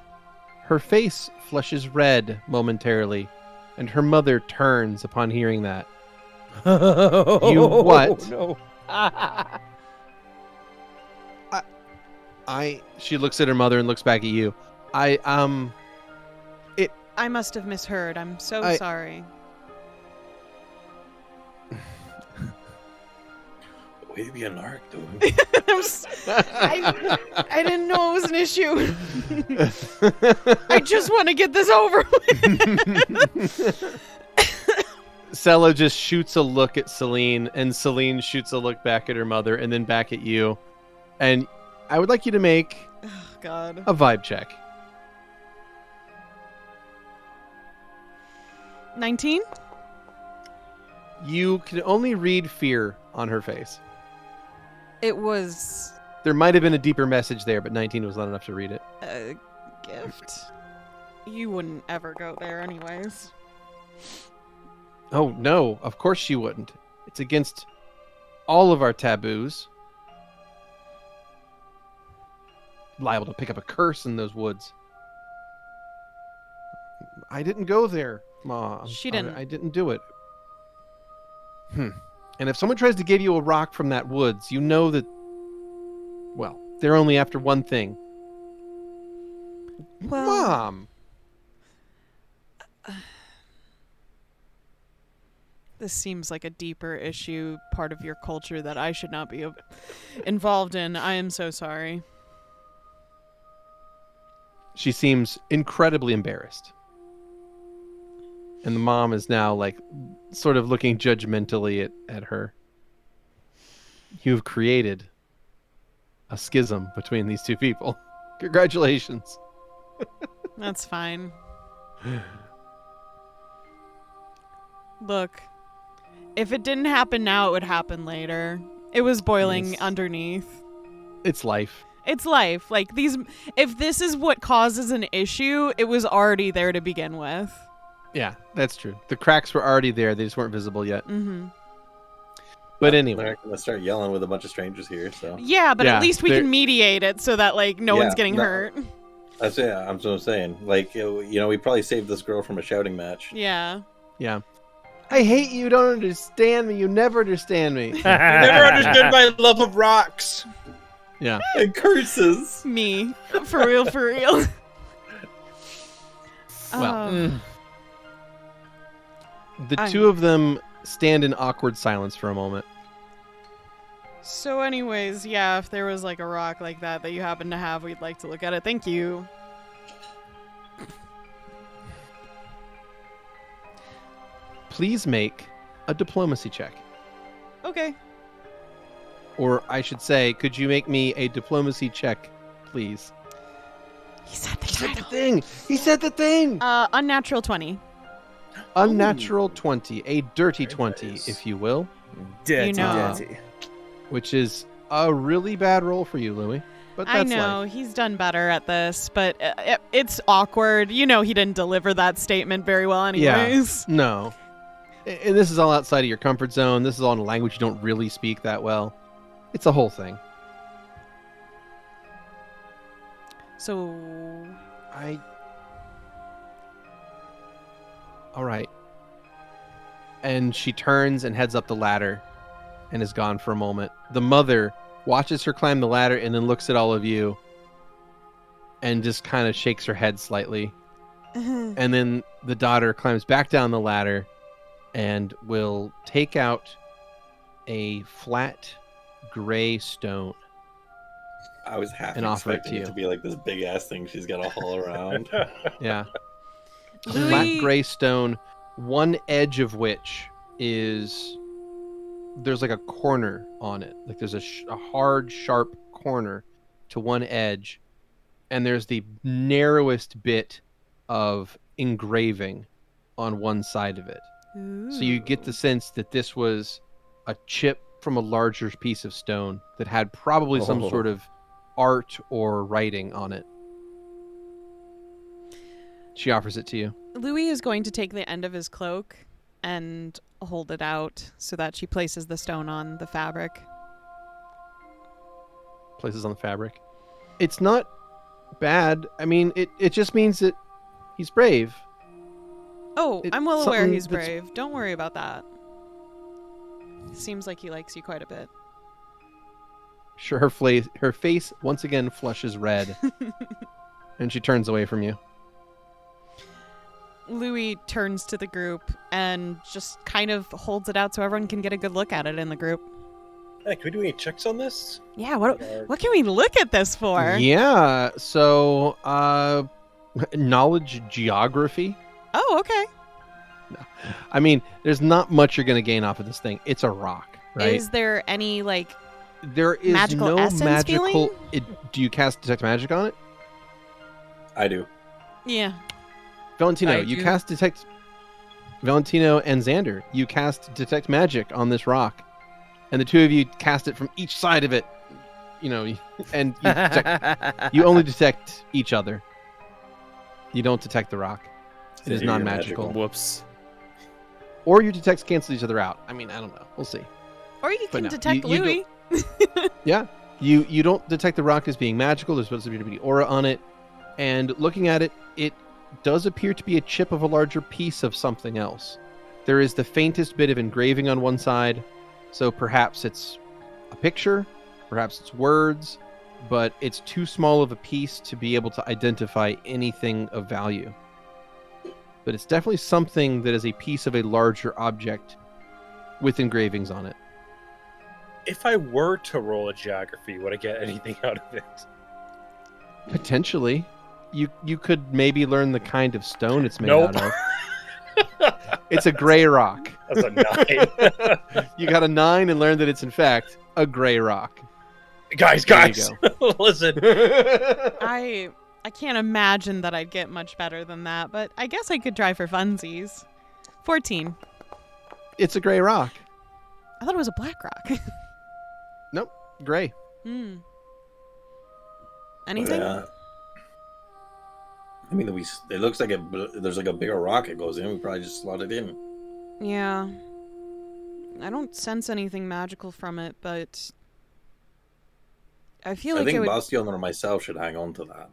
Her face flushes red momentarily, and her mother turns upon hearing that. You what? No. She looks at her mother and looks back at you. I must have misheard. I'm so sorry. Way to be an arc, dude. I didn't know it was an issue. I just want to get this over with. Sella just shoots a look at Celine, and Celine shoots a look back at her mother, and then back at you. And I would like you to make Oh, God. a vibe check. 19? You can only read fear on her face. It was There might have been a deeper message there, but 19 was not enough to read it. a gift. You wouldn't ever go there anyways. Oh, no, of course she wouldn't. It's against all of our taboos. Liable to pick up a curse in those woods. I didn't go there, Ma. She didn't. I didn't do it. And if someone tries to give you a rock from that woods, you know that, well, they're only after one thing. Well, Mom! this seems like a deeper issue, part of your culture that I should not be involved in. I am so sorry. She seems incredibly embarrassed. And the mom is now, like, sort of looking judgmentally at her. You've created a schism between these two people. Congratulations. That's fine. Look, If it didn't happen now, it would happen later. It was boiling underneath. It's life. It's life. Like if this is what causes an issue, it was already there to begin with. Yeah, that's true. The cracks were already there. They just weren't visible yet. Mm-hmm. But anyway. They're going to start yelling with a bunch of strangers here, so. Yeah, but at least we can mediate it so that, like, no one's getting hurt. That's it. I'm so saying. Like, we probably saved this girl from a shouting match. Yeah. Yeah. I hate you. Don't understand me. You never understand me. You never understood my love of rocks. Yeah. And curses. Me. For real, for real. Well, the two of them stand in awkward silence for a moment. So anyways, yeah, if there was like a rock like that you happen to have, we'd like to look at it. Thank you. Please make a diplomacy check. Okay. Or I should say, could you make me a diplomacy check, please? He said the He said the title. thing! He said the thing! Unnatural 20. Unnatural 20. A dirty 20, nice. if you will. Dirty, You know. dirty. Which is a really bad roll for you, Louie. But that's I know, life. he's done better at this, but it's awkward. You know he didn't deliver that statement very well anyways. Yeah. No. And this is all outside of your comfort zone. This is all in a language you don't really speak that well. It's a whole thing. So... All right. And she turns and heads up the ladder and is gone for a moment. The mother watches her climb the ladder and then looks at all of you and just kind of shakes her head slightly. And then the daughter climbs back down the ladder and will take out a flat gray stone. I was half And offer it expecting to it you. to be like this big ass thing she's got to haul around. Yeah. A Louis- flat gray stone, one edge of which is... There's like a corner on it. Like there's a hard, sharp corner to one edge. And there's the narrowest bit of engraving on one side of it. So you get the sense that this was a chip from a larger piece of stone that had probably some sort of art or writing on it. She offers it to you. Louis is going to take the end of his cloak and hold it out so that she places the stone on the fabric. Places on the fabric. It's not bad. I mean, it just means that he's brave. Oh, It's I'm well aware something he's that's- brave. Don't worry about that. Seems like he likes you quite a bit. Sure, her face once again flushes red. And she turns away from you. Louis turns to the group and just kind of holds it out so everyone can get a good look at it in the group. Hey, can we do any checks on this? Yeah, what can we look at this for? Yeah, so knowledge geography. Oh, okay. I mean, there's not much you're going to gain off of this thing. It's a rock, right? Is there any, like, There is magical no essence magical... feeling? Do you cast Detect Magic on it? I do. yeah. Valentino, I you do. cast Detect... Valentino and Xander, you cast Detect Magic on this rock. And the two of you cast it from each side of it. You know, and you, you only detect each other. You don't detect the rock. It is You're non-magical. Whoops. Or your detects cancel each other out. I mean, I don't know. We'll see. Or you But can no, detect you Louis. Yeah. You don't detect the rock as being magical. There's supposed to be an aura on it. And looking at it, it does appear to be a chip of a larger piece of something else. There is the faintest bit of engraving on one side. So perhaps it's a picture, perhaps it's words, but it's too small of a piece to be able to identify anything of value. But it's definitely something that is a piece of a larger object with engravings on it. If I were to roll a geography, would I get anything out of it? Potentially. You could maybe learn the kind of stone it's made Nope. out of. It's a gray rock. That's a 9. You got a 9 and learned that it's in fact a gray rock. guys, There you listen. I can't imagine that I'd get much better than that, but I guess I could try for funsies. 14. It's a gray rock. I thought it was a black rock. Nope, gray. Hmm. Anything? I mean, it looks like there's like a bigger rock it goes in. We probably just slot it in. Yeah. I don't sense anything magical from it, but I feel like I think it would. Bastion or myself should hang on to that.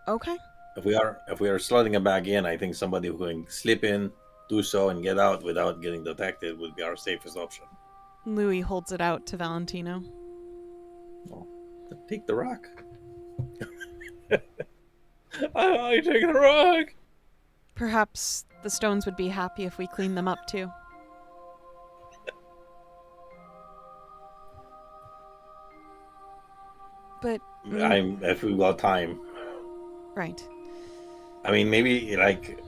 Okay. If we are slotting it back in, I think somebody who can slip in, do so, and get out without getting detected would be our safest option. Louie holds it out to Valentino. Well, take the rock. I take the rock. Perhaps the stones would be happy if we cleaned them up too. But If we've got time. right. I mean, maybe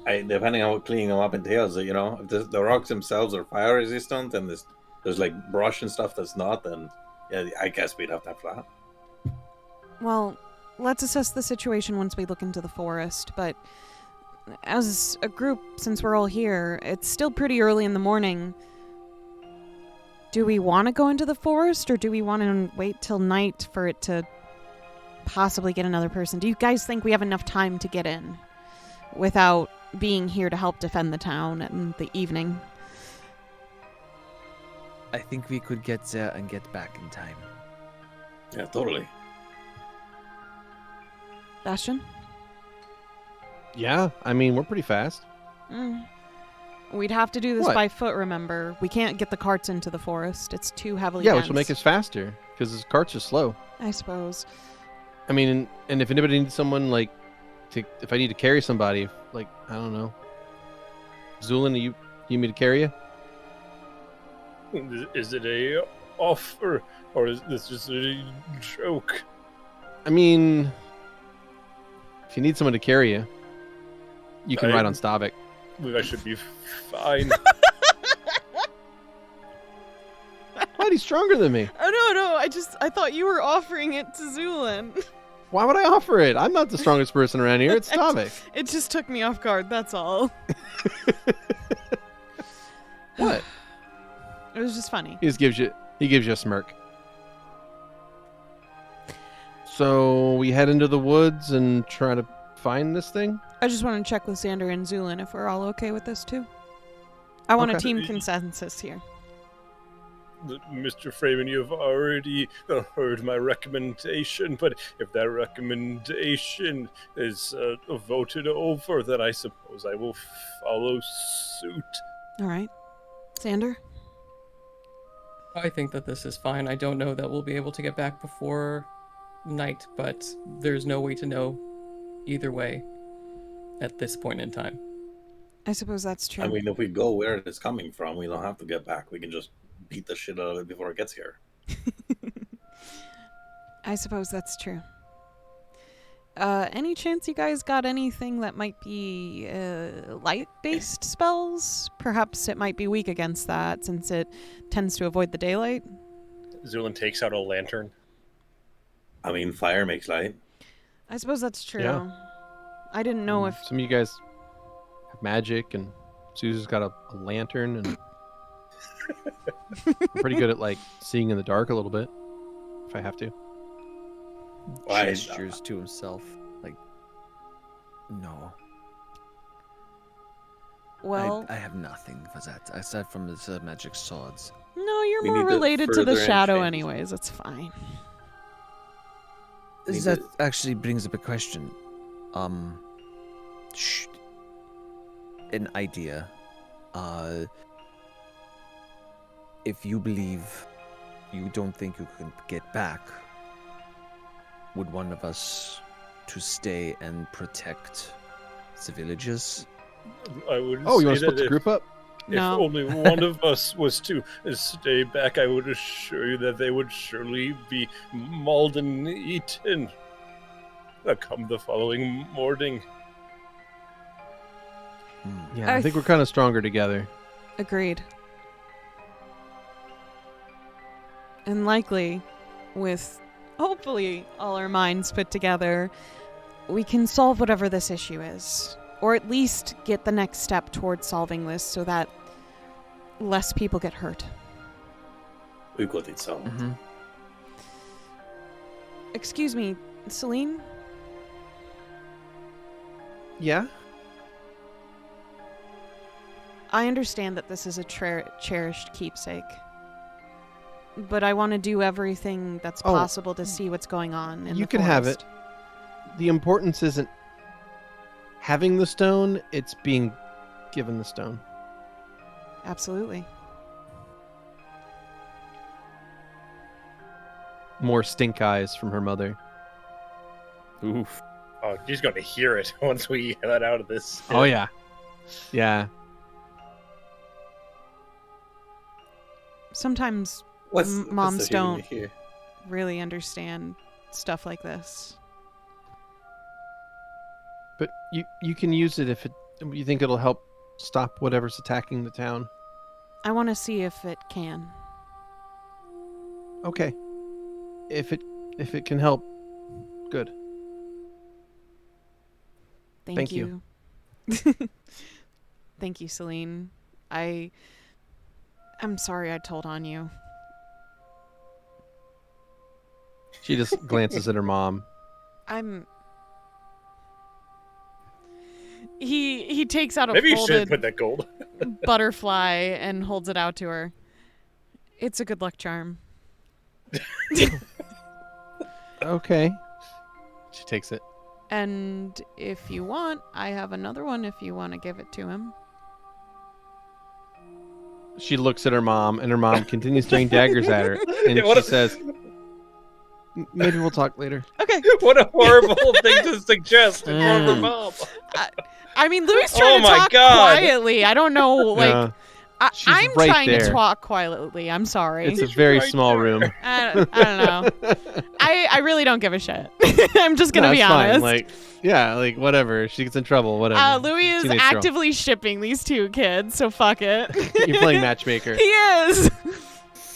depending on what cleaning them up entails, if the rocks themselves are fire resistant and there's like brush and stuff that's not, then yeah, I guess we'd have to have flat. Well, let's assess the situation once we look into the forest, but as a group, since we're all here, it's still pretty early in the morning. Do we want to go into the forest, or do we want to wait till night for it to possibly get another person? Do you guys think we have enough time to get in without being here to help defend the town in the evening? I think we could get there and get back in time. Yeah, totally. Bastion? Yeah, I mean, we're pretty fast. We'd have to do this What? by foot, remember. We can't get the carts into the forest. It's too heavily Yeah, dense. which will make us faster, because the carts are slow. I suppose. I mean, and if anybody needs someone, if I need to carry somebody, I don't know. Zu'lin, you need me to carry you? Is it a offer, or is this just a joke? I mean, if you need someone to carry you, you can ride on Stavik. I should be fine. What? He's stronger than me. Oh, no, I thought you were offering it to Zu'lin. Why would I offer it? I'm not the strongest person around here. It's Stavik. It just took me off guard, that's all. What? It was just funny. He gives you a smirk. So we head into the woods and try to find this thing? I just want to check with Xander and Zu'lin if we're all okay with this too. I want a Okay. team consensus here. Mr. Freeman, you've already heard my recommendation, but if that recommendation is voted over, then I suppose I will follow suit. All right. Xander? I think that this is fine. I don't know that we'll be able to get back before night, but there's no way to know either way at this point in time. I suppose that's true. I mean, if we go where it's coming from, we don't have to get back. We can just beat the shit out of it before it gets here. I suppose that's true. Any chance you guys got anything that might be light-based spells? Perhaps it might be weak against that, since it tends to avoid the daylight. Zu'lin takes out a lantern. I mean, fire makes light. I suppose that's true. Yeah. I didn't know if... Some of you guys have magic, and Susan's got a lantern, and I'm pretty good at seeing in the dark a little bit, if I have to. Gestures to himself, no. Well, I have nothing for that, aside from the magic swords. no, you're We more need to related to the further shadow enchant. anyways. It's fine. Need That to- actually brings up a question. An idea. If you believe you don't think you can get back, would one of us to stay and protect the villages? I would Oh, you say want to split that the group up? if No. only one of us was to stay back, I would assure you that they would surely be mauled and eaten. Come the following morning. Yeah, I think we're kind of stronger together. Agreed. And likely, with hopefully all our minds put together, we can solve whatever this issue is. Or at least get the next step towards solving this so that less people get hurt. We've got it sound. Mm-hmm. Excuse me, Celine? Yeah? I understand that this is a cherished keepsake. But I want to do everything that's possible to see what's going on in You the can have it. forest. The importance isn't having the stone, it's being given the stone. Absolutely. More stink eyes from her mother. Oof. Oh, she's going to hear it once we head out of this. Oh, yeah. Yeah. Sometimes What's moms the hearing don't here? really understand stuff like this. But you can use it if you think it'll help stop whatever's attacking the town. I want to see if it can. Okay. If it can help, good. Thank you. Thank you, Celine. I'm sorry I told on you. She just glances at her mom. He takes out a Maybe you should folded put that gold. butterfly and holds it out to her. It's a good luck charm. Okay. She takes it. And if you want, I have another one if you want to give it to him. She looks at her mom, and her mom continues throwing daggers at her. And Yeah, she says, maybe we'll talk later. Okay. What a horrible thing to suggest in front of her mom. I mean, Louie's trying to my talk God. quietly. I don't know, like... Yeah. She's I'm right trying to there. talk quietly. I'm sorry. It's a very right small there. room. I don't know. I really don't give a shit. I'm just gonna No, be it's fine. honest. Like whatever. If she gets in trouble, whatever. Louie is Teenage girl. actively shipping these two kids, so fuck it. You're playing matchmaker. He is.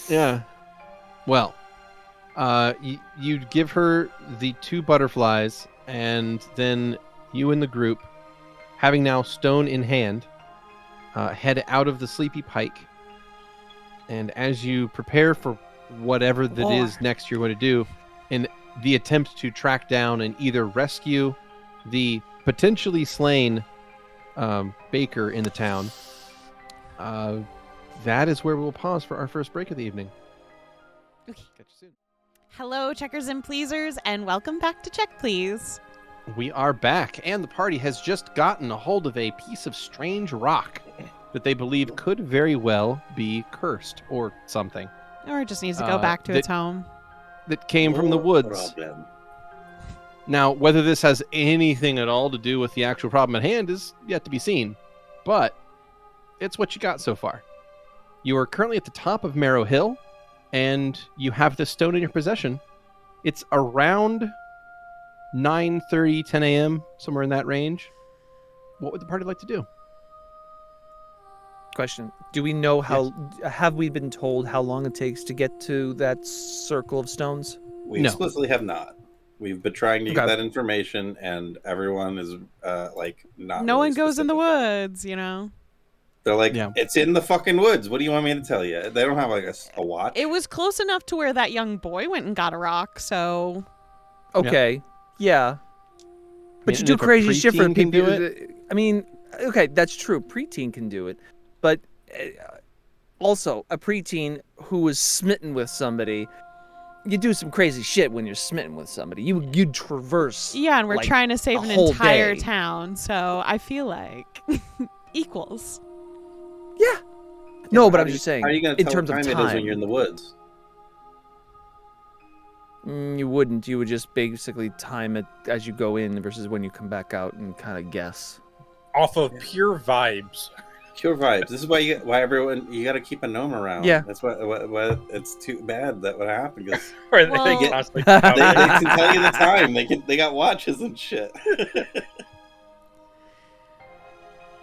Yeah. Well, you give her the 2 butterflies, and then you and the group, having now stone in hand, head out of the Sleepy Pike. And as you prepare for whatever that is next you're going to do, in the attempt to track down and either rescue the potentially slain baker in the town, that is where we'll pause for our first break of the evening. Okay. Catch you soon. Hello, checkers and pleasers, and welcome back to Check Please. We are back, and the party has just gotten a hold of a piece of strange rock that they believe could very well be cursed or something. Or it just needs to go back to its home. That came from the No woods. problem. Now, whether this has anything at all to do with the actual problem at hand is yet to be seen, but it's what you got so far. You are currently at the top of Marrow Hill, and you have this stone in your possession. It's around 9:30, 10 a.m., somewhere in that range. What would the party like to do? Question: do we know how? Have we been told how long it takes to get to that circle of stones? We No. explicitly have not. We've been trying to get that information, and everyone is not. No really one goes in the specific. woods, you know. They're like, Yeah. it's in the fucking woods. What do you want me to tell you? They don't have like a watch. It was close enough to where that young boy went and got a rock, so... Okay, yeah. But you do if a crazy shit for preteen can people. do it? I mean, okay, that's true. Preteen can do it, but also a preteen who was smitten with somebody. You do some crazy shit when you're smitten with somebody. You traverse. Yeah, and we're like, trying to save a an whole entire day. town, so I feel like equals. Yeah. No, but How I'm do just you- saying. How are you going to in tell terms what of time time, it is when you're in the woods? You wouldn't. You would just basically time it as you go in versus when you come back out and kind of guess. Off of pure vibes. Pure vibes. This is why you got to keep a gnome around. Yeah. That's what it's too bad that would happen because Right, Well- they they, constantly they can tell you the time. They got watches and shit.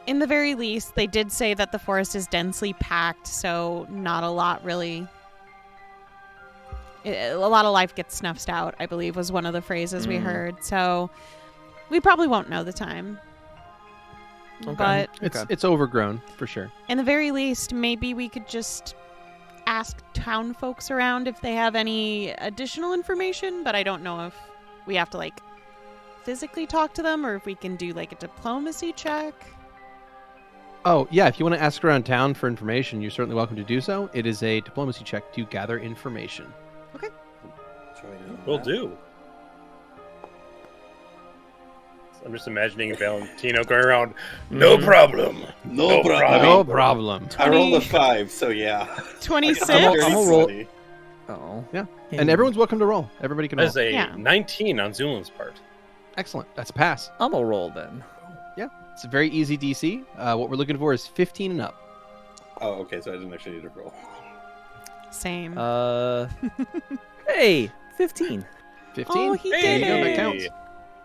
In the very least, they did say that the forest is densely packed, so not a lot really... A lot of life gets snuffed out, I believe, was one of the phrases we heard. So we probably won't know the time. But It's overgrown for sure. in the very least, maybe we could just ask town folks around if they have any additional information, but I don't know if we have to like physically talk to them or if we can do like a diplomacy check. Oh, yeah, if you want to ask around town for information, you're certainly welcome to do so. It is a diplomacy check to gather information. Will do. I'm just imagining Valentino going around. No problem. No problem. No problem. I rolled a 5, so yeah. 26? I'm gonna roll. Funny. Oh. Yeah. And everyone's welcome to roll. Everybody can roll. That's a Yeah. 19 on Zu'lin's part. Excellent. That's a pass. I'm gonna roll then. Yeah. It's a very easy DC. What we're looking for is 15 and up. Oh, okay, so I didn't actually need to roll. Same. Hey, 15. 15? Oh, he There did you go, it. that counts.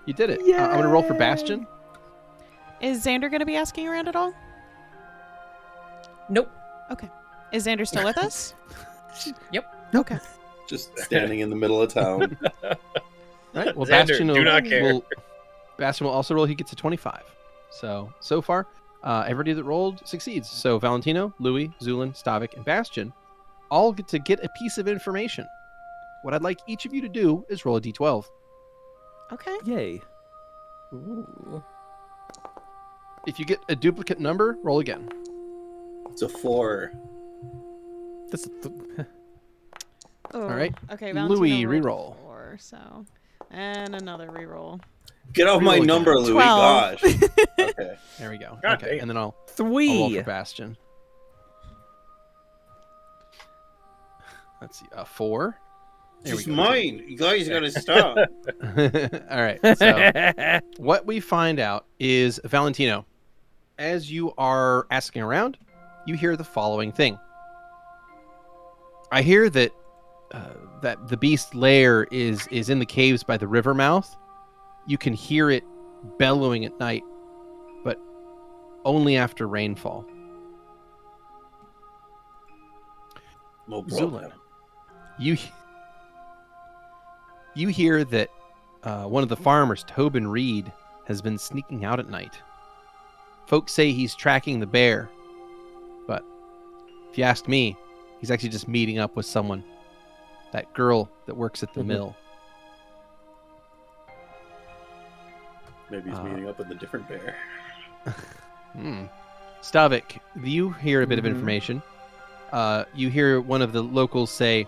You did it. I'm going to roll for Bastion. Is Xander going to be asking around at all? Nope. Is Xander still with us? Okay. Just standing in the middle of town. All right. Well, Xander, Bastion do not care. Bastion will also roll. He gets a 25. So far, everybody that rolled succeeds. So Valentino, Louie, Zu'lin, Stavik, and Bastion all get to get a piece of information. What I'd like each of you to do is roll a d12. Okay. Yay. Ooh. If you get a duplicate number, roll again. It's a 4. That's Oh, All right. Okay, Valentino Louie, rolled a reroll. 4, so. And another reroll. Get off my Reroll number, again. Louis. 12. Gosh. Okay. There we go. God Okay, dang. and then I'll roll 3. for Bastion. Let's see, 4. There It's we go. mine. You guys gotta stop. All right. So what we find out is Valentino, as you are asking around, you hear the following thing. I hear that that the beast lair is in the caves by the river mouth. You can hear it bellowing at night, but only after rainfall. No Zu'lin, problem. you hear that one of the farmers, Tobin Reed, has been sneaking out at night. Folks say he's tracking the bear, but if you ask me, he's actually just meeting up with someone. That girl that works at the mill. Maybe he's meeting up with a different bear. Stavik, you hear a bit of information. You hear one of the locals say,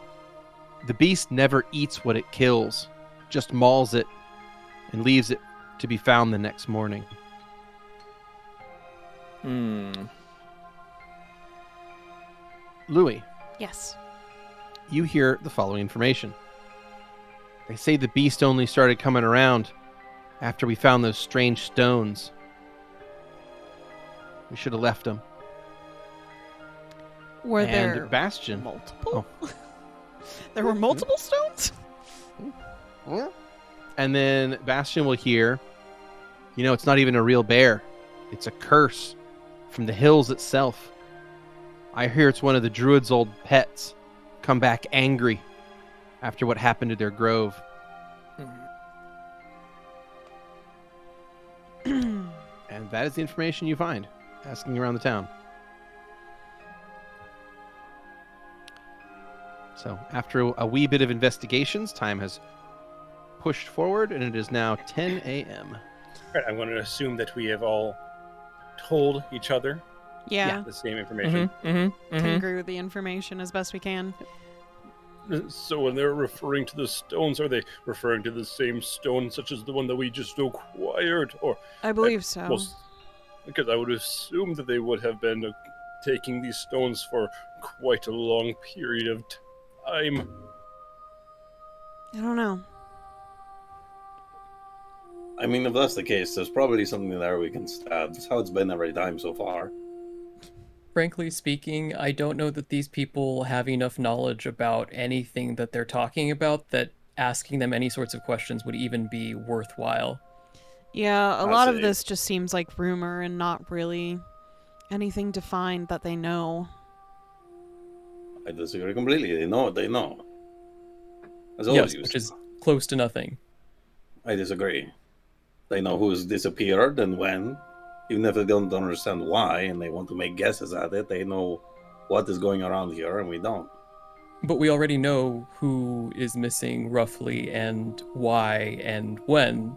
the beast never eats what it kills, just mauls it and leaves it to be found the next morning. Louie, Yes. you hear the following information. They say the beast only started coming around after we found those strange stones. We should have left them. Were And there Bastion. multiple? There were multiple stones? And then Bastion will hear, it's not even a real bear. It's a curse from the hills itself. I hear it's one of the druids' old pets, come back angry after what happened to their grove. And that is the information you find, asking around the town. So after a wee bit of investigations, time has pushed forward, and it is now 10 a.m. All right, I'm going to assume that we have all told each other Yeah. the same information. Can agree with the information as best we can. So when they're referring to the stones, are they referring to the same stone, such as the one that we just acquired? Or I believe so. well, because I would assume that they would have been taking these stones for quite a long period of time. I don't know. I mean, if that's the case, there's probably something there we can stab. That's how it's been every time so far. Frankly speaking, I don't know that these people have enough knowledge about anything that they're talking about that asking them any sorts of questions would even be worthwhile. Yeah, a I lot of see. this just seems like rumor and not really anything defined that they know. I disagree completely. They know what they know. As Yes, always, which is close to nothing. I disagree. They know who's disappeared and when. Even if they don't understand why and they want to make guesses at it, they know what is going around here and we don't. But we already know who is missing roughly and why and when.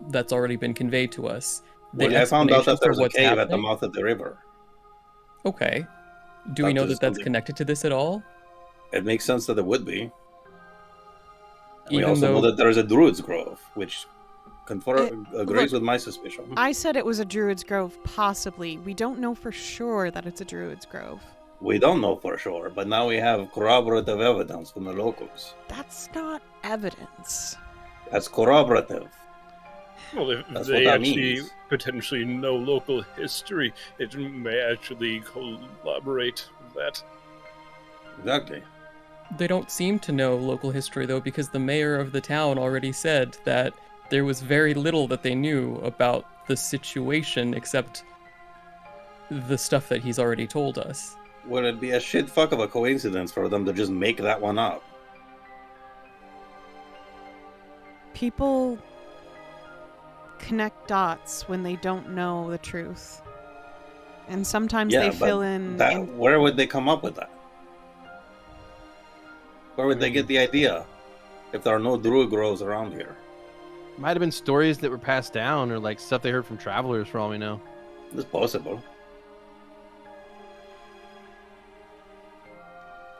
That's already been conveyed to us. The Well, I found out explanation that for there's a what's cave at the happening. mouth of the river. Okay. Do we That know is that that's something- connected to this at all? It makes sense that it would be. We Even also know though that there is a Druid's Grove, which agrees look, with my suspicion. I said it was a Druid's Grove, possibly. We don't know for sure that it's a Druid's Grove. We don't know for sure, but now we have corroborative evidence from the locals. That's not evidence. That's corroborative. Well, if That's they what that actually means. potentially know local history, it may actually collaborate with that. Exactly. they don't seem to know local history, though, because the mayor of the town already said that there was very little that they knew about the situation except the stuff that he's already told us. Would it be a shit fuck of a coincidence for them to just make that one up? People connect dots when they don't know the truth. And sometimes they fill in... Where would they come up with that? Where would they get the idea if there are no druid groves around here? Might have been stories that were passed down or like stuff they heard from travelers for all we know. It's possible.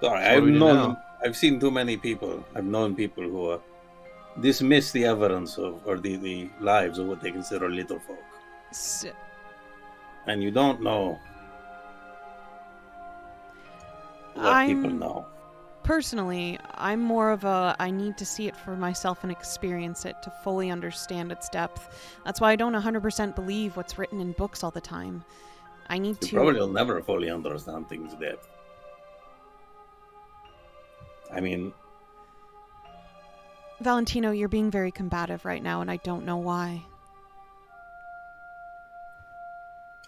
Sorry, I've seen too many people. I've known people who dismiss the evidence of, or the lives of what they consider little folk. And you don't know what people know. Personally, I'm more of a, I need to see it for myself and experience it to fully understand its depth. That's why I don't 100% believe what's written in books all the time. I need You to... probably will never fully understand things depth. I mean... Valentino, you're being very combative right now, and I don't know why.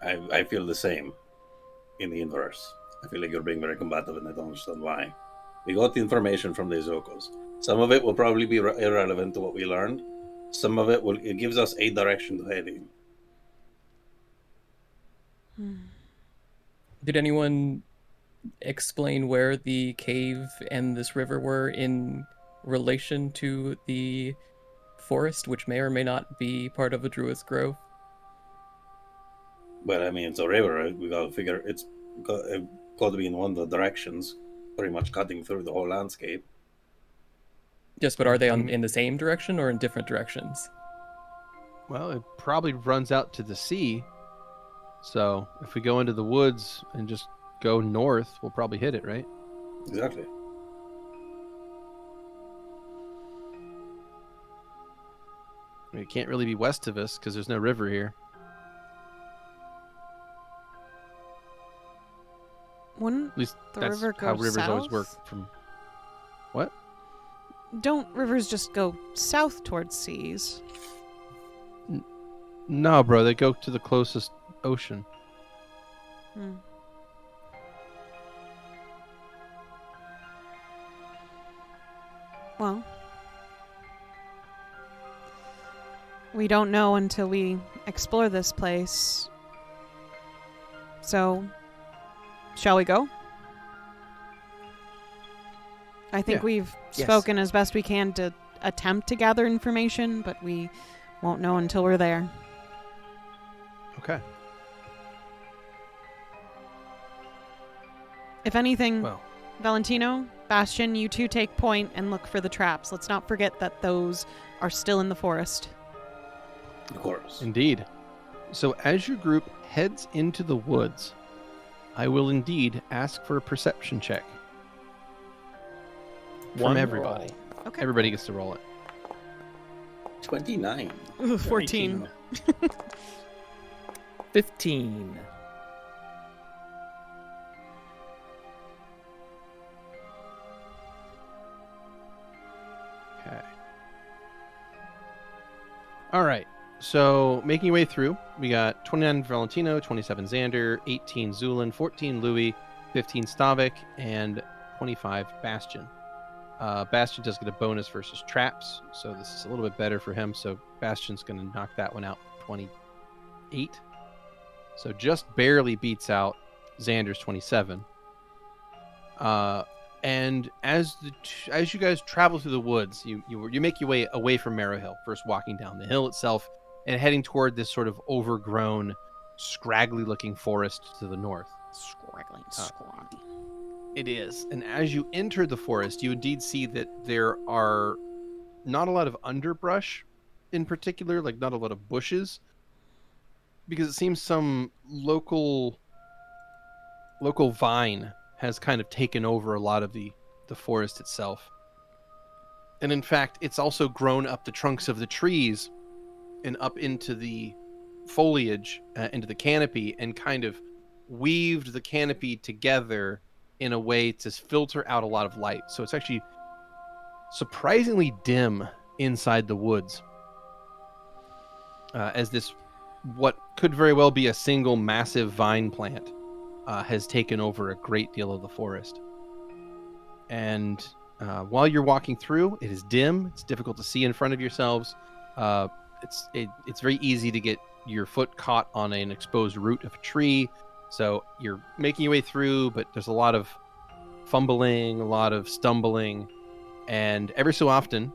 I feel the same in the inverse. I feel like you're being very combative and I don't understand why. We got the information from the Izokos. Some of it will probably be irrelevant to what we learned. Some of it gives us a direction to head in. Did anyone explain where the cave and this river were in relation to the forest, which may or may not be part of a Druid's Grove? But I mean, it's a river, right? We gotta figure it's got to be in one of the directions, pretty much cutting through the whole landscape. Yes, but are they in the same direction or in different directions? Well, it probably runs out to the sea. So if we go into the woods and just go north, we'll probably hit it, right? Exactly. It can't really be west of us because there's no river here. Wouldn't At least the that's river go how rivers south? always work. From what? Don't rivers just go south towards seas? No, bro. They go to the closest ocean. Well, we don't know until we explore this place. So, shall we go? I think we've spoken as best we can to attempt to gather information, but we won't know until we're there. Okay. If anything, Well, Valentino, Bastion, you two take point and look for the traps. Let's not forget that those are still in the forest. Of course. indeed. So as your group heads into the woods, I will indeed ask for a perception check from everybody. Okay. Everybody gets to roll it. 29. Ooh, 14. 15. Okay. All right. So making your way through, we got 29 Valentino, 27 Xander, 18 Zu'lin, 14 Louie, 15 Stavik, and 25 Bastion. Bastion does get a bonus versus traps, so this is a little bit better for him. So Bastion's going to knock that one out 28. So just barely beats out Xander's 27. And as you guys travel through the woods, you make your way away from Marrow Hill, first walking down the hill itself and heading toward this sort of overgrown, scraggly-looking forest to the north. Scraggly. It is. And as you enter the forest, you indeed see that there are not a lot of underbrush in particular, like not a lot of bushes, because it seems some local vine has kind of taken over a lot of the forest itself. And in fact, it's also grown up the trunks of the trees and up into the foliage, into the canopy, and kind of weaved the canopy together in a way to filter out a lot of light. So it's actually surprisingly dim inside the woods, as this, what could very well be a single massive vine plant, has taken over a great deal of the forest. And while you're walking through, it is dim. It's difficult to see in front of yourselves. It's very easy to get your foot caught on an exposed root of a tree. So you're making your way through, but there's a lot of fumbling, a lot of stumbling, and every so often,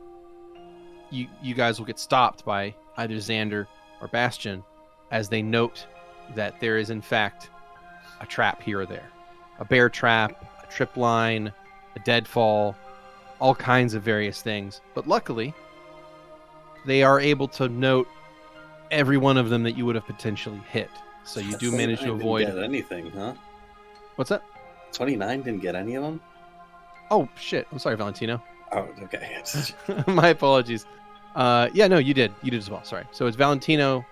you guys will get stopped by either Xander or Bastion as they note that there is in fact a trap here or there. A bear trap, a trip line, a deadfall, all kinds of various things. But luckily, they are able to note every one of them that you would have potentially hit. So you do manage to avoid... Didn't get anything, huh? What's that? 29 didn't get any of them? Oh, shit. I'm sorry, Valentino. Oh, okay. My apologies. Yeah, no, you did. You did as well. Sorry. So it's Valentino,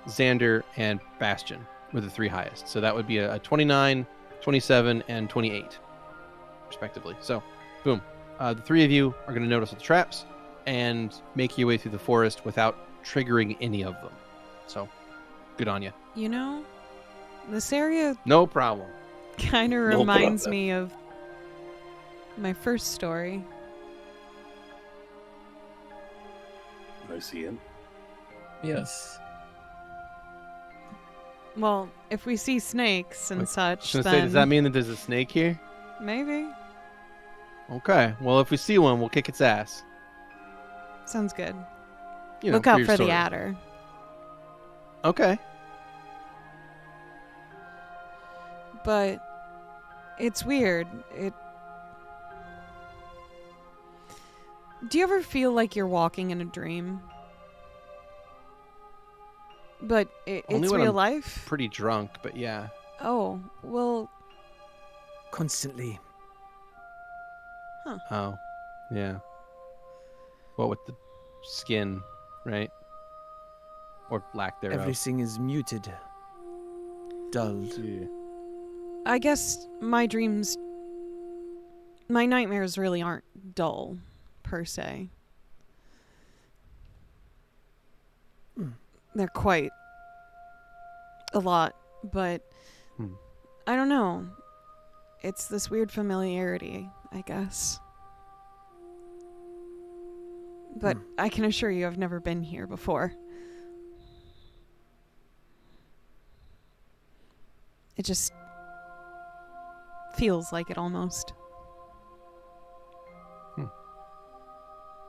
Xander, and Bastion were the three highest. So that would be a 29, 27, and 28, respectively. So, boom. The three of you are going to notice the traps and make your way through the forest without triggering any of them. So, good on you. You know, this area No problem. kind of No reminds problem. me of my first story. I see him. Yes. Well, if we see snakes and Wait, such, Does then that mean that there's a snake here? maybe. Okay. Well, if we see one, we'll kick its ass. Sounds good. You know, Look out your for story. the adder. Okay. But it's weird. Do you ever feel like you're walking in a dream? But Only it's when real I'm life? Pretty drunk, but yeah. Oh, well, Constantly. Oh, yeah. What with the skin, right? Or lack thereof. Everything is muted. Dulled. Yeah. I guess my nightmares really aren't dull, per se. They're quite a lot, but I don't know. It's this weird familiarity, I guess. But I can assure you I've never been here before. It just feels like it almost.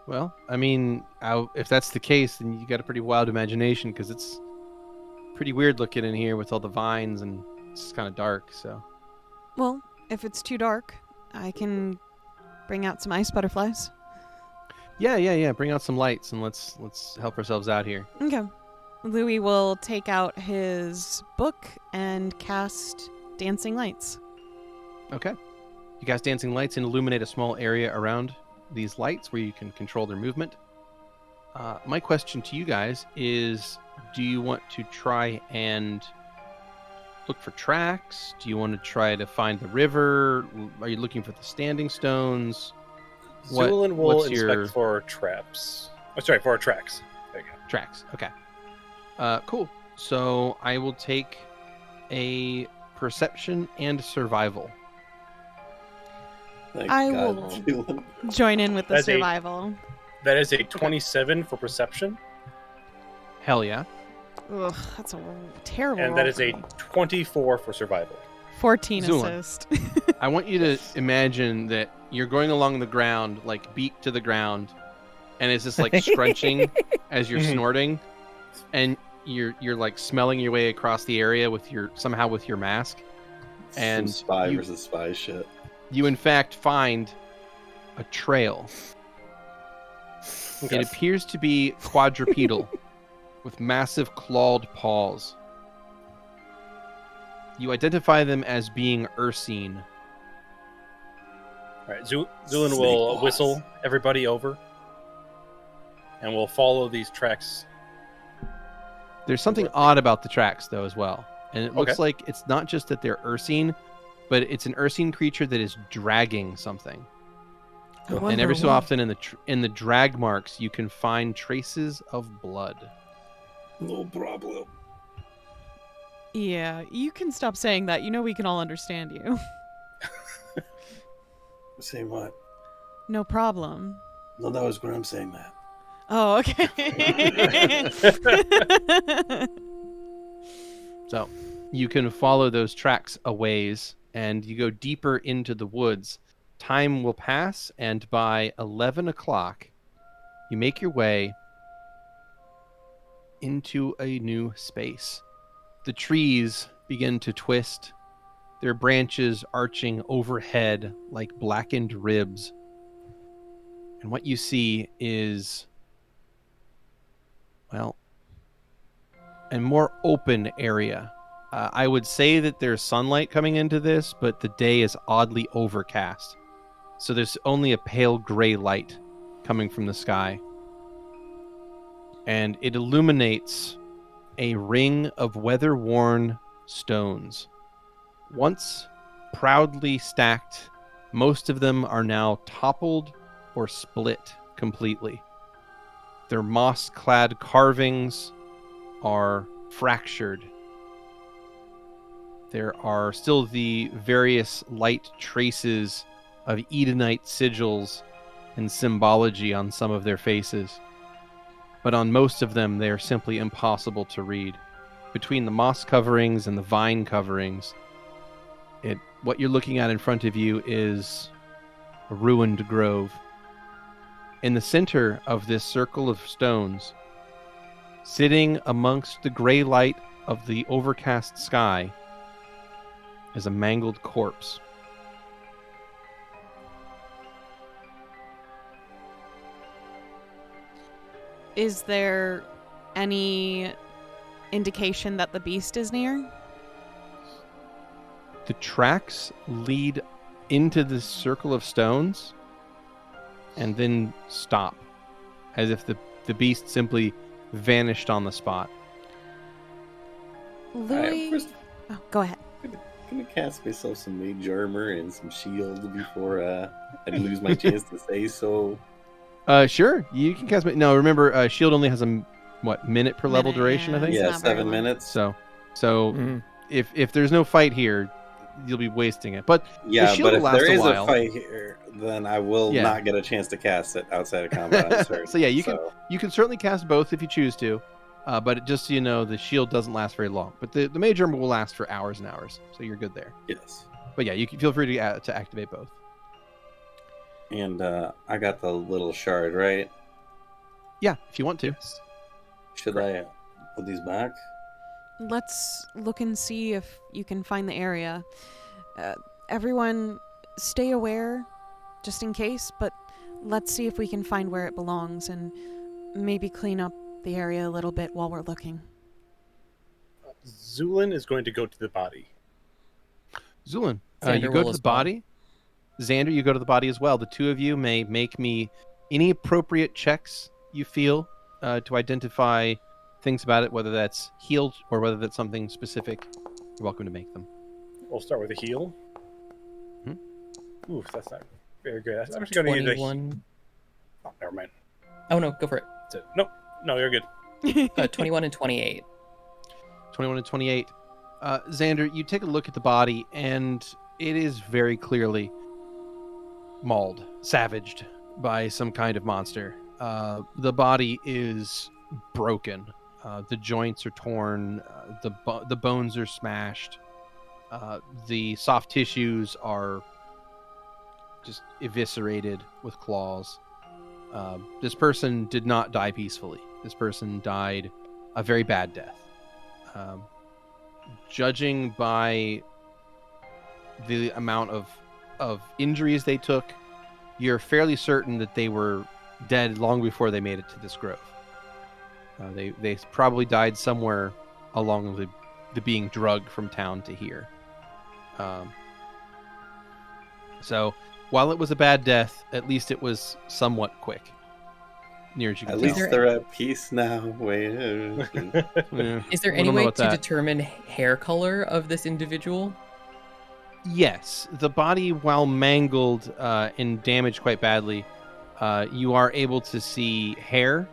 Well, I mean, if that's the case, then you got a pretty wild imagination, because it's pretty weird looking in here with all the vines, and it's kind of dark, so... Well, if it's too dark, I can bring out some ice butterflies. Yeah. Bring out some lights, and let's help ourselves out here. Okay. Louie will take out his book and cast dancing lights. Okay. You cast dancing lights and illuminate a small area around these lights where you can control their movement. My question to you guys is, do you want to try and look for tracks? Do you want to try to find the river? Are you looking for the standing stones? Zu'lin will what's inspect your- for traps. Oh, sorry, for tracks. There you go. Tracks. Okay. Cool. So I will take a perception and survival. Thank I God. will join in with the That's a- survival. That is a 27 for perception. Hell yeah. Ugh, that's a terrible And that roll is for a me. 24 for survival. 14 Zu'lin. assist. I want you to imagine that you're going along the ground, like beak to the ground, and it's just like scrunching as you're Mhm. snorting, and you're like smelling your way across the area with your mask, and Some spy you- versus spy shit. you in fact find a trail. Okay. It appears to be quadrupedal, with massive clawed paws. You identify them as being Ursine. All right, Zu'lin Snake will boss. whistle everybody over, and we'll follow these tracks. There's something odd about the tracks, though, as well. And it looks Okay. like it's not just that they're Ursine, but it's an Ursine creature that is dragging something. I And wonder every so what. often in the drag marks, you can find traces of blood. No problem. Yeah, you can stop saying that. You know we can all understand you. Saying what? No problem. No, that was Grem saying that. Oh, okay. So you can follow those tracks a ways, and you go deeper into the woods. Time will pass, and by 11 o'clock, you make your way into a new space. The trees begin to twist, their branches arching overhead like blackened ribs. And what you see is, well, a more open area. I would say that there's sunlight coming into this, but the day is oddly overcast. So there's only a pale gray light coming from the sky. And it illuminates a ring of weather-worn stones. Once proudly stacked, most of them are now toppled or split completely. Their moss-clad carvings are fractured. There are still the various light traces of Edenite sigils and symbology on some of their faces. But on most of them, they are simply impossible to read. Between the moss coverings and the vine coverings, what you're looking at in front of you is a ruined grove. In the center of this circle of stones, sitting amongst the gray light of the overcast sky, is a mangled corpse. Is there any indication that the beast is near? The tracks lead into this circle of stones and then stop, as if the beast simply vanished on the spot. Louie. First, Oh, go ahead. can I cast myself some mage armor and some shield before I lose my chance to say so? Sure, you can cast. No, remember, shield only has a minute per level Minute, duration, I yeah. think. It's Yeah, not very 7 long. minutes. So Mhm. if there's no fight here, you'll be wasting it. But Yeah, shield but will if last there a is a while. fight here, then I will Yeah. not get a chance to cast it outside of combat. I'm certain. So yeah, you can certainly cast both if you choose to, but just so you know, the shield doesn't last very long. But the mage armor will last for hours and hours, so you're good there. Yes. But yeah, you can feel free to activate both. And I got the little shard, right? Yeah, if you want to. Should I put these back? Let's look and see if you can find the area. Everyone, stay aware, just in case, but let's see if we can find where it belongs and maybe clean up the area a little bit while we're looking. Zu'lin is going to go to the body. Zu'lin, Xander you go will to as the body. Xander, you go to the body as well. The two of you may make me any appropriate checks you feel to identify things about it, whether that's healed or whether that's something specific. You're welcome to make them. We'll start with a heal. Hmm. Oof, that's not very good. I'm actually going to need a. 21. Oh, never mind. Oh no, go for it. That's it. Nope. No, you're good. 21 and 28. 21 and 28. Xander, you take a look at the body, and it is very clearly mauled, savaged by some kind of monster. The body is broken. The joints are torn. The bones are smashed. The soft tissues are just eviscerated with claws. This person did not die peacefully. This person died a very bad death. Judging by the amount of injuries they took, you're fairly certain that they were dead long before they made it to this grove. They probably died somewhere along the being drugged from town to here. So while it was a bad death, at least it was somewhat quick. Near as you can At tell. least they're at peace now. Wait. Yeah, Is there I any don't know way about to that. determine hair color of this individual? Yes, the body, while mangled and damaged quite badly, you are able to see hair,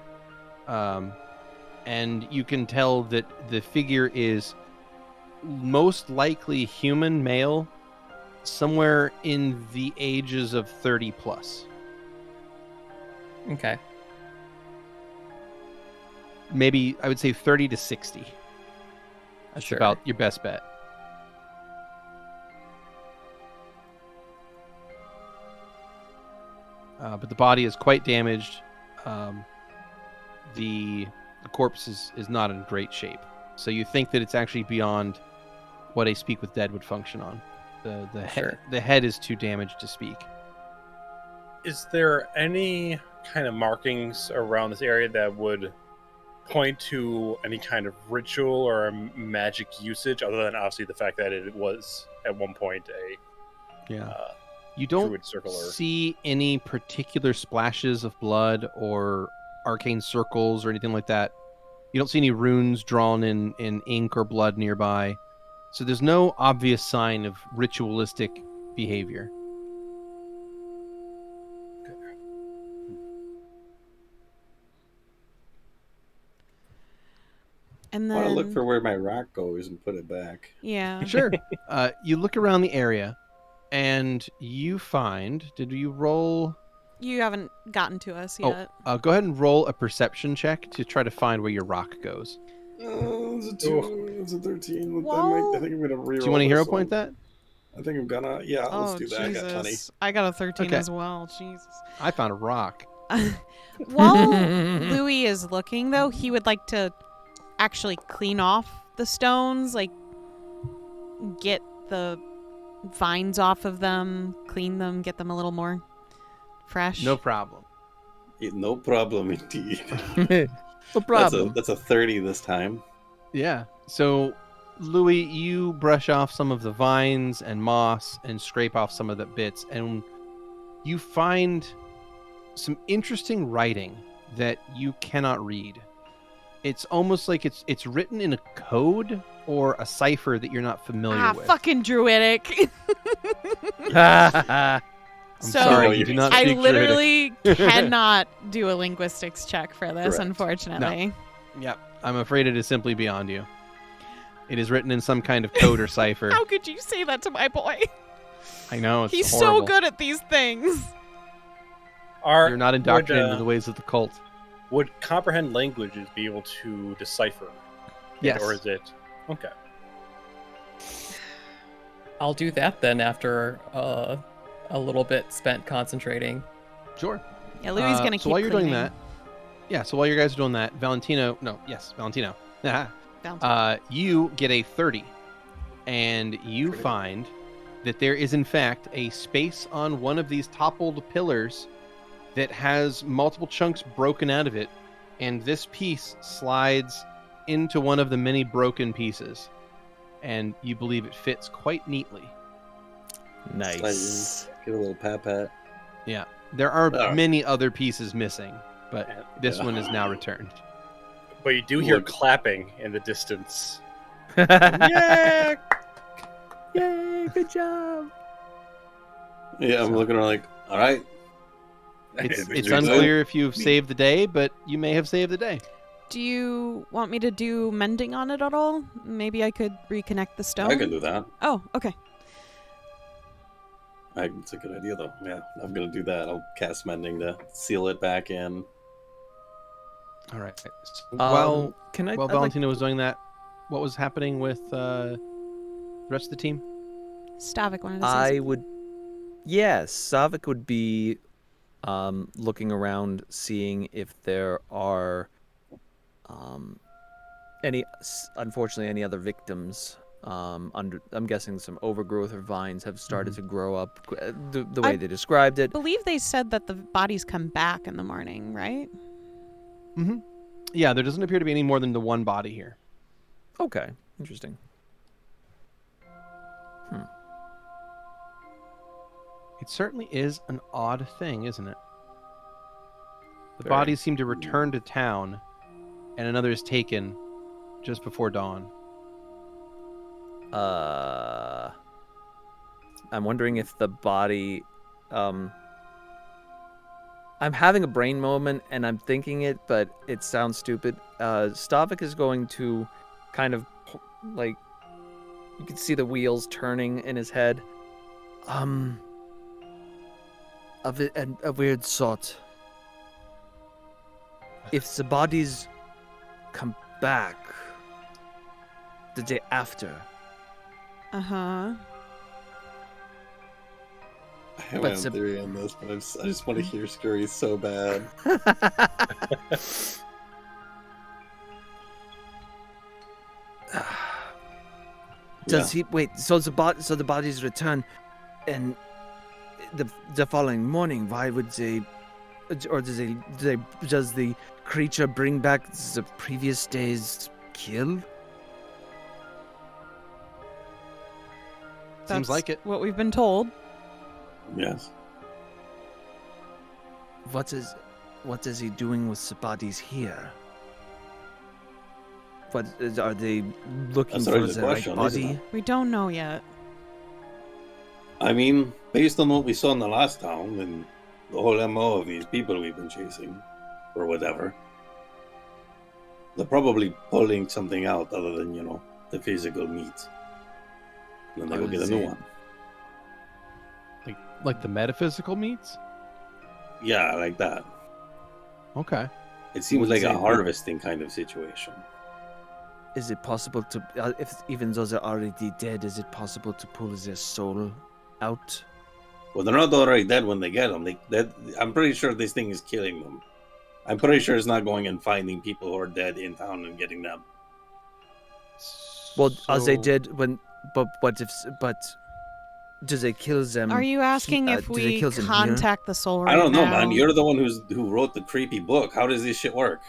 and you can tell that the figure is most likely human, male, somewhere in the ages of 30 plus. Okay. Maybe I would say 30 to 60. That's Sure. about your best bet. But the body is quite damaged. The corpse is not in great shape. So you think that it's actually beyond what a Speak with Dead would function on. Sure. The head is too damaged to speak. Is there any kind of markings around this area that would point to any kind of ritual or magic usage, other than obviously the fact that it was at one point a Yeah. You don't druid circle or see any particular splashes of blood or arcane circles or anything like that. You don't see any runes drawn in ink or blood nearby. So there's no obvious sign of ritualistic behavior. And I want then to look for where my rock goes and put it back. yeah. Sure. You look around the area and you find, did you roll? You haven't gotten to us Oh, yet. go ahead and roll a perception check to try to find where your rock goes. It's a 2. It's a 13. Whoa. I think I'm gonna reroll. Do you want to hero this point one. that? I think I'm gonna. Yeah, let's Oh do that. I got 20. Jesus! I got a 13 Okay. as well. Jesus. I found a rock. While Louie is looking, though, he would like to actually clean off the stones, like get the vines off of them, clean them, get them a little more fresh. No problem. Yeah, no problem indeed. No problem. That's a 30 this time. Yeah. So, Louis, you brush off some of the vines and moss and scrape off some of the bits, and you find some interesting writing that you cannot read. It's almost like it's written in a code or a cipher that you're not familiar with. Fucking druidic. I'm So, sorry, you do not I speak literally cannot do a linguistics check for this, Correct. unfortunately. Druidic. Yep. I'm afraid it is simply beyond you. It is written in some kind of code or cipher. How could you say that to my boy? I know, it's He's horrible. so good at these things. You're not indoctrinated into the ways of the cult. Would comprehend languages be able to decipher? Yes. Or is it okay? I'll do that then after a little bit spent concentrating. Sure. Yeah, Louie's gonna keep So while you're cleaning. doing that, so while you guys are doing that, Valentino, you get a 30, and you find that there is in fact a space on one of these toppled pillars that has multiple chunks broken out of it, and this piece slides into one of the many broken pieces, and you believe it fits quite neatly. Nice. Give it a little pat. Yeah, there are Oh. many other pieces missing, but this Yeah. one is now returned. But you do hear Look. clapping in the distance. Yeah. Yay! Good job. Yeah, I'm looking around like, all right. It's It's unclear if you've saved the day, but you may have saved the day. Do you want me to do mending on it at all? Maybe I could reconnect the stone. I can do that. Oh, okay. It's a good idea, though. Yeah, I'm gonna do that. I'll cast mending to seal it back in. All right. So while can I? while I'd like- Valentino was doing that, what was happening with the rest of the team? Stavik wanted to say I something. would. Yes, Stavik would be looking around, seeing if there are unfortunately, any other victims. I'm guessing some overgrowth or vines have started to grow up. The way they described it. I believe they said that the bodies come back in the morning, right? Mm-hmm. Yeah, there doesn't appear to be any more than the one body here. Okay, interesting. It certainly is an odd thing, isn't it? The Very. bodies seem to return to town, and another is taken just before dawn. I'm wondering if the body. I'm having a brain moment, and I'm thinking it, but it sounds stupid. Stavik is going to kind of like you can see the wheels turning in his head. A weird thought. If the bodies come back the day after, Uh-huh. I have But my own some- theory on this, but I just want to hear Skrewy so bad. Does he wait? So the bodies return, and the following morning. Why would they? Or does the creature bring back the previous day's kill? Seems That's like it. what we've been told. Yes. What is he doing with the bodies here? Are they looking That's for already the the right question, isn't body? it? We don't know yet. I mean, based on what we saw in the last town and the whole MO of these people we've been chasing, or whatever, they're probably pulling something out other than, the physical meat. And then they I go would get a new say- one. Like the metaphysical meats? Yeah, like that. Okay. It seems Would like say- a harvesting kind of situation. Is it possible to, if even though they're already dead, is it possible to pull their soul out? Well, they're not already dead when they get them. I'm pretty sure this thing is killing them. I'm pretty sure it's not going and finding people who are dead in town and getting them. Well, as they So- did when, but do they kill them? Are you asking if do they we kill them here? contact the soul right I don't know, now? man. You're the one who wrote the creepy book. How does this shit work?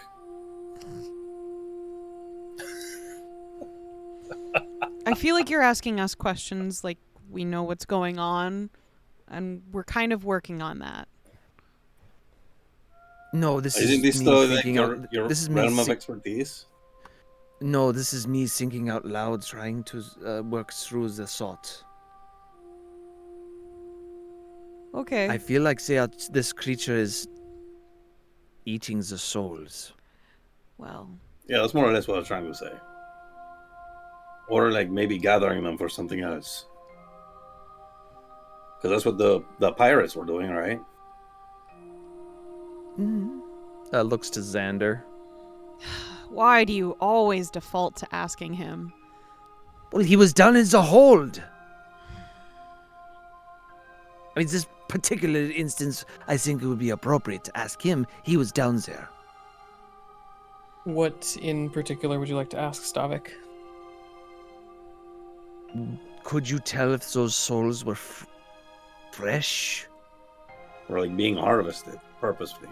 I feel like you're asking us questions like we know what's going on, and we're kind of working on that. No, this Isn't is this me still like thinking out. your This is me. realm of expertise? No, this is me thinking out loud, trying to work through the thought. Okay. I feel like this creature is eating the souls. Well, Yeah, that's more or less what I was trying to say. Or like maybe gathering them for something else. Because that's what the pirates were doing, right? Looks to Xander. why do you always default to asking him? Well, he was down in the hold. I mean, this particular instance, I think it would be appropriate to ask him. He was down there. What in particular would you like to ask, Stavik? Could you tell if those souls were fresh? Or like being harvested purposefully.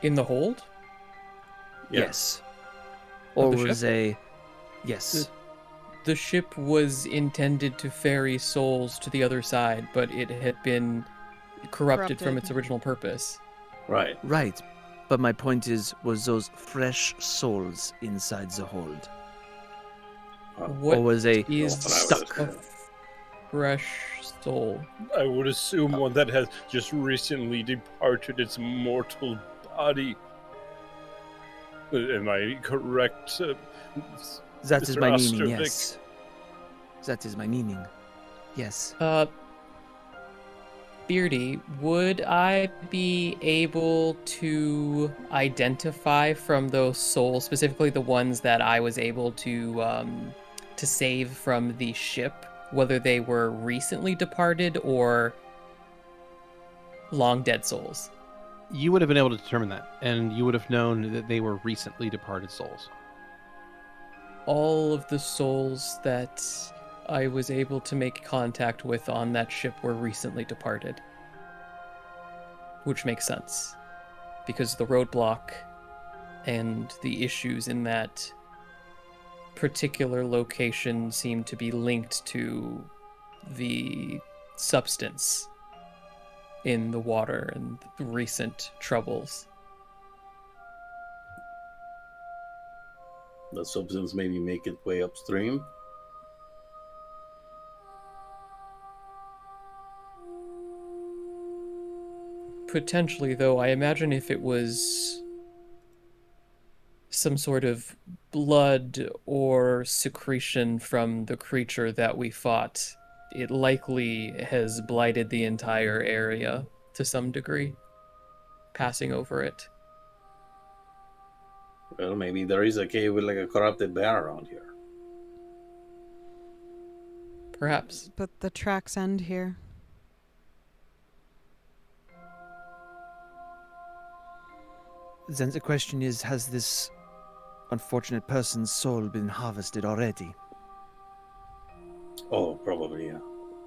In the hold? Yeah. Yes. Or the was ship? they... Yes. The ship was intended to ferry souls to the other side, but it had been corrupted from Corrupted. its original purpose. Right. Right. But my point is, was those fresh souls inside the hold? What or was they is stuck? a fresh soul? I would assume one that has just recently departed its mortal body. Am I correct? That is Mr. my meaning, Ostrovik. yes. That is my meaning. Yes. Beardy, would I be able to identify from those souls, specifically the ones that I was able to save from the ship, whether they were recently departed or long dead souls? You would have been able to determine that, and you would have known that they were recently departed souls. All of the souls that I was able to make contact with on that ship were recently departed. Which makes sense, because the roadblock and the issues in that particular location seem to be linked to the substance in the water and the recent troubles. The substance maybe make its way upstream. Potentially, though, I imagine if it was some sort of blood or secretion from the creature that we fought, it likely has blighted the entire area to some degree, passing over it. Well, maybe there is a cave with like a corrupted bear around here. Perhaps. But the tracks end here. Then the question is, has this unfortunate person's soul been harvested already? Oh, probably, yeah.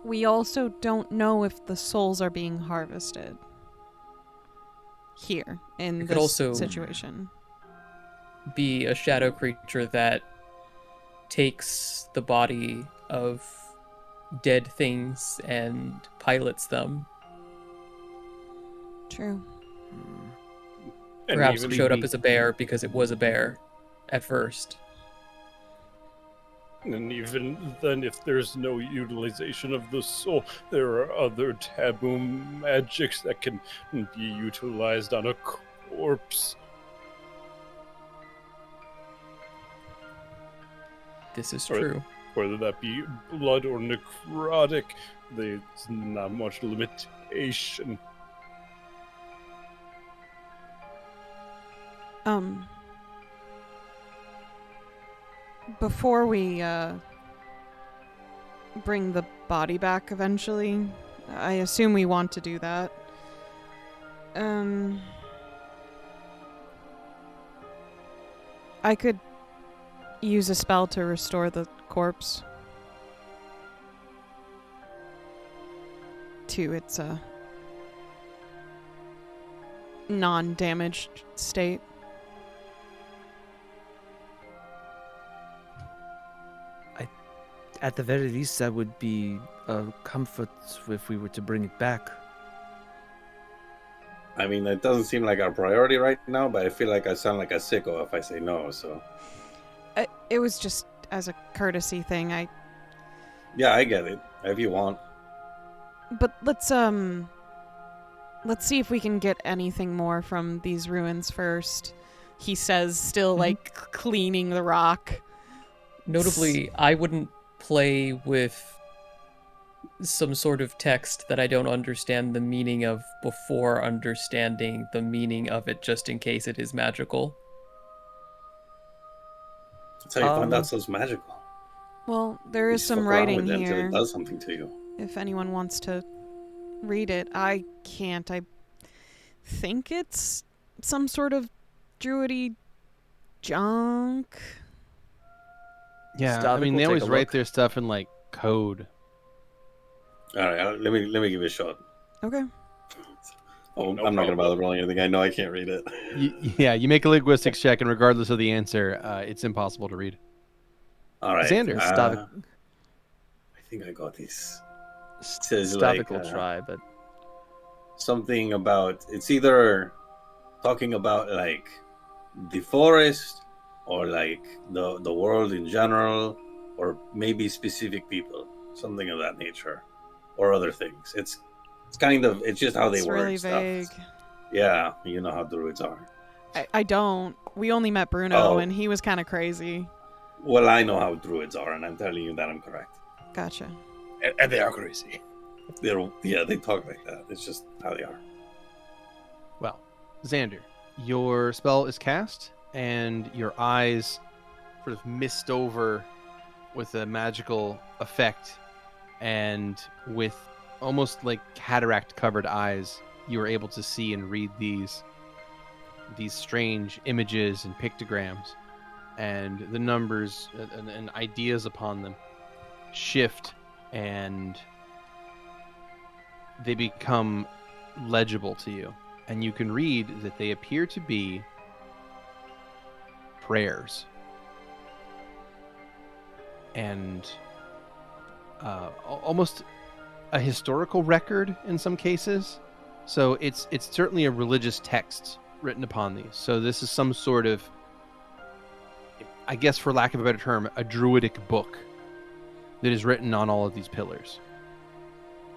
We also don't know if the souls are being harvested here in It could this also situation. Be a shadow creature that takes the body of dead things and pilots them. True. And Perhaps even it showed up we- as a bear because it was a bear at first. And even then, if there's no utilization of the soul, there are other taboo magics that can be utilized on a corpse. This is Right. true. Whether that be blood or necrotic, there's not much limitation. Before we bring the body back eventually, I assume we want to do that. I could use a spell to restore the corpse to its non-damaged state. At the very least, that would be a comfort if we were to bring it back. I mean, it doesn't seem like our priority right now, but I feel like I sound like a sicko if I say no, so... It was just as a courtesy thing. Yeah, I get it. If you want. But let's see if we can get anything more from these ruins first. He says, still like cleaning the rock. Notably, I wouldn't play with some sort of text that I don't understand the meaning of before understanding the meaning of it, just in case it is magical. That's how you find out stuff's magical. Well, there You is just some fuck around writing with it until here. it does something to you. If anyone wants to read it, I can't. I think it's some sort of druidy junk. Yeah, I Stavik mean, will they take always a write look. their stuff in like code. All right, let me give it a shot. Okay. Oh, No I'm not gonna problem. bother rolling anything. I know I can't read it. You make a linguistics check, and regardless of the answer, it's impossible to read. All right, Xander. Stavik, I think I got this. Says Stavik like, will try, but something about it's either talking about like the forest or like the world in general, or maybe specific people, something of that nature, or other things. It's kind of it's just how they It's word really stuff. vague. Yeah, you know how druids are. I don't. We only met Bruno, Oh. and he was kind of crazy. Well, I know how druids are, and I'm telling you that I'm correct. Gotcha. And they are crazy. They talk like that. It's just how they are. Well, Xander, your spell is cast, and your eyes sort of mist over with a magical effect, and with almost like cataract-covered eyes, you are able to see and read these strange images and pictograms, and the numbers and ideas upon them shift, and they become legible to you. And you can read that they appear to be prayers. And almost a historical record in some cases. So it's certainly a religious text written upon these. So this is some sort of, I guess for lack of a better term, a druidic book that is written on all of these pillars.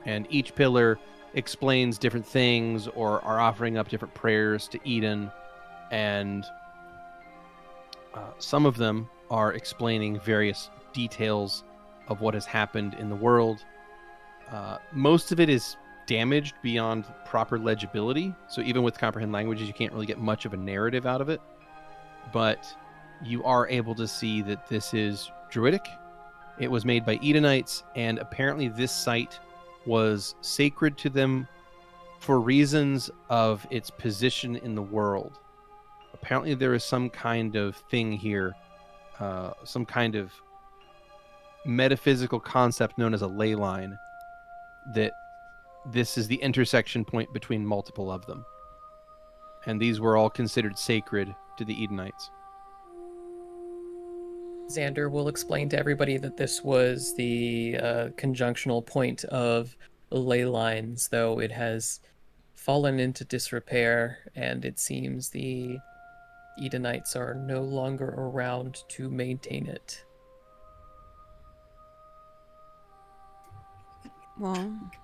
And each pillar explains different things or are offering up different prayers to Eden. And some of them are explaining various details of what has happened in the world. Most of it is damaged beyond proper legibility, so even with comprehend languages you can't really get much of a narrative out of it, but you are able to see that this is druidic. It was made by Edenites, and apparently this site was sacred to them for reasons of its position in the world. Apparently there is some kind of thing here, some kind of metaphysical concept known as a ley line, that this is the intersection point between multiple of them. And these were all considered sacred to the Edenites. Xander will explain to everybody that this was the conjunctional point of ley lines, though it has fallen into disrepair, and it seems the Edenites are no longer around to maintain it. Well,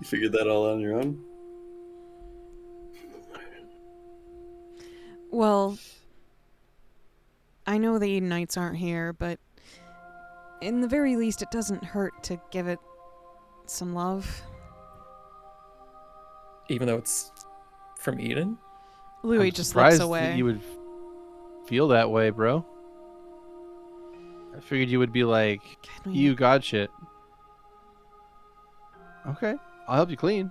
You figured that all on your own? well, I know the Edenites aren't here, but in the very least, it doesn't hurt to give it some love. Even though it's from Eden? Louie I'm just surprised looks away. that you would feel that way, bro. I figured you would be like, Can we- you god shit. Okay, I'll help you clean.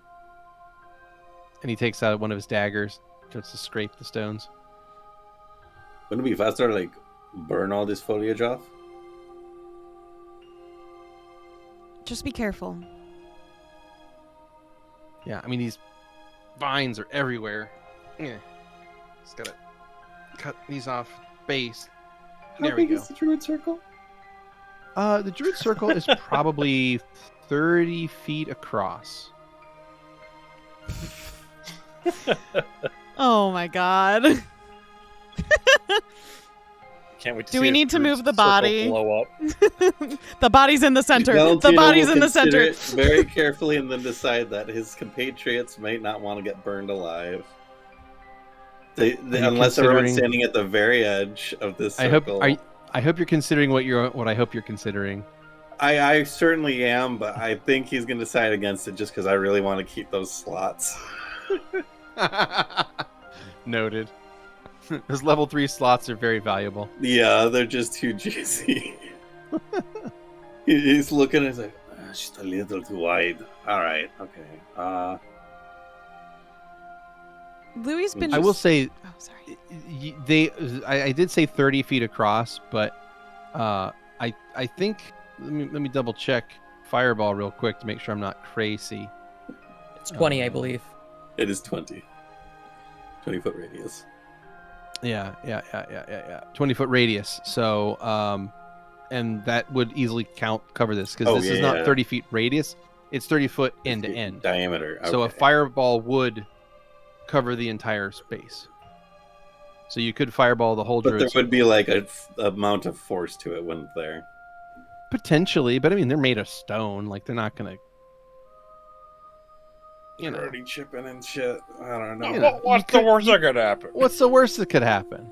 And he takes out one of his daggers, starts to scrape the stones. Wouldn't it be faster to like burn all this foliage off? Just be careful. Yeah, I mean, these vines are everywhere. Yeah. Just gotta cut these off base. There we go. the druid circle? The druid circle is probably 30 feet across. Oh my god. Can't wait to Do see we this need to druid move the circle body? blow up. The body's in the center. The Valentino body's will in the consider center. it very carefully and then decide that his compatriots might not want to get burned alive. They, you unless everyone's considering- standing at the very edge of this I hope circle. I hope you're considering what I hope you're considering. I certainly am, but I think he's going to decide against it just because I really want to keep those slots. Noted. Those level 3 slots are very valuable. Yeah, they're just too juicy. He's looking and he's like, just a little too wide. All right, okay. Louie's been. I will say Oh, sorry. I did say 30 feet across, but I think let me double check Fireball real quick to make sure I'm not crazy. It's 20, I believe. It is 20. 20-foot radius. Yeah. 20-foot radius. So, and that would easily cover this because this is not 30 feet radius. It's 30 foot end to end. Diameter. So a okay. fireball would cover the entire space. So you could fireball the whole But druid there circle. would be like a amount of force to it, wouldn't there? Potentially, but I mean, they're made of stone. Like, they're not going to... You know. Already chipping and shit. I don't know. You know, What's the worst that could happen? What's the worst that could happen?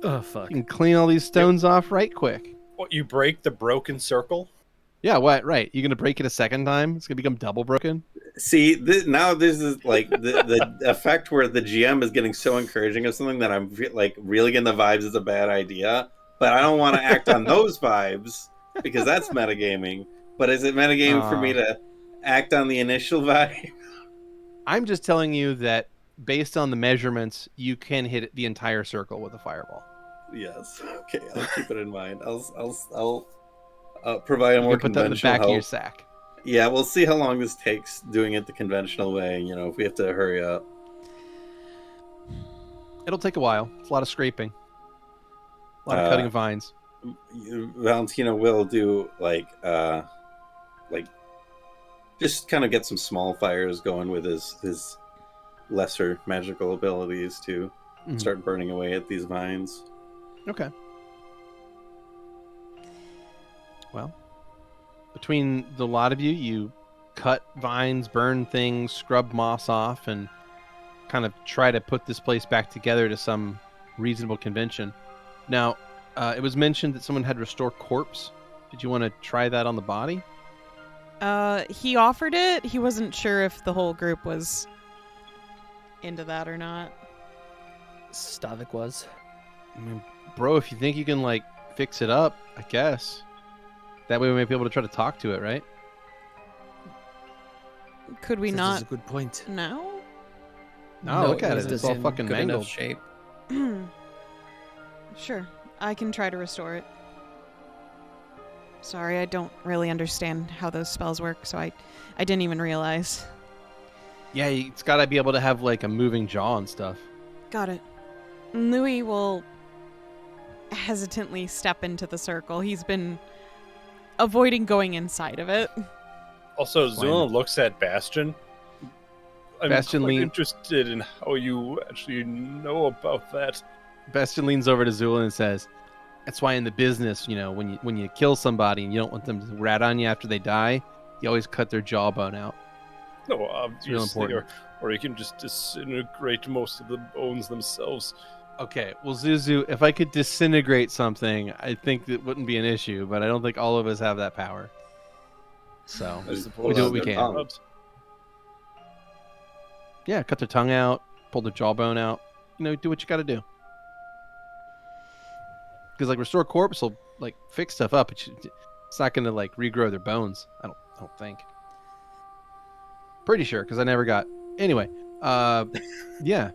Oh, fuck. You can clean all these stones off right quick. What, you break the broken circle? Yeah, what? Right. You're going to break it a second time? It's going to become double broken? See, now this is like the effect where the GM is getting so encouraging of something that I'm like really getting the vibes it's a bad idea, but I don't want to act on those vibes because that's metagaming. But is it metagaming for me to act on the initial vibe? I'm just telling you that based on the measurements, you can hit the entire circle with a fireball. Yes. Okay, I'll keep it in mind. I'll provide a You more can put that in the conventional back of your help. sack. Yeah, we'll see how long this takes doing it the conventional way. You know, if we have to hurry up. It'll take a while. It's a lot of scraping. A lot of cutting of vines. Valentino will do like just kind of get some small fires going with his lesser magical abilities to start burning away at these vines. Okay. Well, between the lot of you, you cut vines, burn things, scrub moss off, and kind of try to put this place back together to some reasonable convention. Now, it was mentioned that someone had restore corpse. Did you want to try that on the body? He offered it. He wasn't sure if the whole group was into that or not. Stavik was. I mean, bro, if you think you can, like, fix it up, I guess. That way we might be able to try to talk to it, right? Could we That not is a good point. now? No, look at was it. It's all in fucking good enough mangled. shape. Sure, I can try to restore it. Sorry, I don't really understand how those spells work, so I didn't even realize. Yeah, it's got to be able to have, like, a moving jaw and stuff. Got it. Louie will hesitantly step into the circle. He's been avoiding going inside of it. Also, Fine. Zu'lin looks at Bastion. I'm Bastion quite lean- interested in how you actually know about that. Bastion leans over to Zu'lin and says, "That's why in the business, you know, when you kill somebody and you don't want them to rat on you after they die, you always cut their jawbone out." No, real obviously, important. or you can just disintegrate most of the bones themselves. Okay, well, Zuzu, if I could disintegrate something, I think that wouldn't be an issue, but I don't think all of us have that power. So, I we suppose do what we their can. tongue. Yeah, cut their tongue out, pull their jawbone out. You know, do what you got to do. Because, like, restore corpse will, like, fix stuff up. It's not going to, like, regrow their bones. I don't think. Pretty sure, because I never got. Anyway, yeah.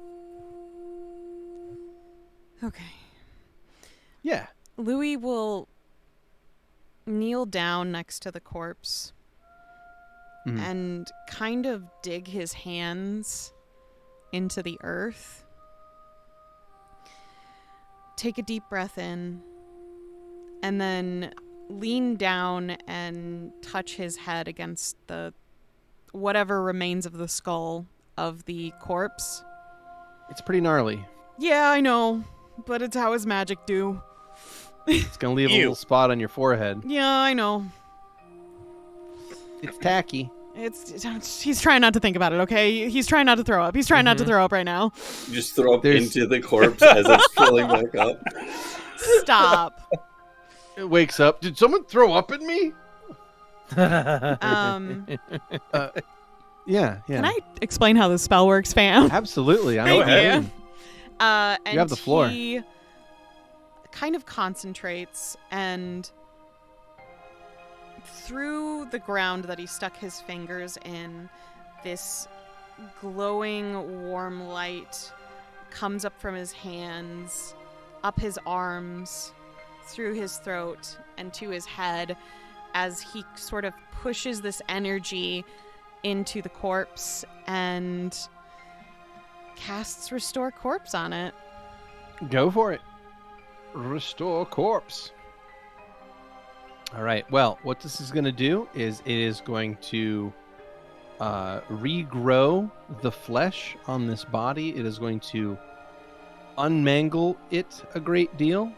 Okay. Yeah. Louie will kneel down next to the corpse Mhm. and kind of dig his hands into the earth. Take a deep breath in, and then lean down and touch his head against the whatever remains of the skull of the corpse. It's pretty gnarly. Yeah, I know, but it's how his magic do. It's going to leave a Ew. little spot on your forehead. Yeah, I know. It's tacky. He's trying not to think about it, okay? He's trying not to throw up. He's trying not to throw up right now. You just throw up There's- into the corpse as it's filling back up. Stop. It wakes up. Did someone throw up at me? Yeah. Can I explain how this spell works, fam? Absolutely. I know Thank what you you. mean. And You have the floor. He kind of concentrates, and through the ground that he stuck his fingers in, this glowing, warm light comes up from his hands, up his arms, through his throat, and to his head as he sort of pushes this energy into the corpse and casts Restore Corpse on it. Go for it. Restore corpse. All right. Well, what this is going to do is it is going to regrow the flesh on this body. It is going to unmangle it a great deal.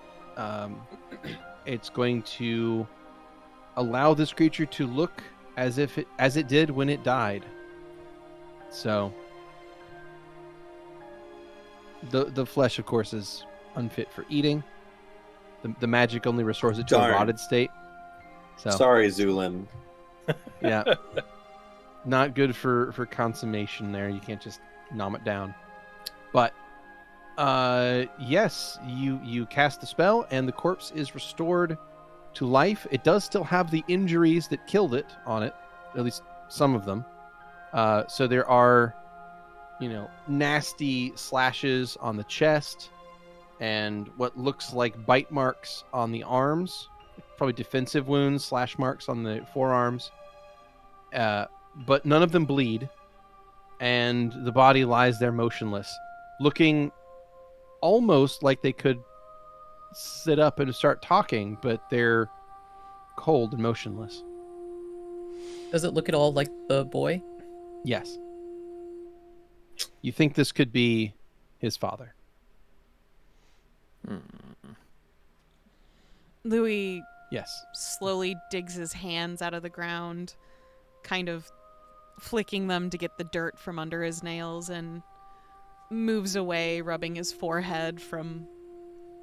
It's going to allow this creature to look as it did when it died. So the flesh, of course, is unfit for eating. The magic only restores it to Darn. a rotted state. So Sorry, Zu'lin. yeah. not good for consummation there. You can't just nom it down. But yes, you cast the spell and the corpse is restored to life. It does still have the injuries that killed it on it, at least some of them. So there are, nasty slashes on the chest and what looks like bite marks on the arms, probably defensive wounds, slash marks on the forearms. But none of them bleed, and the body lies there motionless, looking almost like they could sit up and start talking, but they're cold and motionless. Does it look at all like the boy? Yes. You think this could be his father. Louie Yes. slowly digs his hands out of the ground, kind of flicking them to get the dirt from under his nails, and moves away, rubbing his forehead from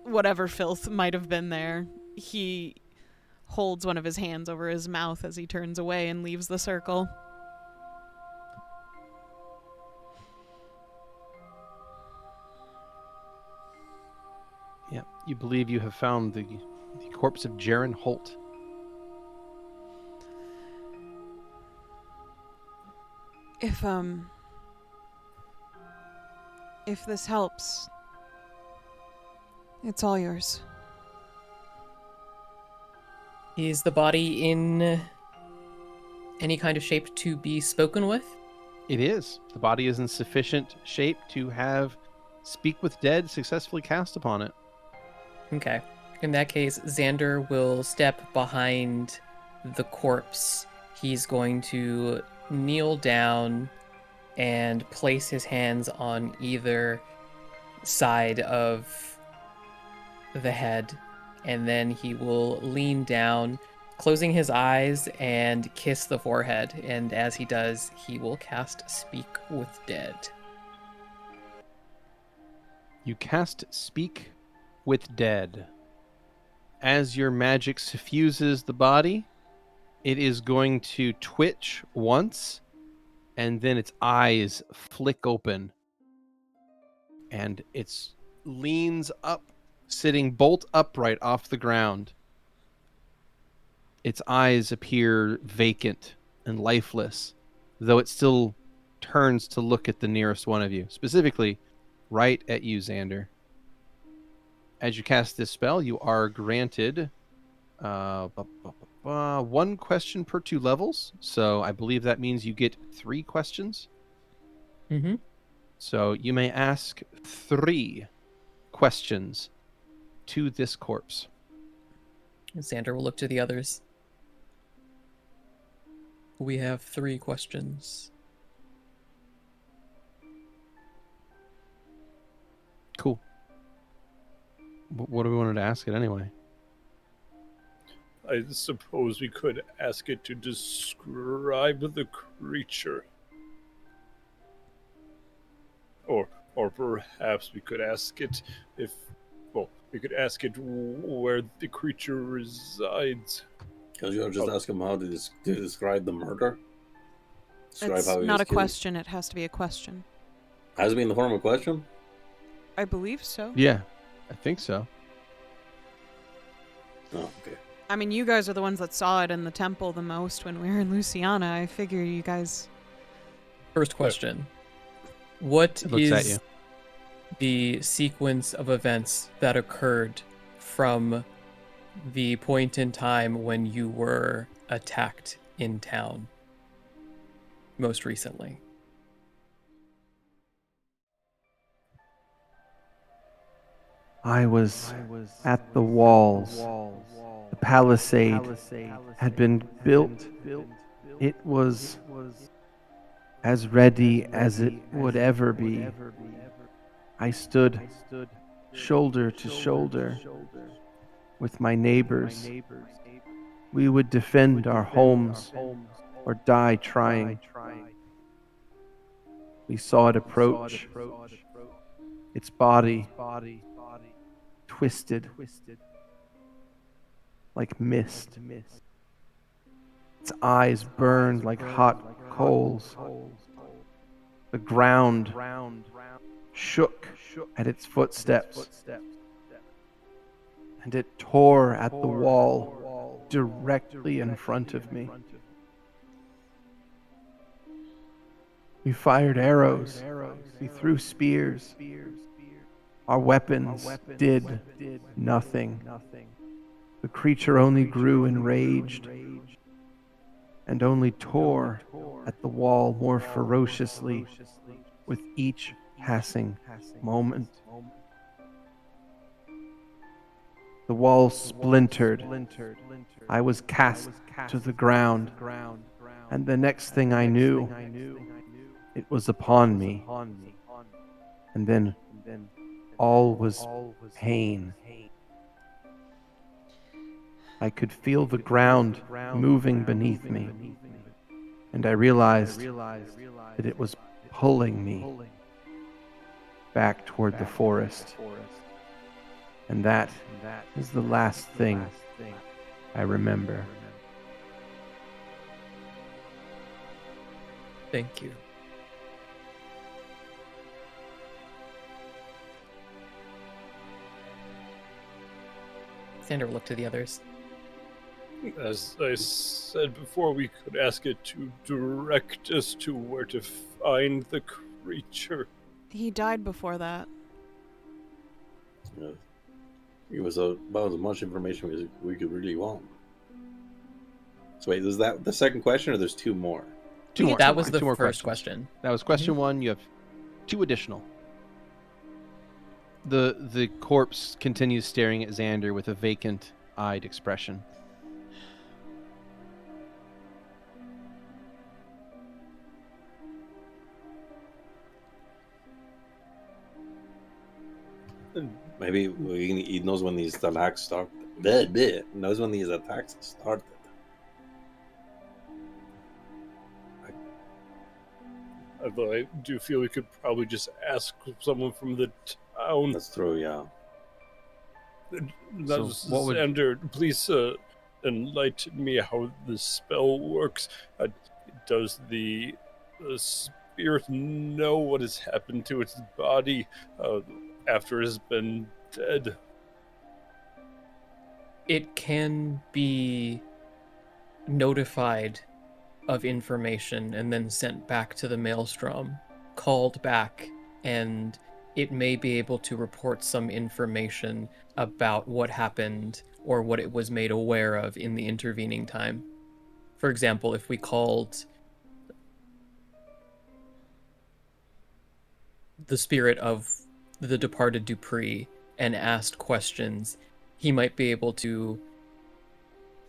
whatever filth might have been there. He holds one of his hands over his mouth as he turns away and leaves the circle. Yeah. You believe you have found the corpse of Jaren Holt. If this helps, it's all yours. Is the body in any kind of shape to be spoken with? It is. The body is in sufficient shape to have Speak with Dead successfully cast upon it. Okay. In that case, Xander will step behind the corpse. He's going to kneel down and place his hands on either side of the head, and then he will lean down, closing his eyes, and kiss the forehead. And as he does, he will cast Speak with Dead. You cast Speak with Dead. As your magic suffuses the body, it is going to twitch once, and then its eyes flick open, and it leans up, sitting bolt upright off the ground. Its eyes appear vacant and lifeless, though it still turns to look at the nearest one of you, specifically right at you, Xander. As you cast this spell, you are granted one question per 2 levels. So I believe that means you get 3 questions. Mm-hmm. So you may ask 3 questions to this corpse. Xander will look to the others. We have 3 questions. Cool. What do we wanted to ask it anyway? I suppose we could ask it to describe the creature. Or perhaps we could ask it we could ask it where the creature resides. Because you'll just ask him how to describe the murder. Describe It's how he not was a killed. question, it has to be a question. Has it been in the form of a question? I believe so. Yeah, I think so. Oh, okay. I mean, you guys are the ones that saw it in the temple the most when we were in Luciana. I figure you guys... First question. What It looks at you. is the sequence of events that occurred from the point in time when you were attacked in town most recently? I was at the walls. The palisade had been built. It was as ready as it would ever be. I stood shoulder to shoulder with my neighbors. We would defend our homes or die trying. We saw it approach. Its body twisted like mist. Its eyes burned like hot coals. The ground shook at its footsteps, and it tore at the wall directly in front of me. We fired arrows. We threw spears. Our weapons did nothing. The creature only grew enraged and only tore at the wall more ferociously with each passing moment. The wall splintered. I was cast to the ground, and the next thing I knew, it was upon me. And then all was pain. I could feel the ground moving beneath me, and I realized that it was pulling me back toward the forest. And that is the last thing I remember. Thank you. Xander looked to the others. As I said before, we could ask it to direct us to where to find the creature. He died before that. Yeah. It was about as much information as we could really want. So wait, is that the second question, or there's two more? Two more. That was the Two more first questions. question. That was question one. You have two additional. The corpse continues staring at Xander with a vacant-eyed expression. Maybe he knows when these attacks start. Knows when these attacks started. Although I do feel we could probably just ask someone from the town. That's true, yeah. What would- Xander, please enlighten me how the spell works. Does the spirit know what has happened to its body after it has been dead? It can be notified of information and then sent back to the Maelstrom, called back, and it may be able to report some information about what happened or what it was made aware of in the intervening time. For example, if we called the spirit of the departed Dupree and asked questions, he might be able to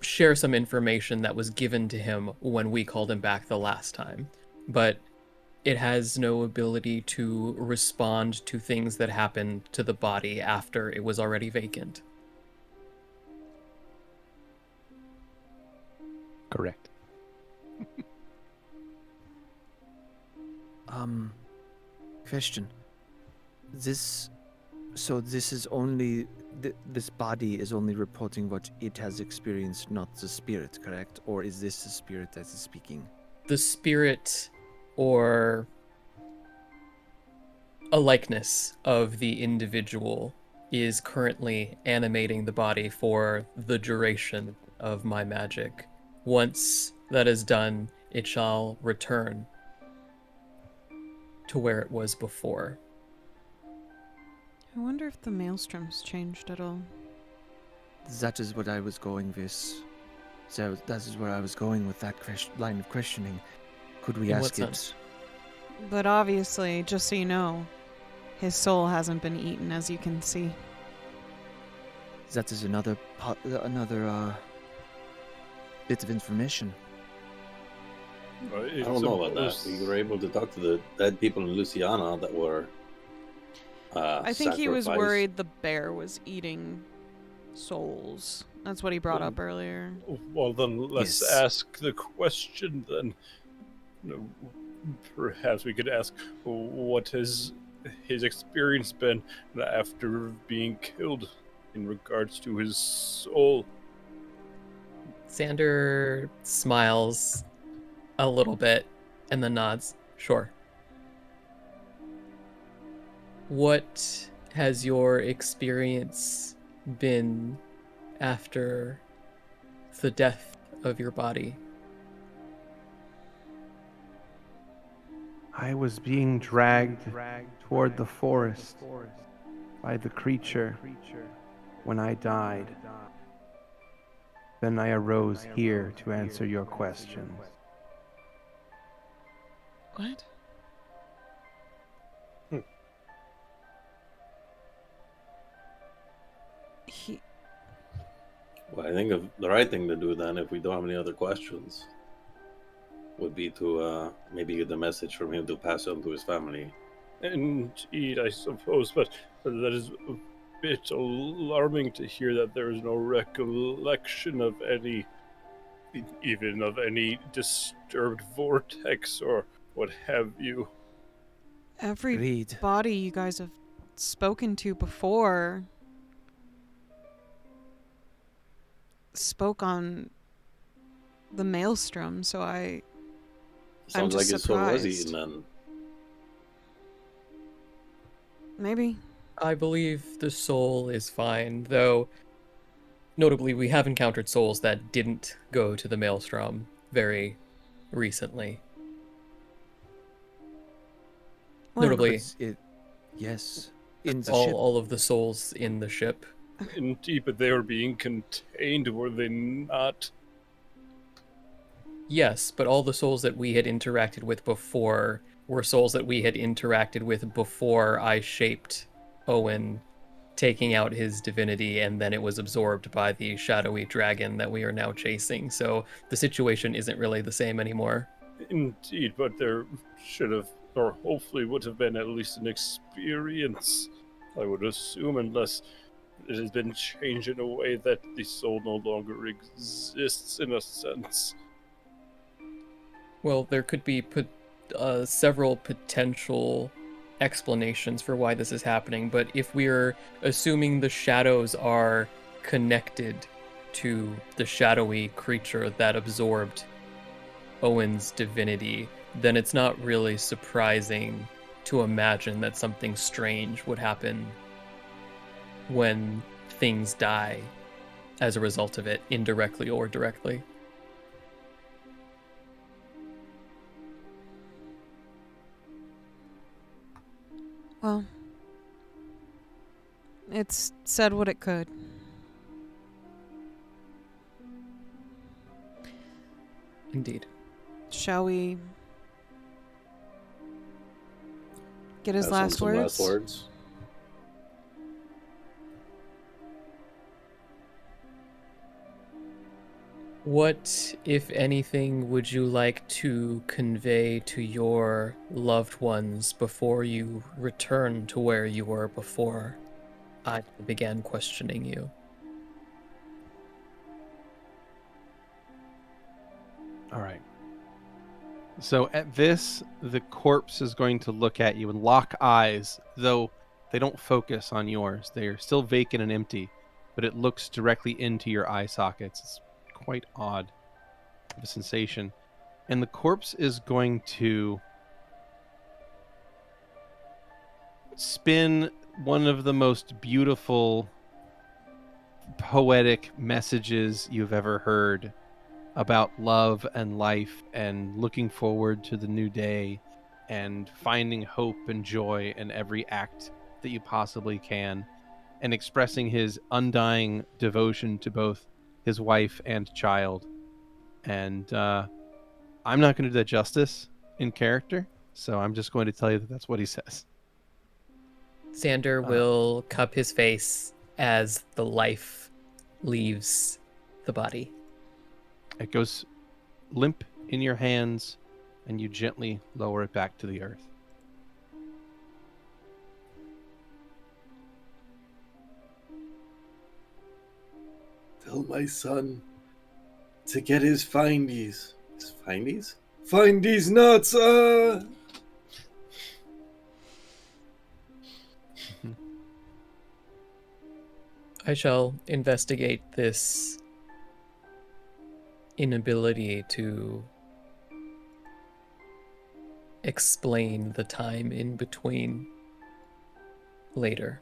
share some information that was given to him when we called him back the last time. But it has no ability to respond to things that happened to the body after it was already vacant. Correct. Question. This is only this body is only reporting what it has experienced, not the spirit, correct? Or is this the spirit that is speaking? The spirit or a likeness of the individual is currently animating the body for the duration of my magic. Once that is done, it shall return to where it was before. I wonder if the maelstrom's changed at all. That is what I was going with. So that is where I was going with that line of questioning. Could we In what ask it? sense? But obviously, just so you know, his soul hasn't been eaten, as you can see. That is another bit of information. I don't know about that. We were able to talk to the dead people in Luciana that were. I think he was sacrificed. worried the bear was eating souls. That's what he brought up earlier. Well, then let's Yes. ask the question then. Perhaps we could ask what has his experience been after being killed in regards to his soul. Xander smiles a little bit and then nods. Sure. What has your experience been after the death of your body? I was being dragged toward the forest by the creature when I died. Then I arose here to answer your questions. What? He. Well, I think the right thing to do then, if we don't have any other questions, would be to maybe get the message from him to pass on to his family. Indeed, I suppose, but that is a bit alarming to hear that there is no recollection of any, even of any disturbed vortex or what have you. Every Read. body you guys have spoken to before spoke on the maelstrom, so I'm Sounds just like his soul was surprised. eaten then. Maybe. I believe the soul is fine, though notably we have encountered souls that didn't go to the maelstrom very recently. Well, Notably, Yes, in the ship. all of the souls in the ship. Indeed, but they were being contained, were they not? Yes, but all the souls that we had interacted with before were souls that we had interacted with before I shaped Owen, taking out his divinity, and then it was absorbed by the shadowy dragon that we are now chasing. So the situation isn't really the same anymore. Indeed, but there should have, or hopefully would have been at least an experience, I would assume, unless it has been changed in a way that the soul no longer exists in a sense. Well, there could be several potential explanations for why this is happening, but if we're assuming the shadows are connected to the shadowy creature that absorbed Owen's divinity, then it's not really surprising to imagine that something strange would happen when things die as a result of it, indirectly or directly. Well, it's said what it could. Indeed. Shall we get his Pass on last some words? last words. What, if anything, would you like to convey to your loved ones before you return to where you were before I began questioning you? All right. So at this, the corpse is going to look at you and lock eyes, though they don't focus on yours. They are still vacant and empty, but it looks directly into your eye sockets. It's quite odd of a sensation. And the corpse is going to spin one of the most beautiful poetic messages you've ever heard about love and life and looking forward to the new day and finding hope and joy in every act that you possibly can, and expressing his undying devotion to both his wife and child. And I'm not going to do that justice in character, so I'm just going to tell you that that's what he says. Xander will cup his face as the life leaves the body. It goes limp in your hands, and you gently lower it back to the earth. Tell my son to get his findies. His findies? Findies nuts! I shall investigate this inability to explain the time in between later.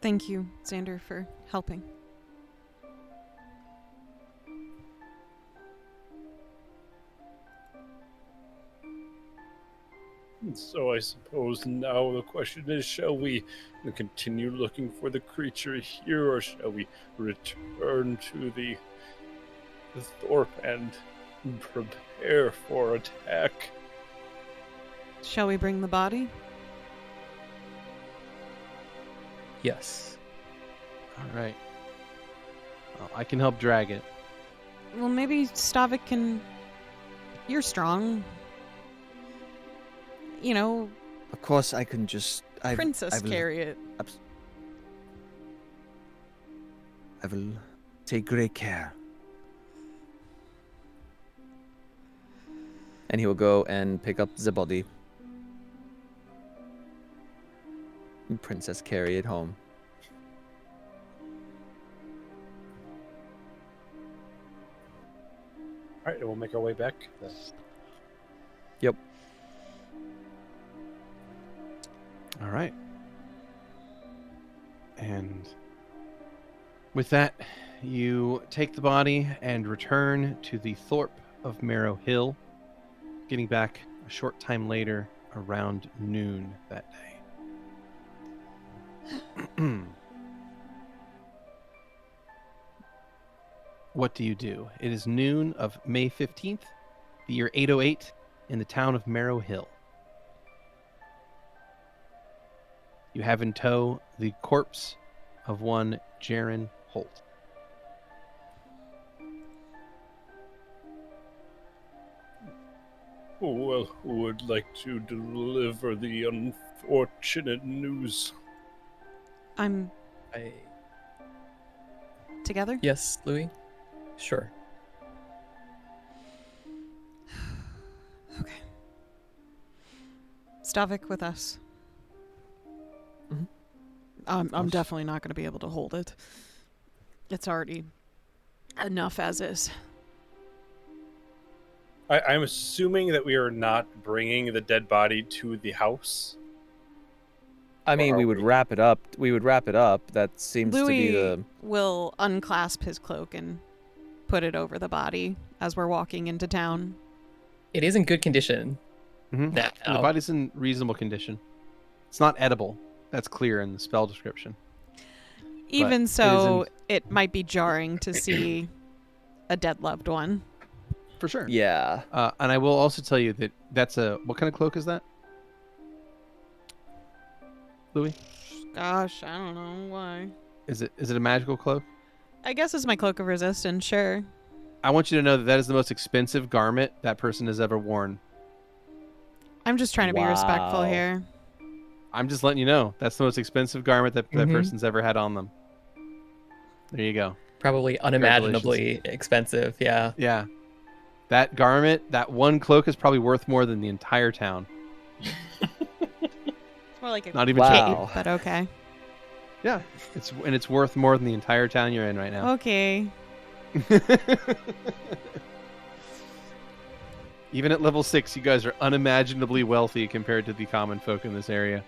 Thank you, Xander, for helping. So I suppose now the question is, shall we continue looking for the creature here, or shall we return to the thorp and prepare for attack? Shall we bring the body? Yes. All right. Well, I can help drag it. Well, maybe Stavik can... You're strong. You know, Of course, I can just. princess carry it. I will take great care. And he will go and pick up the body. And Princess carry it home. All right, we'll make our way back. Yep. All right. And with that, you take the body and return to the thorp of Marrow Hill, getting back a short time later around noon that day. What do you do? It is noon of May 15th, the year 808, in the town of Marrow Hill. You have in tow the corpse of one Jaren Holt. Well, who would like to deliver the unfortunate news? I'm together? Yes, Louie? Sure. Okay. Stavik with us. Mhm. I'm definitely not going to be able to hold it. It's already enough as is. I'm assuming that we are not bringing the dead body to the house. I mean, Or we are would we? wrap it up. We would wrap it up. That seems to be Louie the. will unclasp his cloak and put it over the body as we're walking into town. It is in good condition. Mm-hmm. Now. The body's in reasonable condition. It's not edible. That's clear in the spell description. Even But so, it it might be jarring to see a dead loved one. For sure. Yeah. And I will also tell you that that's a... What kind of cloak is that? Louis? Gosh, I don't know why. Is it a magical cloak? I guess it's my cloak of resistance, sure. I want you to know that that is the most expensive garment that person has ever worn. I'm just trying to be respectful Wow. here. I'm just letting you know. That's the most expensive garment that Mhm. person's ever had on them. There you go. Probably unimaginably expensive, yeah. Yeah. That garment, that one cloak is probably worth more than the entire town. It's more like a Not even cape, Wow. but okay. Yeah. It's worth more than the entire town you're in right now. Okay. Even at level 6, you guys are unimaginably wealthy compared to the common folk in this area.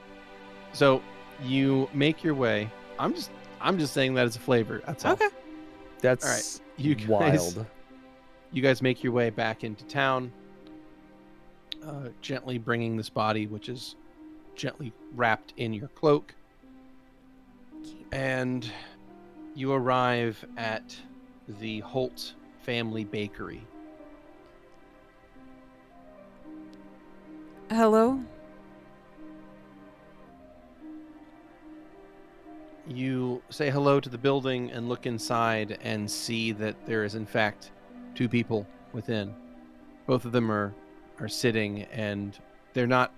So you make your way. I'm just saying that as a flavor. That's all. Okay. That's All right. You guys, wild. You guys make your way back into town, gently bringing this body, which is gently wrapped in your cloak. And you arrive at the Holt family bakery. Hello? You say hello to the building and look inside and see that there is in fact 2 people within. Both of them are sitting and they're not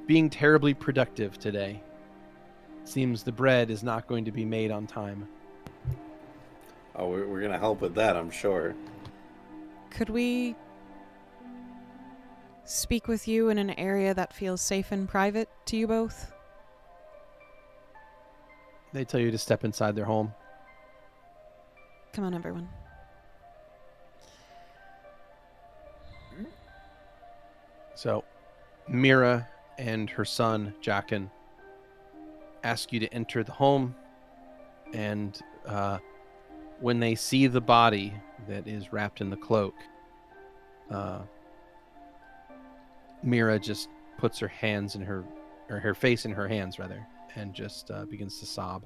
being terribly productive today. Seems the bread is not going to be made on time. Oh, we're gonna help with that, I'm sure. Could we speak with you in an area that feels safe and private to you both? They tell you to step inside their home. Come on, everyone. So, Mira and her son, Jaqen, ask you to enter the home, and when they see the body that is wrapped in the cloak, Mira just puts her hands in her face in her hands, rather, and just begins to sob.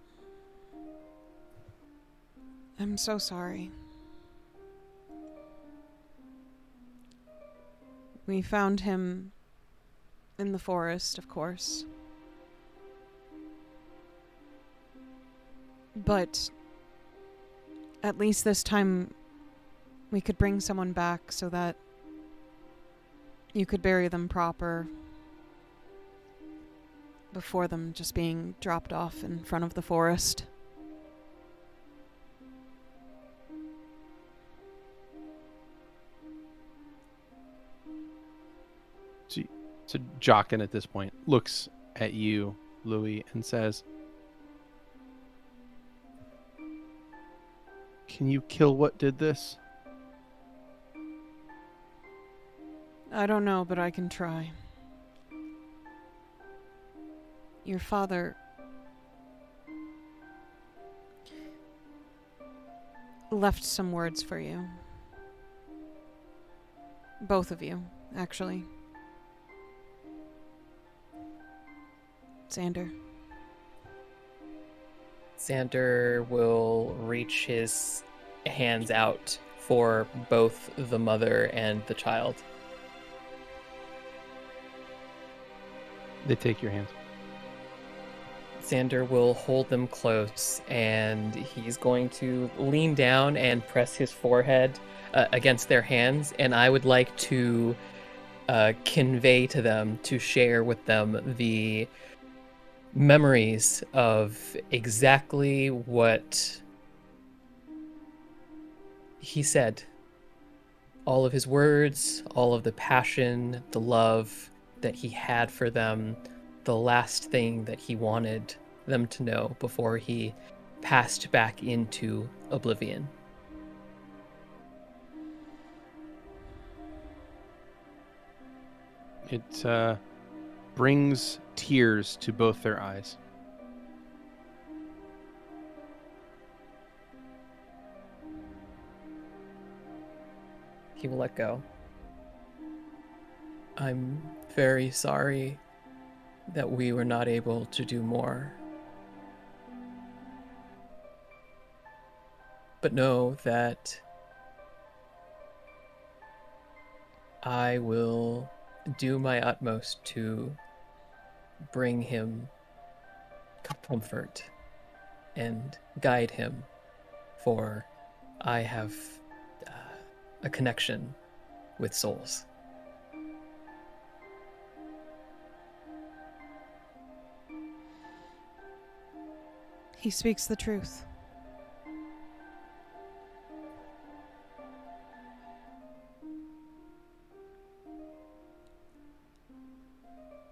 I'm so sorry. We found him in the forest, of course. But at least this time we could bring someone back so that you could bury them proper before them just being dropped off in front of the forest. So Jaqen at this point looks at you, Louie, and says, "Can you kill what did this?" I don't know, but I can try. Your father left some words for you. Both of you, actually. Xander. Xander will reach his hands out for both the mother and the child. They take your hands. Xander will hold them close, and he's going to lean down and press his forehead against their hands, and I would like to convey to them, to share with them the memories of exactly what he said. All of his words, all of the passion, the love that he had for them, the last thing that he wanted them to know before he passed back into oblivion. It brings tears to both their eyes. He will let go. I'm very sorry that we were not able to do more. But know that I will do my utmost to bring him comfort and guide him, for I have a connection with souls. He speaks the truth.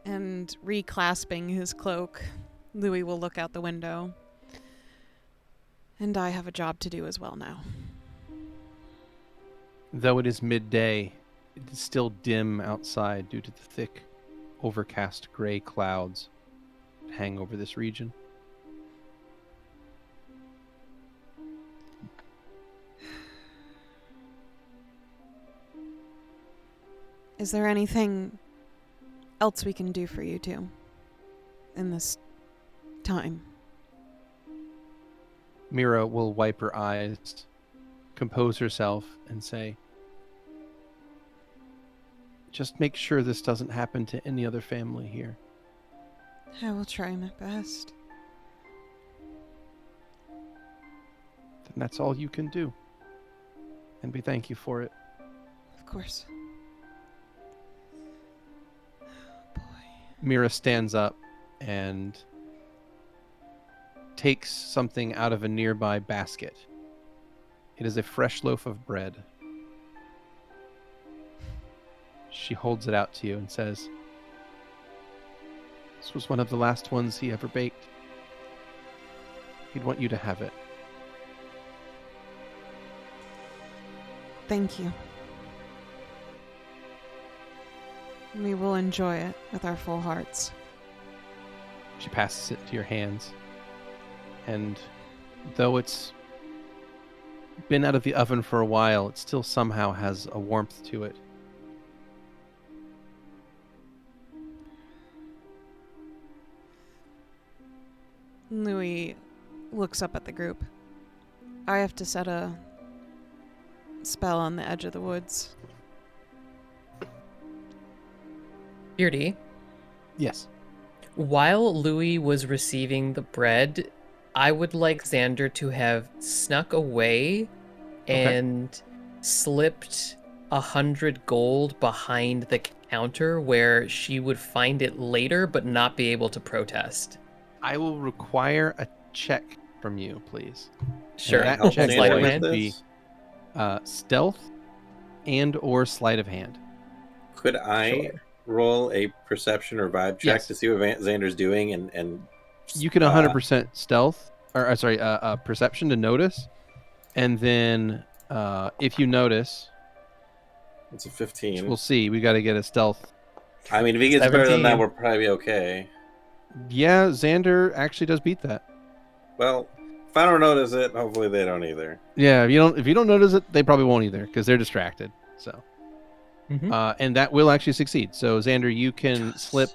And reclasping his cloak, Louie will look out the window. And I have a job to do as well now. Though it is midday, it is still dim outside due to the thick, overcast gray clouds that hang over this region. Is there anything else we can do for you two in this time? Mira will wipe her eyes, compose herself, and say, "Just make sure this doesn't happen to any other family here." I will try my best. Then that's all you can do. And we thank you for it. Of course. Mira stands up and takes something out of a nearby basket. It is a fresh loaf of bread. She holds it out to you and says, "This was one of the last ones he ever baked. He'd want you to have it." Thank you. We will enjoy it with our full hearts. She passes it to your hands. And though it's been out of the oven for a while, it still somehow has a warmth to it. Louie looks up at the group. I have to set a spell on the edge of the woods. Beardy, Yes. while Louie was receiving the bread, I would like Xander to have snuck away and slipped 100 gold behind the counter where she would find it later but not be able to protest. I will require a check from you, please. Sure. that Help check Sleight Xander of with hand. be- this? Stealth and or sleight of hand. Could I Sure. roll a perception or vibe check Yes. to see what Xander's doing? And You can 100% stealth, or perception to notice. And then if you notice, it's a 15. we'll see. We got to get a stealth. I mean, if he gets better than 17. that, we'll probably be okay. Yeah, Xander actually does beat that. Well, if I don't notice it, hopefully they don't either. Yeah, if you don't notice it, they probably won't either because they're distracted. So, Mhm. and that will actually succeed. So, Xander, you can slip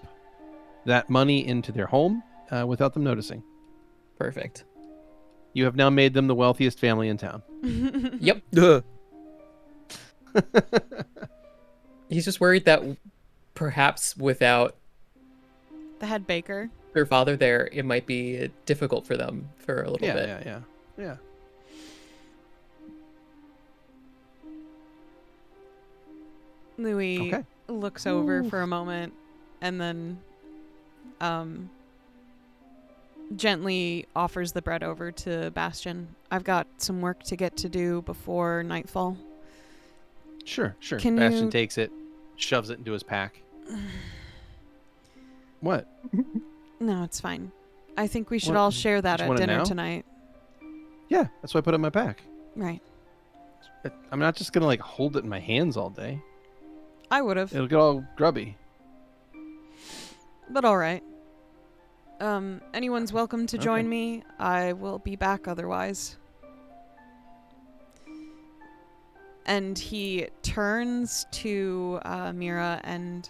that money into their home without them noticing. Perfect. You have now made them the wealthiest family in town. Yep. He's just worried that perhaps without The head baker. their father there, it might be difficult for them for a little bit. Yeah. Louis Okay. looks over for a moment and then gently offers the bread over to Bastion. I've got some work to get to do before nightfall. Sure. Can Bastion you- takes it, shoves it into his pack. What? No, it's fine. I think we should What- all share that just at want it dinner now? tonight. Yeah, that's why I put it in my pack. Right. I'm not just gonna hold it in my hands all day. I would have, It'll get all grubby. but all right. Anyone's welcome to join Okay. me. I will be back otherwise. And he turns to Mira and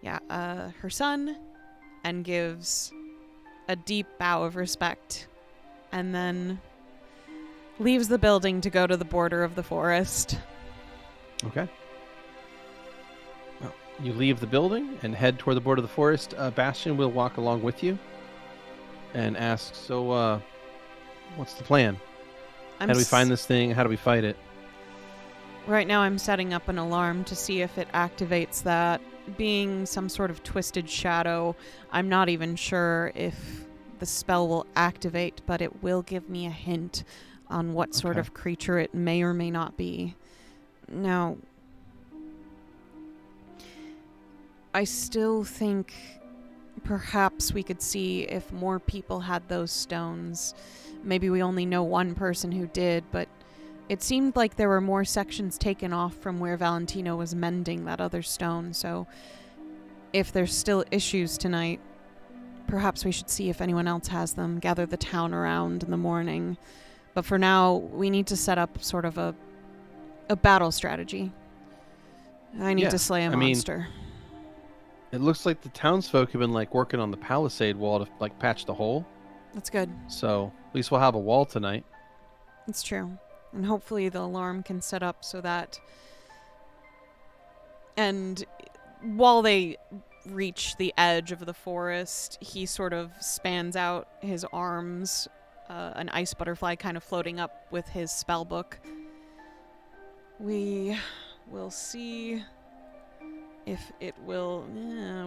her son and gives a deep bow of respect and then leaves the building to go to the border of the forest. Okay. Well, you leave the building and head toward the border of the forest. Bastion will walk along with you and ask, so, what's the plan? How do we find this thing? How do we fight it? Right now I'm setting up an alarm to see if it activates that. Being some sort of twisted shadow, I'm not even sure if the spell will activate, but it will give me a hint on what sort Okay. of creature it may or may not be. Now, I still think perhaps we could see if more people had those stones. Maybe we only know one person who did, but it seemed like there were more sections taken off from where Valentino was mending that other stone, so if there's still issues tonight, perhaps we should see if anyone else has them, gather the town around in the morning. But for now, we need to set up sort of a battle strategy. I need Yeah, to slay a I mean- monster. It looks like the townsfolk have been working on the palisade wall to patch the hole. That's good. So at least we'll have a wall tonight. It's true. And hopefully the alarm can set up so that... And while they reach the edge of the forest, he sort of spans out his arms, an ice butterfly kind of floating up with his spell book. We will see if it will...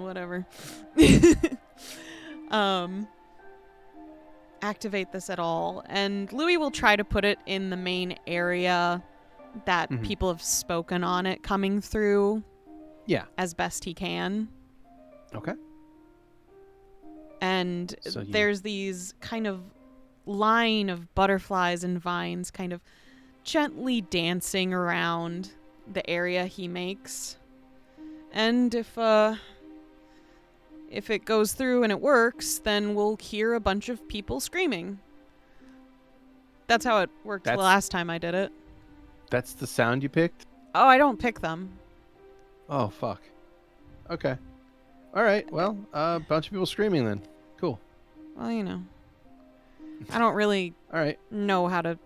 whatever. Activate this at all. And Louie will try to put it in the main area that Mhm. people have spoken on it coming through. Yeah. As best he can. Okay. And So you- there's these kind of line of butterflies and vines kind of gently dancing around the area he makes. And if it goes through and it works, then we'll hear a bunch of people screaming. That's how it worked the last time I did it. That's the sound you picked? Oh, I don't pick them. Oh, fuck. Okay. All right. Well, a bunch of people screaming then. Cool. Well, you know. I don't really All right. know how to...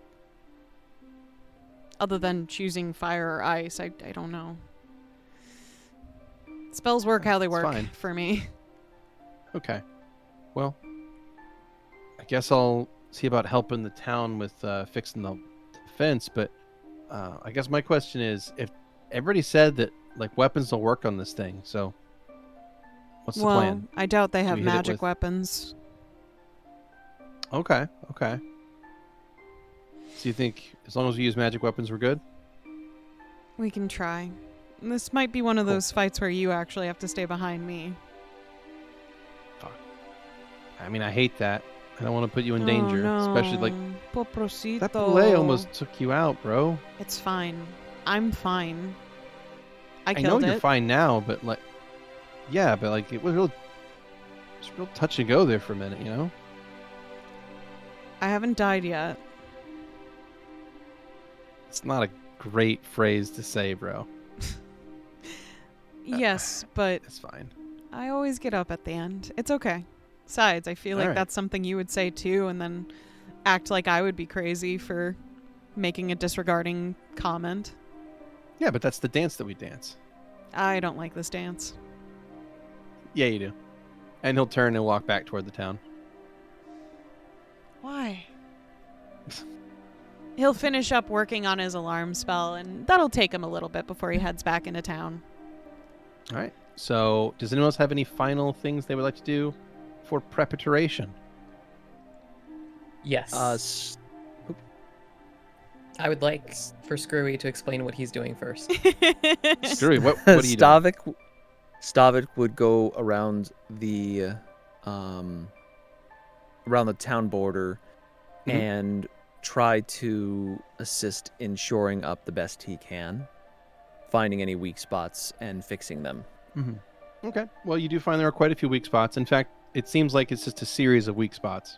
Other than choosing fire or ice, I don't know. Spells work how they work fine. for me. Okay. Well, I guess I'll see about helping the town with fixing the fence, but I guess my question is, if everybody said that like weapons don't work on this thing, so what's the plan? I doubt they have we hit it magic with- weapons. Okay. So you think as long as we use magic weapons, we're good? We can try. This might be one of Cool. those fights where you actually have to stay behind me. I mean, I hate that. I don't want to put you in danger, Oh, no. especially like Poprosito. that delay almost took you out, bro. It's fine. I'm fine. I know killed you're it. fine now, but like, yeah, but like it was real touch and go there for a minute, you know? I haven't died yet. It's not a great phrase to say, bro. Yes, but It's fine. I always get up at the end. It's okay. Besides, I feel like Alright. that's something you would say too, and then act like I would be crazy for making a disregarding comment. Yeah, but that's the dance that we dance. I don't like this dance. Yeah, you do. And he'll turn and walk back toward the town. Why? He'll finish up working on his alarm spell, and that'll take him a little bit before he heads back into town. All right. So, does anyone else have any final things they would like to do for preparation? Yes. I would like for Skrewy to explain what he's doing first. Skrewy, what are you doing? Stavik would go around the town border Mhm. and try to assist in shoring up the best he can, finding any weak spots and fixing them. Mm-hmm. Okay. Well, you do find there are quite a few weak spots. In fact, it seems like it's just a series of weak spots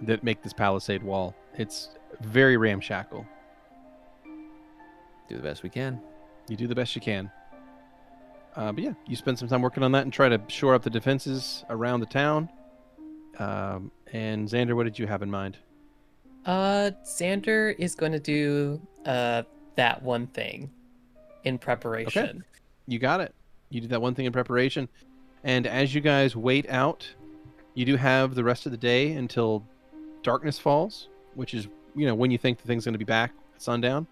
that make this palisade wall. It's very ramshackle. Do the best we can. You do the best you can. But yeah, you spend some time working on that and try to shore up the defenses around the town. And Xander, what did you have in mind? Xander is going to do that one thing in preparation. You got it. You did that one thing in preparation. And as you guys wait out, you do have the rest of the day until darkness falls, which is, when you think the thing's going to be back at sundown.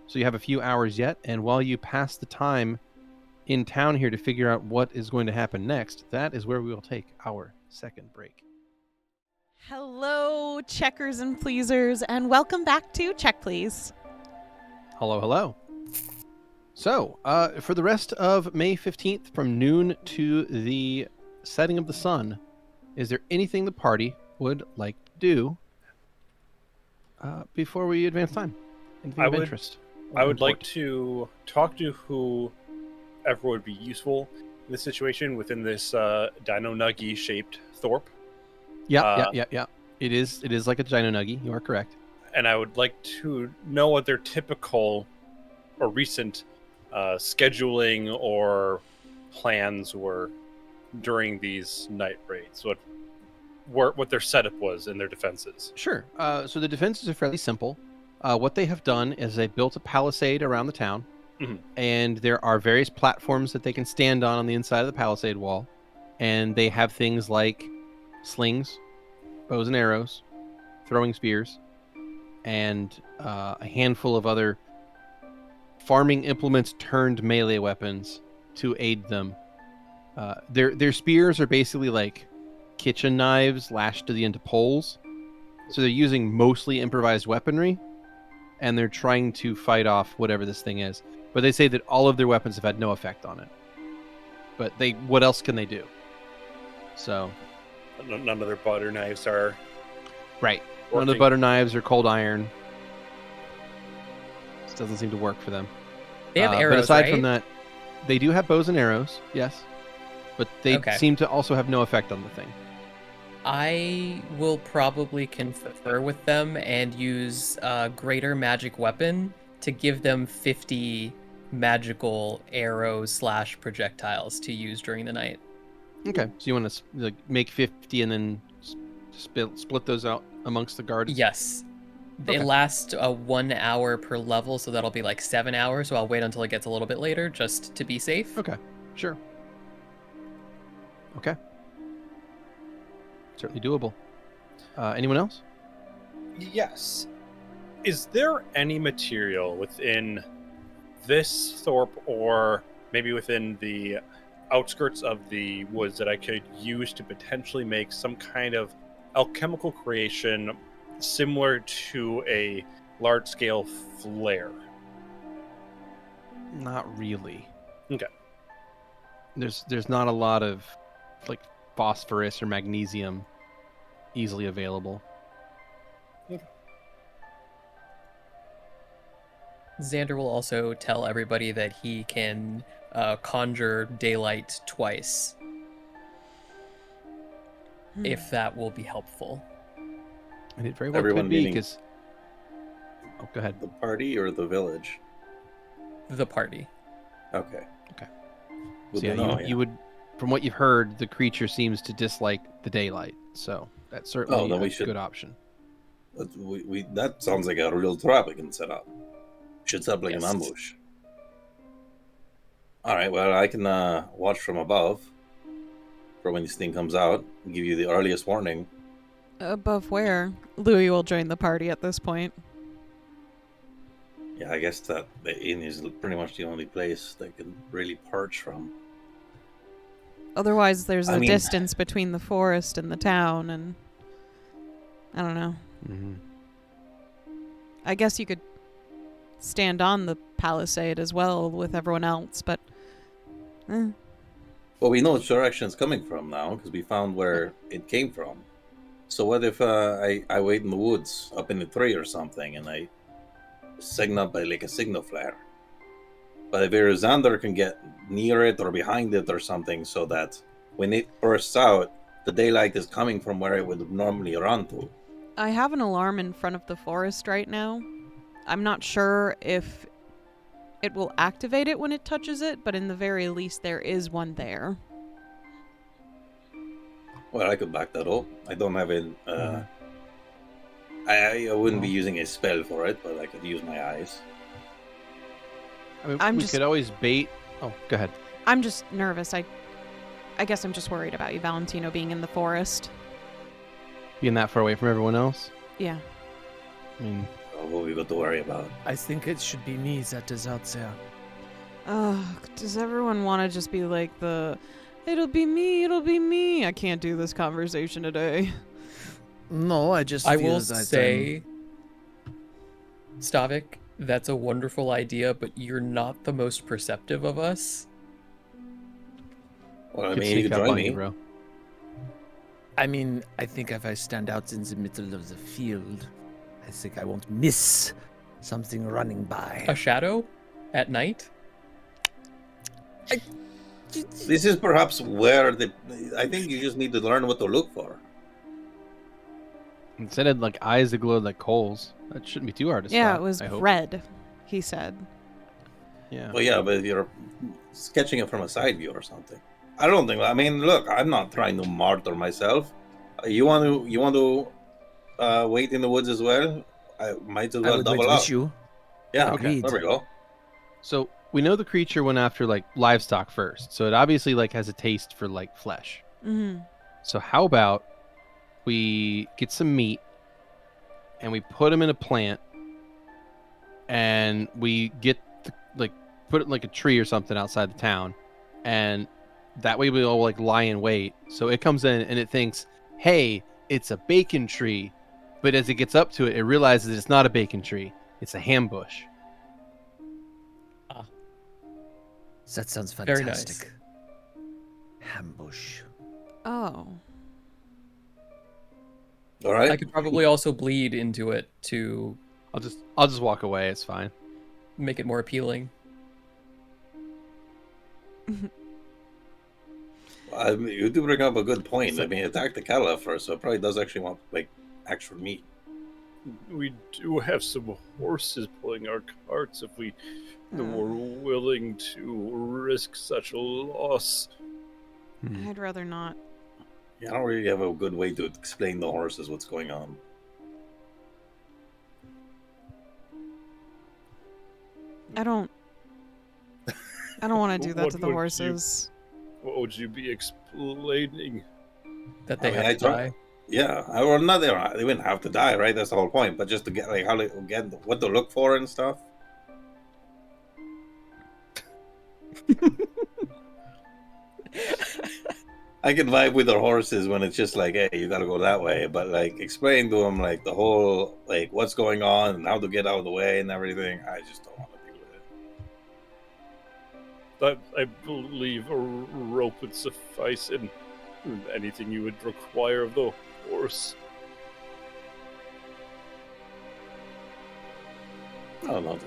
So you have a few hours yet. And while you pass the time in town here to figure out what is going to happen next, that is where we will take our second break. Hello, checkers and pleasers, and welcome back to Check Please. Hello. So, for the rest of May 15th, from noon to the setting of the sun, is there anything the party would like to do before we advance time? Anything of interest? I would like Report. to talk to whoever would be useful in this situation within this Dino Nuggy shaped Thorpe. Yeah. It is like a Xeno Nuggy. You are correct. And I would like to know what their typical or recent scheduling or plans were during these night raids. What their setup was in their defenses. Sure. So the defenses are fairly simple. What they have done is they built a palisade around the town, Mhm. and there are various platforms that they can stand on the inside of the palisade wall, and they have things like slings, bows and arrows, throwing spears, and a handful of other farming implements turned melee weapons to aid them. Their spears are basically like kitchen knives lashed to the end of poles, so they're using mostly improvised weaponry, and they're trying to fight off whatever this thing is. But they say that all of their weapons have had no effect on it. But what else can they do? So, None of their butter knives are right. None of the working. butter knives or cold iron. This doesn't seem to work for them. They have But arrows, aside right? from that, They do have bows and arrows, yes, but they Okay. seem to also have no effect on the thing. I will probably confer with them and use Greater Magic Weapon to give them 50 magical arrows / projectiles to use during the night. Okay, so you want to like make 50 and then split those out amongst the guards? Yes. They Okay. last 1 hour per level, so that'll be like 7 hours. So I'll wait until it gets a little bit later just to be safe. Okay, sure. Okay. Certainly doable. Anyone else? Yes. Is there any material within this Thorpe or maybe within the outskirts of the woods that I could use to potentially make some kind of alchemical creation similar to a large-scale flare? Not really. Okay. There's not a lot of like phosphorus or magnesium easily available. Xander will also tell everybody that he can conjure daylight twice, if that will be helpful. And it very well Everyone could be meaning- because. Oh, go ahead. The party or the village? The party. Okay. Okay. Good So yeah, to know, you would, from what you've heard, the creature seems to dislike the daylight. So that's certainly then a we should- good option. That sounds like a real trap we can set up. Should set up like Yes. an ambush. All right. Well, I can watch from above for when this thing comes out. Give you the earliest warning. Above where? Louie will join the party at this point. Yeah, I guess that the inn is pretty much the only place they can really perch from. Otherwise, there's I a mean- distance between the forest and the town, and I don't know. Mm-hmm. I guess you could stand on the palisade as well with everyone else, but Well, we know which direction it's coming from now because we found where it came from. So what if I wait in the woods up in a tree or something and I signal by like a signal flare? But if Xander can get near it or behind it or something so that when it bursts out, the daylight is coming from where it would normally run to. I have an alarm in front of the forest right now. I'm not sure if it will activate it when it touches it, but in the very least there is one there. Well, I could back that up. I don't have it. I wouldn't be using a spell for it, but I could use my eyes. I mean, I'm we just- could always bait. Oh, go ahead. I'm just nervous. I guess I'm just worried about you, Valentino, being in the forest. Being that far away from everyone else. Yeah. I mean, What we got to worry about? I think it should be me that is out there. Does everyone want to just be like it'll be me? I can't do this conversation today. No, I just I feel will that say, Stavik, that's a wonderful idea, but you're not the most perceptive of us. Well, I could mean, you sneak could up join on me. you, bro. I mean, I think if I stand out in the middle of the field, I think I won't miss something running by. A shadow at night? This is perhaps where I think you just need to learn what to look for. Instead of like eyes that glowed like coals, that shouldn't be too hard to Yeah, spot. it was I hope. red, he said. Yeah. Well, yeah, but if you're sketching it from a side view or something, I don't think. I mean, look, I'm not trying to martyr myself. You want to wait in the woods as well? I might as I well would wait double with up. you. Yeah, Agreed. there we go. So we know the creature went after like livestock first, so it obviously like has a taste for like flesh. Mm-hmm. So how about we get some meat and we put them in a plant and we get put it in like a tree or something outside the town, and that way we all like lie in wait. So it comes in and it thinks, hey, it's a bacon tree, but as it gets up to it, it realizes it's not a bacon tree, it's a ham bush. That sounds Very fantastic. Ambush. Oh. All right. I could probably also bleed into it to I'll just walk away. It's fine. make it more appealing. I mean, you do bring up a good point. I mean, attack the cattle at first, so it probably does actually want like actual meat. We do have some horses pulling our carts if we were willing to risk such a loss. I'd rather not. Yeah, I don't really have a good way to explain the horses what's going on. I don't want to do that What to the would you- horses. What would you be explaining? That they I mean, have to die. Yeah, or not. They wouldn't have to die, right? That's the whole point. But just to get like how to get what to look for and stuff. I can vibe with the horses when it's just like, hey, you gotta go that way. But like, explain to them like the whole like what's going on and how to get out of the way and everything. I just don't want to deal with it. That I believe a rope would suffice, and anything you would require of the horse. Oh no.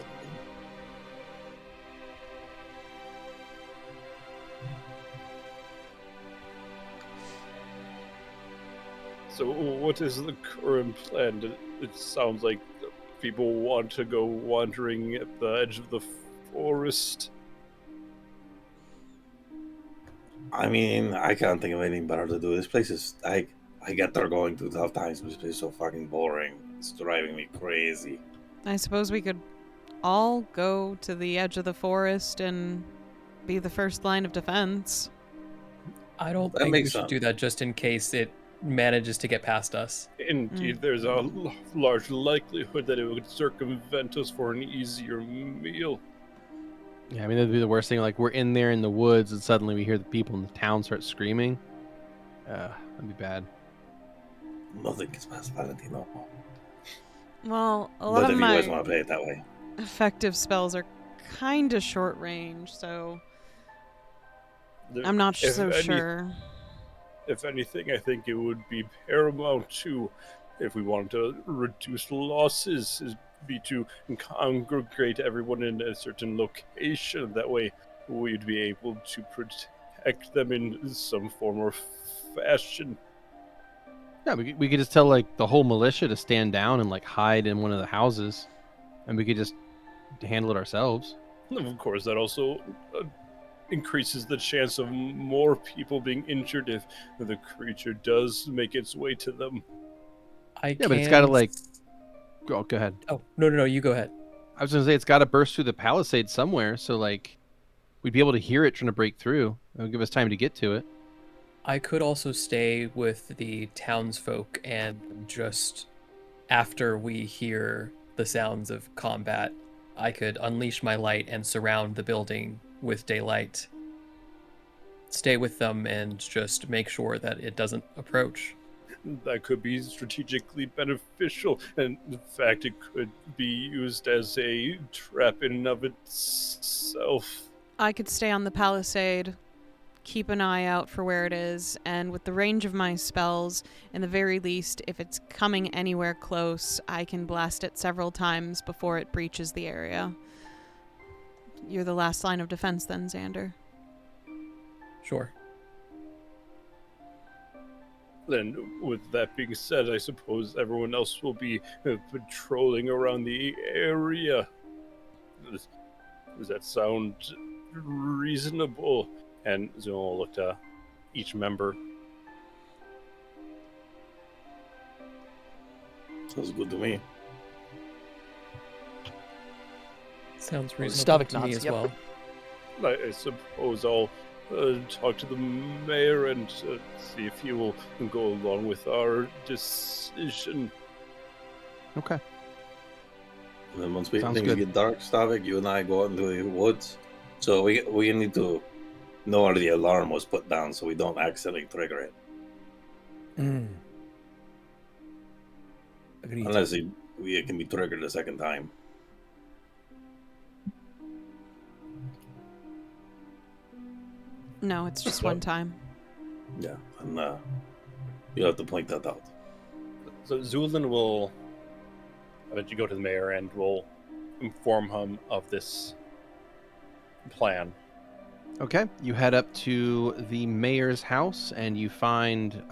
So, what is the current plan? It sounds like people want to go wandering at the edge of the forest. I mean, I can't think of anything better to do. This place is I get there going through tough times, but this place is so fucking boring. It's driving me crazy. I suppose we could all go to the edge of the forest and be the first line of defense. I don't That think we makes should sense. do that just in case it manages to get past us. Indeed, there's a large likelihood that it would circumvent us for an easier meal. Yeah, I mean that'd be the worst thing. Like we're in there in the woods, and suddenly we hear the people in the town start screaming. That'd be bad. Nothing gets past Valentino. Well, a lot But of if you guys my want to play it that way. effective spells are kind of short range, so There- I'm not if so any- sure. If anything, I think it would be paramount to, if we wanted to reduce losses, is be to congregate everyone in a certain location. That way, we'd be able to protect them in some form or fashion. Yeah, we could just tell like the whole militia to stand down and like hide in one of the houses, and we could just handle it ourselves. Of course, that also increases the chance of more people being injured if the creature does make its way to them. I Yeah, but it's gotta can- like. Go ahead. Oh, no, you go ahead. I was gonna say it's got to burst through the palisade somewhere, so like we'd be able to hear it trying to break through. It'll give us time to get to it. I could also stay with the townsfolk and just after we hear the sounds of combat, I could unleash my light and surround the building with daylight. Stay with them and just make sure that it doesn't approach. That could be strategically beneficial, and in fact, it could be used as a trap in and of itself. I could stay on the palisade, keep an eye out for where it is, and with the range of my spells, in the very least, if it's coming anywhere close, I can blast it several times before it breaches the area. You're the last line of defense then, Xander. Sure. Then, with that being said, I suppose everyone else will be patrolling around the area. Does that sound reasonable? And Xeno looked at each member. Sounds good to me. Sounds reasonable Stavik to me nods, as yep. well. I suppose I'll talk to the mayor and see if he will go along with our decision. Okay. And then once Sounds things good. get dark, Stavik, you and I go out into the woods. So we need to know where the alarm was put down so we don't accidentally trigger it. Agreed. Unless it can be triggered a second time. No, it's just one time. Yeah, and you'll have to point that out. So Zu'lin will eventually go to the mayor and will inform him of this plan. Okay, you head up to the mayor's house and you find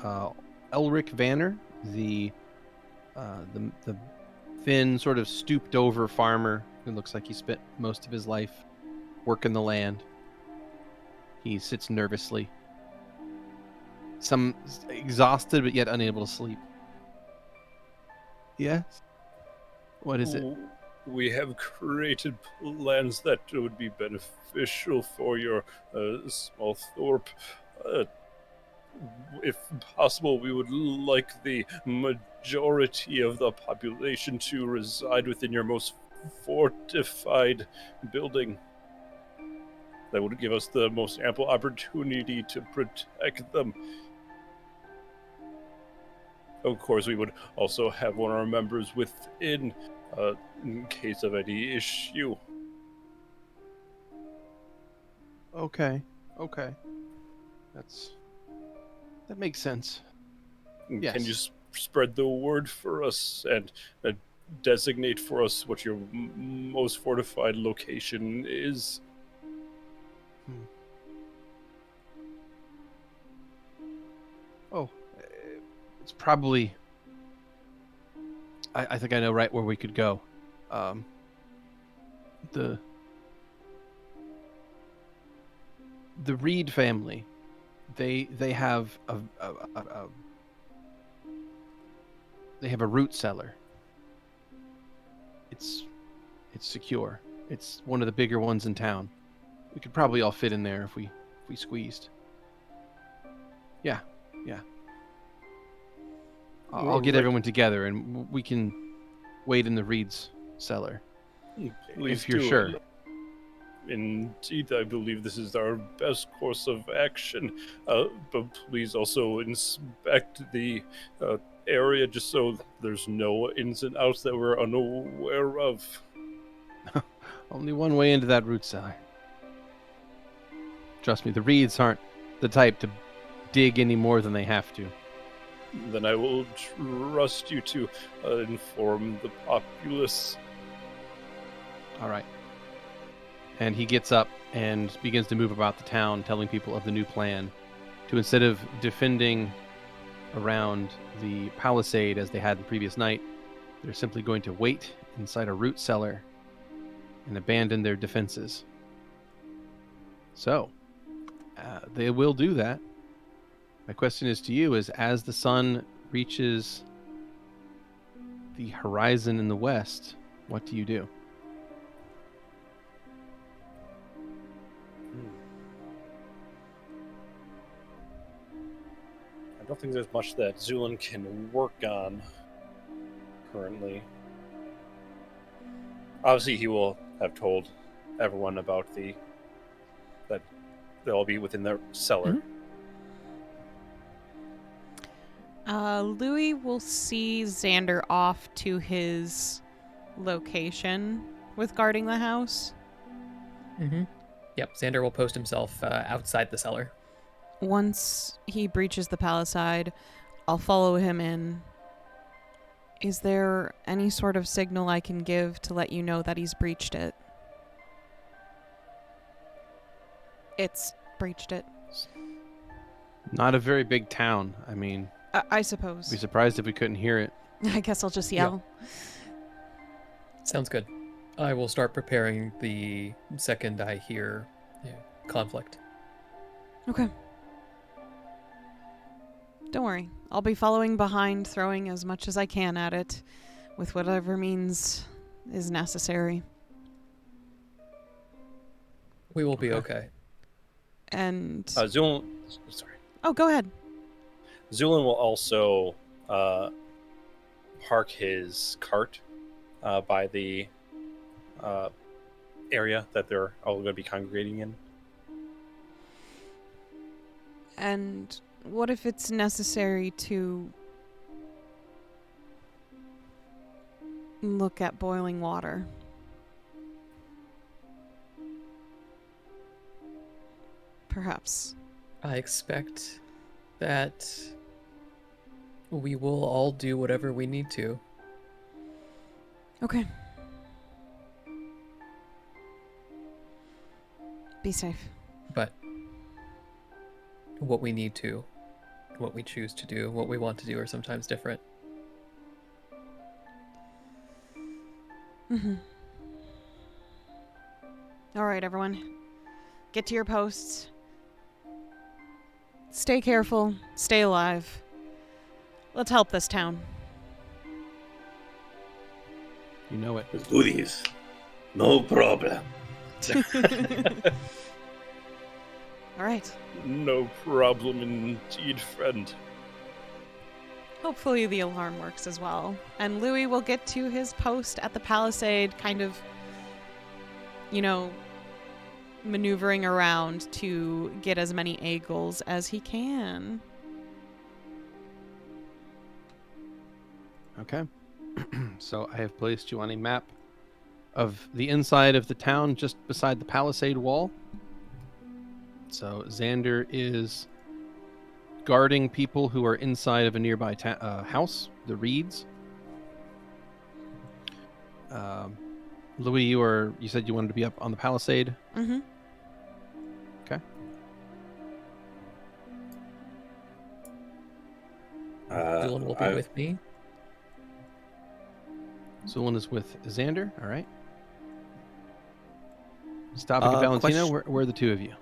Elric Vanner, the thin, sort of stooped over farmer who looks like he spent most of his life working the land. He sits nervously, some exhausted but yet unable to sleep. Yes? What is it? We have created plans that would be beneficial for your small thorp. If possible, we would like the majority of the population to reside within your most fortified building. That would give us the most ample opportunity to protect them. Of course, we would also have one of our members within in case of any issue. Okay. That makes sense. Yes. Can you spread the word for us and designate for us what your most fortified location is? Oh, it's probably... I think I know right where we could go. The Reed family, they have they have a root cellar. It's secure. It's one of the bigger ones in town. We could probably all fit in there if we squeezed. Yeah. I'll get everyone together and we can wait in the Reed's cellar. Please if you're do. sure. Indeed, I believe this is our best course of action. But please also inspect the area just so there's no ins and outs that we're unaware of. Only one way into that root cellar. Trust me, the Reeds aren't the type to dig any more than they have to. Then I will trust you to inform the populace. All right. And he gets up and begins to move about the town, telling people of the new plan to, instead of defending around the palisade as they had the previous night, they're simply going to wait inside a root cellar and abandon their defenses. So, they will do that. My question is to you: is as the sun reaches the horizon in the west, what do you do? I don't think there's much that Zu'lin can work on currently. Obviously, he will have told everyone about that they'll be within their cellar. Mm-hmm. Louie will see Xander off to his location with guarding the house. Mm-hmm. Yep, Xander will post himself outside the cellar. Once he breaches the palisade, I'll follow him in. Is there any sort of signal I can give to let you know that he's breached it? It's breached it. Not a very big town. I mean, I suppose. I'd be surprised if we couldn't hear it. I guess I'll just yell. Sounds good. I will start preparing the second I hear conflict. Okay. Don't worry. I'll be following behind, throwing as much as I can at it, with whatever means is necessary. We will be okay. And... Zu'lin... Sorry. Oh, go ahead. Zu'lin will also park his cart by the area that they're all going to be congregating in. And what if it's necessary to look at boiling water? Perhaps. I expect that we will all do whatever we need to. Okay. Be safe. but what we need to, what we choose to do, what we want to do are sometimes different. All right, everyone. Get to your posts. Stay careful. Stay alive. Let's help this town. You know it. Let's do this. No problem. All right. No problem indeed, friend. Hopefully the alarm works as well. And Louie will get to his post at the palisade, kind of, maneuvering around to get as many eagles as he can. Okay. So I have placed you on a map of the inside of the town just beside the palisade wall. So Xander is guarding people who are inside of a nearby house, the Reeds. Louie, you said you wanted to be up on the palisade. Mm-hmm. Okay. Zu'lin will be with me. Zu'lin is with Xander. All right. Stavik and Valentino, where are the two of you?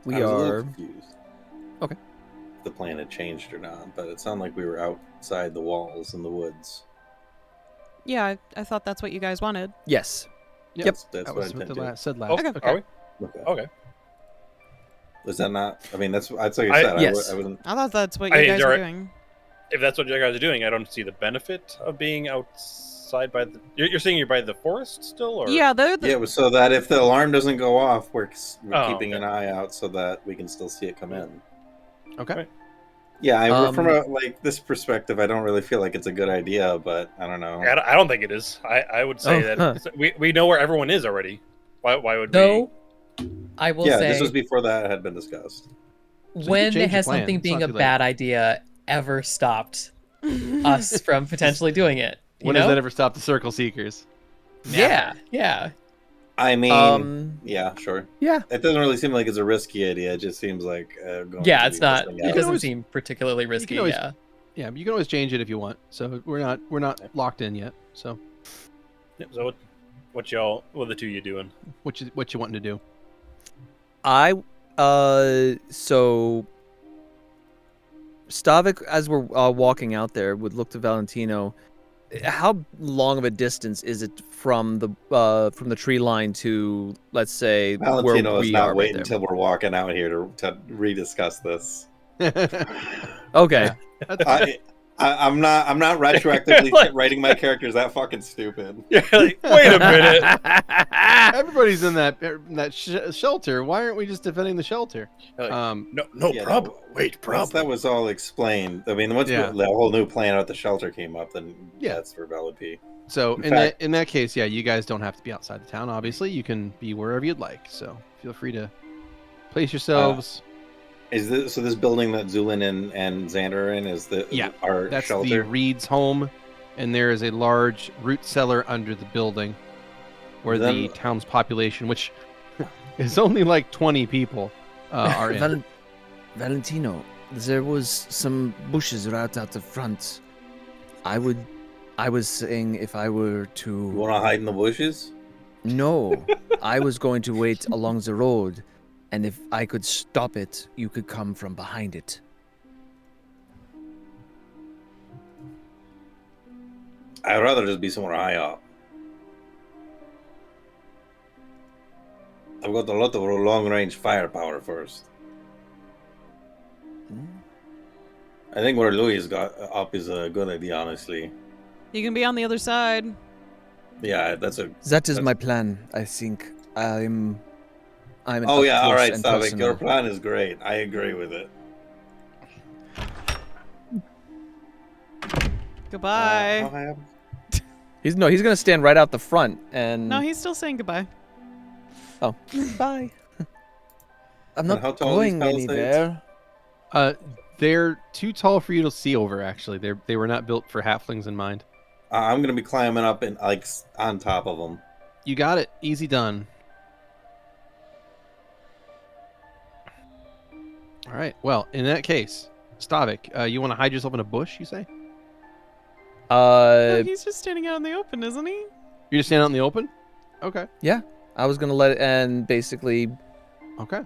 I was a little confused. Okay. If the plan had changed or not, but it sounded like we were outside the walls in the woods. Yeah, I thought that's what you guys wanted. Yes. Yep. That's That what was I what intend the to. said last. Okay. Okay. Are we? Okay. Okay. Was that not? I mean, that's like I said. Yes. I wasn't. I thought that's what you guys were doing. If that's what you guys are doing, I don't see the benefit of being outside by the. You're saying you're by the forest still, or Yeah, they're the. Yeah, so that if the alarm doesn't go off, we're keeping okay. an eye out so that we can still see it come in. Okay. Right. Yeah, from this perspective, I don't really feel like it's a good idea, but I don't know. I don't think it is. I would say that we know where everyone is already. Why would Though, I will say, this was before that had been discussed. when change has your plan. something It's being not a too late. bad idea ever stopped us from potentially doing it? When does that ever stop the Circle Seekers? Yeah, yeah. I mean, yeah, sure. Yeah. It doesn't really seem like it's a risky idea. It just seems like going Yeah, to it's be not. missing It out. doesn't always- seem particularly risky. always- Yeah. Yeah, but you can always change it if you want. So we're not locked in yet. So Yeah, so what the two you doing? what you wanting to do? So Stavik, as we're walking out there, would look to Valentino. How long of a distance is it from the tree line to, let's say, Valentino where is we not are waiting right there? until we're walking out here to rediscuss this. Okay. I'm not retroactively writing my characters that fucking stupid. Yeah, like, wait a minute. Everybody's in that shelter. Why aren't we just defending the shelter? Like, no Yeah, problem. Wait, Once problem. that was all explained, I mean, once Yeah. the whole new plan out the shelter came up, then Yeah. that's for Valid P. So In in fact- that case, yeah, you guys don't have to be outside the town. Obviously, you can be wherever you'd like. So feel free to place yourselves. Is this building that Zu'lin and Xander are in? Is our That's shelter? the Reed's home, and there is a large root cellar under the building, where the Then- town's population, which is only like 20 people, are in. Valentino, there was some bushes right out the front. I was saying if I were to... You want to hide in the bushes? No, I was going to wait along the road, and if I could stop it, you could come from behind it. I'd rather just be somewhere high up. I've got a lot of long-range firepower first. I think where Louie's got up is a good idea, honestly. You can be on the other side. Yeah, That is That's- my plan. I think I'm an Oh up yeah, all close right, and Stavik. personal. Your plan is great. I agree with it. Goodbye. How high up? He's gonna stand right out the front and. No, he's still saying goodbye. Oh, bye. I'm And not how tall are these going palisades? anywhere. They're too tall for you to see over. Actually, they were not built for halflings in mind. I'm gonna be climbing up and like on top of them. You got it. Easy done. All right. Well, in that case, Stavik, you want to hide yourself in a bush? You say? Oh, he's just standing out in the open, isn't he? You're just standing out in the open? Okay. Yeah, I was gonna let it and basically Okay.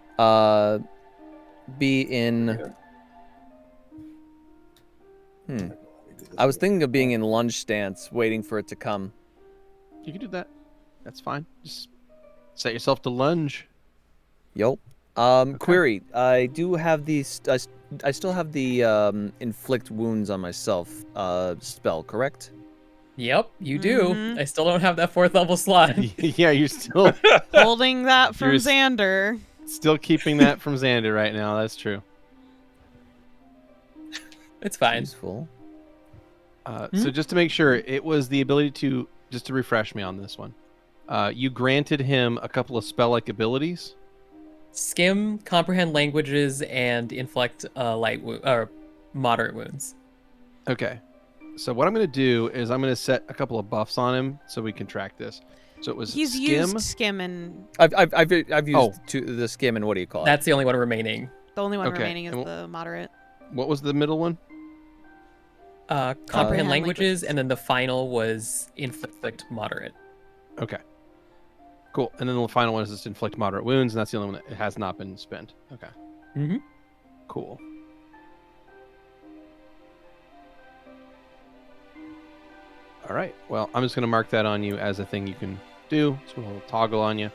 be in. I was thinking of being in lunge stance, waiting for it to come. You can do that. That's fine. Just set yourself to lunge. Yup. Query. I do have these. I still have the inflict wounds on myself spell, correct? Yep, you do. Mhm. I still don't have that 4th level slot. Yeah, you're still Holding that from You're Xander. still keeping that from Xander right now. That's true. It's fine. Useful. So just to make sure, it was the ability to, just to refresh me on this one, you granted him a couple of spell-like abilities. Skim, comprehend languages, and inflict or moderate wounds. Okay. So what I'm going to do is I'm going to set a couple of buffs on him so we can track this. So it was He's skim. used skim, and I've used the skim and what do you call it? That's the only one remaining. the only one Okay, remaining is and the moderate. What was the middle one? Comprehend languages, and then the final was inflict moderate. Okay. Cool. And then the final one is just inflict moderate wounds, and that's the only one that has not been spent. Okay. Mm-hmm. Cool. All right. Well, I'm just going to mark that on you as a thing you can do. So we'll toggle on you.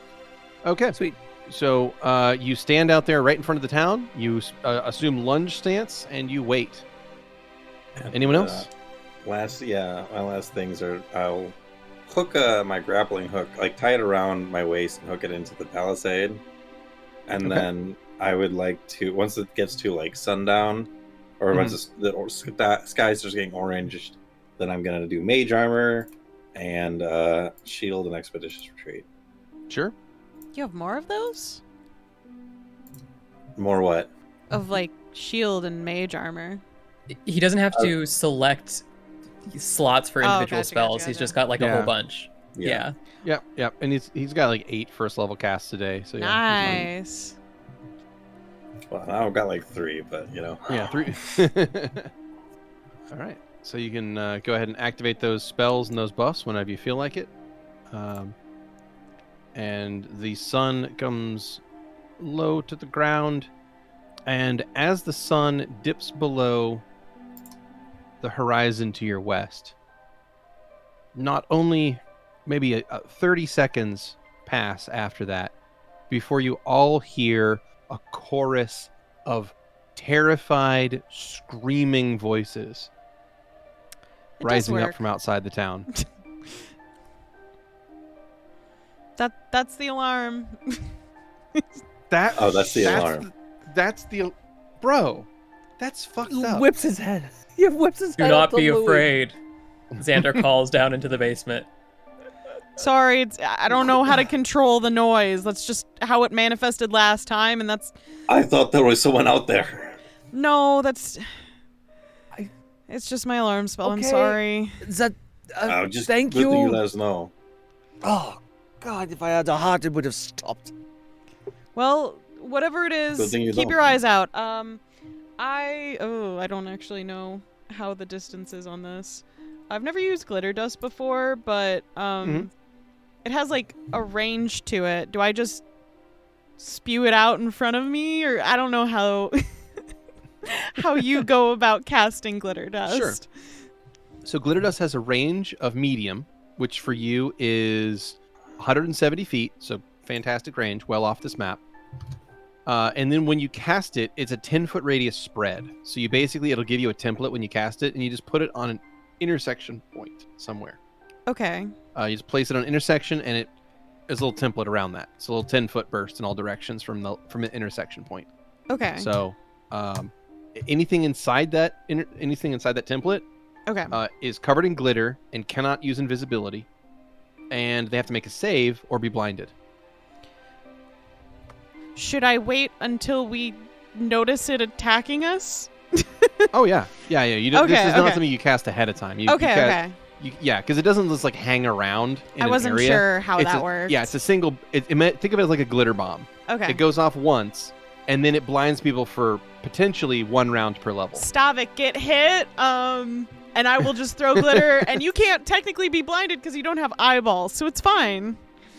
Okay. Sweet. So you stand out there right in front of the town. You assume lunge stance, and you wait. And, Anyone else? My last things are I'll hook my grappling hook, like tie it around my waist and hook it into the palisade. And Okay. then I would like to, once it gets to like sundown, or once the sky starts getting orange, then I'm going to do mage armor and shield and expeditious retreat. Sure. You have more of those? More what? Of like shield and mage armor. He doesn't have to select slots for Oh, individual gotcha, spells. gotcha, He's gotcha. just got like a Yeah. whole bunch. Yeah. Yep. And he's got like 8 first level casts today. So yeah. he's Nice. Well, I've got like 3, but you know. fine. Yeah, 3. All right. So you can go ahead and activate those spells and those buffs whenever you feel like it. And the sun comes low to the ground. And as the sun dips below the horizon to your west, not only maybe 30 seconds pass after that before you all hear a chorus of terrified, screaming voices It does rising up work. from outside the town. That's the alarm. That Oh, that's the alarm. That's the bro. That's fucked up. Whips his head. He whips his Do head. not up to be Louie. afraid. Xander calls down into the basement. Sorry, I don't know how to control the noise. That's just how it manifested last time, and that's I thought there was someone out there. no, that's. It's just my alarm spell. I'm Okay. sorry. Is that? Just thank good that you. let us know. Oh God! If I had a heart, it would have stopped. Well, whatever it Good is, thing you keep don't. your eyes out. I don't actually know how the distance is on this. I've never used glitter dust before, but it has like a range to it. Do I just spew it out in front of me, or I don't know how how you go about casting glitter dust? Sure. So glitter dust has a range of medium, which for you is 170 feet. So fantastic range, well off this map. And then when you cast it, it's a 10-foot radius spread. So you basically, it'll give you a template when you cast it, and you just put it on an intersection point somewhere. Okay. You just place it on an intersection, and it is a little template around that. It's a little 10-foot burst in all directions from the intersection point. Okay. So anything inside that template Okay. is covered in glitter and cannot use invisibility, and they have to make a save or be blinded. Should I wait until we notice it attacking us? Oh yeah. You don't, this Okay, is not okay. something you cast ahead of time. Okay. Yeah, because it doesn't just like hang around in I an wasn't area. sure how It's that a- worked. Yeah, it's a single. Think of it as like a glitter bomb. Okay. It goes off once, and then it blinds people for potentially 1 round per level. Stavik, get hit, and I will just throw glitter, and you can't technically be blinded because you don't have eyeballs, so it's fine.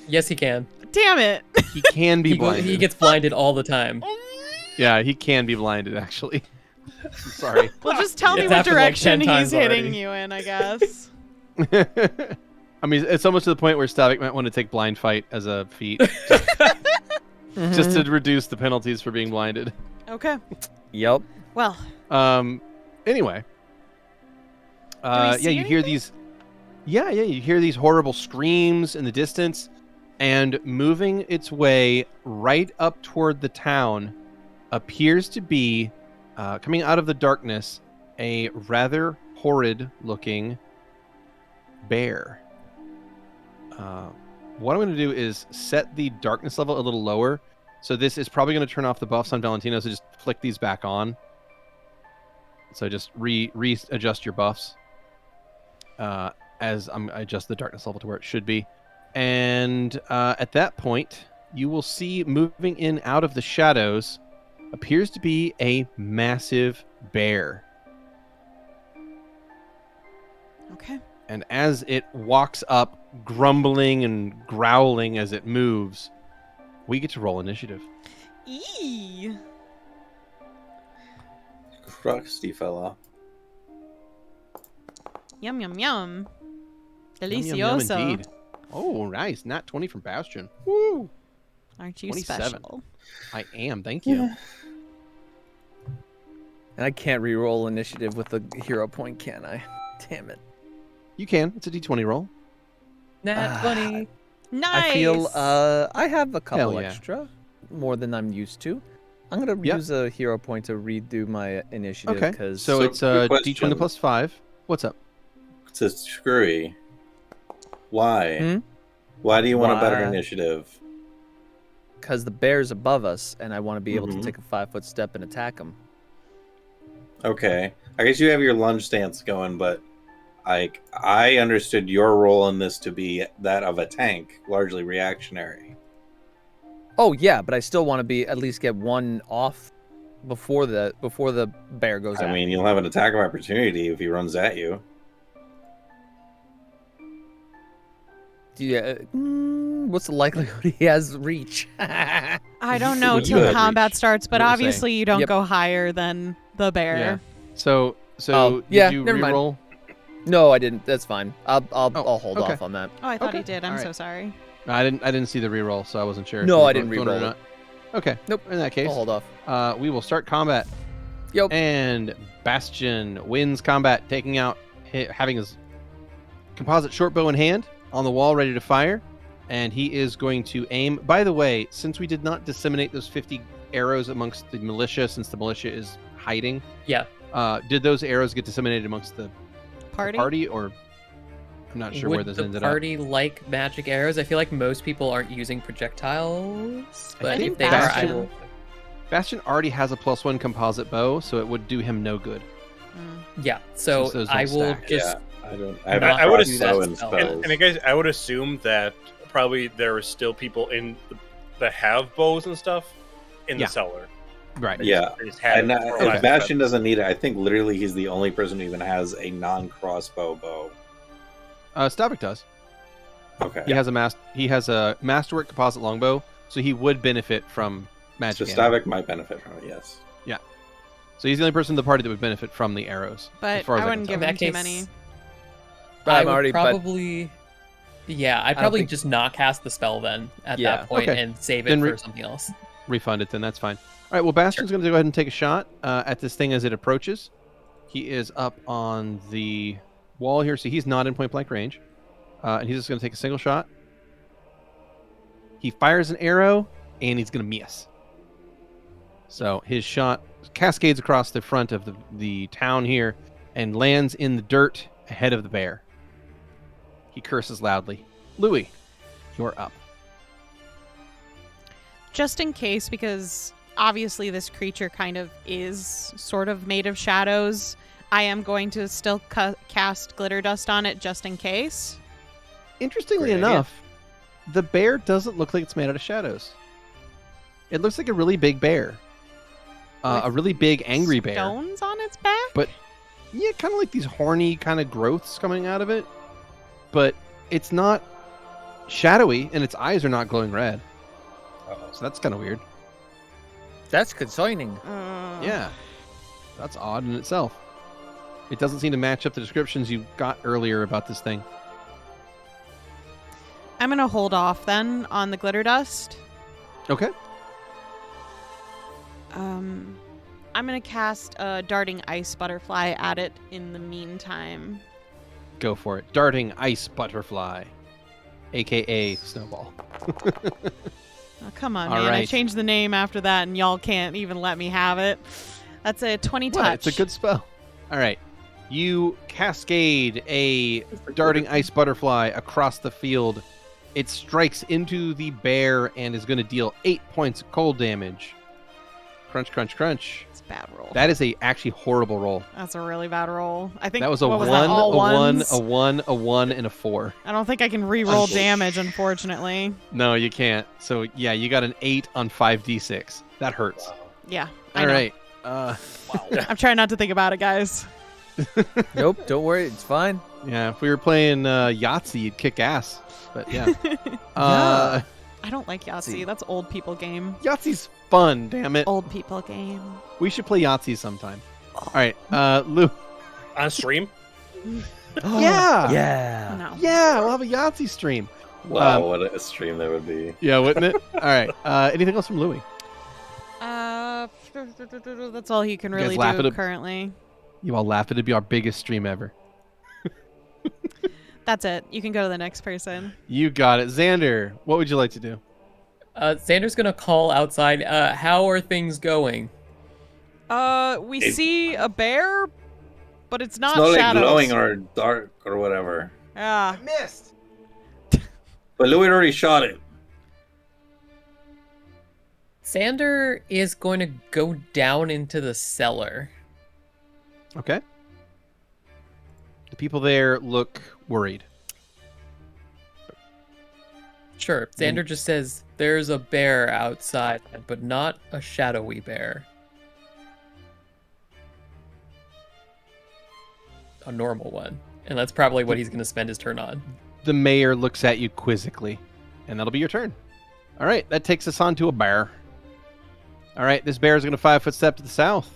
Yes, he can. Damn it. He can be blinded. He gets blinded all the time. Yeah, he can be blinded, actually. I'm sorry. Well, just tell me It's what happened like direction 10 he's times hitting already. you in, I guess. I mean, it's almost to the point where Stavik might want to take blind fight as a feat, just to reduce the penalties for being blinded. Okay. Yep. Well, Anyway. see You hear these. Yeah, you hear these horrible screams in the distance, and moving its way right up toward the town appears to be, coming out of the darkness, a rather horrid-looking bear. What I'm going to do is set the darkness level a little lower. So this is probably going to turn off the buffs on Valentino, so just flick these back on. So just readjust your buffs as I adjust the darkness level to where it should be. And at that point, you will see moving in out of the shadows appears to be a massive bear. okay. And as it walks up, grumbling and growling as it moves, we get to roll initiative. Eee. Crusty fella. Yum, yum, yum. Yum, yum, yum, Delicioso. indeed. Oh, nice. Nat 20 from Bastion. Woo! Aren't you 27. special? I am, thank you. And I can't re-roll initiative with a hero point, can I? Damn it. You can. It's a d20 roll. Nat 20. Nice. I feel I have a couple Hell yeah. extra, more than I'm used to. I'm gonna Yep. use a hero point to redo my initiative. Okay. Because So it's quick d20 question. plus 5. What's up? It says Skrewy. Why? Hmm? Why do you want a better Why? initiative? the bear's above us, and I want to be able to Mhm. take a 5-foot step and attack him. Okay. I guess you have your lunge stance going, but I understood your role in this to be that of a tank, largely reactionary. Oh yeah, but I still want to be at least get one off before the bear goes I out. mean, you'll have an attack of opportunity if he runs at you. Yeah. What's the likelihood he has reach? I don't know Well, you till had combat reach. starts, but What we're obviously you don't Yep. go higher than the bear. Yeah. So Oh, yeah, did you never mind. reroll? No, I didn't. That's fine. I'll hold okay. off on that. Oh, I thought Okay. he did. I'm All so right. sorry. I didn't see the reroll, so I wasn't sure. if No, you were I didn't going it or reroll not. Okay. Nope. In that case, I'll hold off. we will start combat. Yep. And Bastion wins combat, taking out, having his composite short bow in hand on the wall, ready to fire. And he is going to aim. By the way, since we did not disseminate those 50 arrows amongst the militia, since the militia is hiding, Yeah. did those arrows get disseminated amongst the Party? or I'm not sure Would where those the ended party like magic arrows? I feel like most people aren't using projectiles, but think if they Bastion- are, I will. Bastion already has a +1 composite bow, so it would do him no good. Mm. Yeah, so Since those I don't will stack. just. Yeah, I don't. not I would do crossbow that and spell. spells. And I guess I would assume that probably there are still people that have bows and stuff in Yeah. the cellar. Right. They Yeah. they just had And it for okay. last Bastion doesn't need it. I think literally he's the only person who even has a non-crossbow bow. Stavik does. Okay. He has a masterwork composite longbow, so he would benefit from So magic. ammo. Stavik might benefit from it. Yes. So he's the only person in the party that would benefit from the arrows. as But far as I can wouldn't tell. give In him that too case- many. I I'm would already- but- probably. Yeah, I'd don't probably think- just not cast the spell then at Yeah. that point Okay. and save it Then for something else. Refund it, then that's fine. All right. Well, Bastion's going to go ahead and take a shot at this thing as it approaches. He is up on the wall here, so he's not in point blank range, and he's just going to take a single shot. He fires an arrow, and he's going to miss. So his shot cascades across the front of the town here and lands in the dirt ahead of the bear. He curses loudly. Louie, you're up. Just in case, because obviously this creature kind of is sort of made of shadows, I am going to still cast glitter dust on it just in case. Interestingly Great idea. enough, the bear doesn't look like it's made out of shadows. It looks like a really big bear. a really big angry bear. Stones on its back? But yeah, kind of like these horny kind of growths coming out of it. But it's not shadowy, and its eyes are not glowing red. So that's kind of weird. That's concerning. Yeah, that's odd in itself. It doesn't seem to match up the descriptions you got earlier about this thing. I'm going to hold off then on the glitter dust. Okay. I'm going to cast a darting ice butterfly at it in the meantime. Go for it. Darting ice butterfly, a.k.a. snowball. Oh, come on, All man. I right. changed the name after that, and y'all can't even let me have it. That's a 20 touch. What? It's a good spell. All right. You cascade a darting ice butterfly across the field. It strikes into the bear and is going to deal 8 points of cold damage. Crunch, crunch, crunch. It's a bad roll. That is a actually horrible roll. That's a really bad roll. I think That was a what 1, that, all a 1, ones? a 1, a 1, and a 4. I don't think I can re-roll damage, unfortunately. No, you can't. So, yeah, you got an 8 on 5d6. That hurts. Yeah, I All know. right. I'm trying not to think about it, guys. Nope, don't worry, it's fine. Yeah, if we were playing Yahtzee, you'd kick ass. But, yeah. Uh, I don't like Yahtzee. That's old people game. Yahtzee's fun, damn it. Old people game. We should play Yahtzee sometime. All right, Lou. On stream? Yeah. Yeah. No. Yeah, we'll have a Yahtzee stream. Wow, what a stream that would be. Yeah, wouldn't it? All right. Anything else from Louie? That's all he can You guys really laugh do at it? currently. You all laugh. It'd be our biggest stream ever. That's it. You can go to the next person. You got it. Xander, what would you like to do? Xander's gonna call outside. How are things going? We see a bear, but it's not It's not like shadows. glowing or dark or whatever. Yeah. Missed. But Louie already shot it. Xander is going to go down into the cellar. Okay. The people there look worried. Sure. Xander just says, there's a bear outside, but not a shadowy bear. A normal one. And that's probably what he's going to spend his turn on. The mayor looks at you quizzically, and that'll be your turn. All right, that takes us on to a bear. All right, this bear is going to 5-foot step to the south.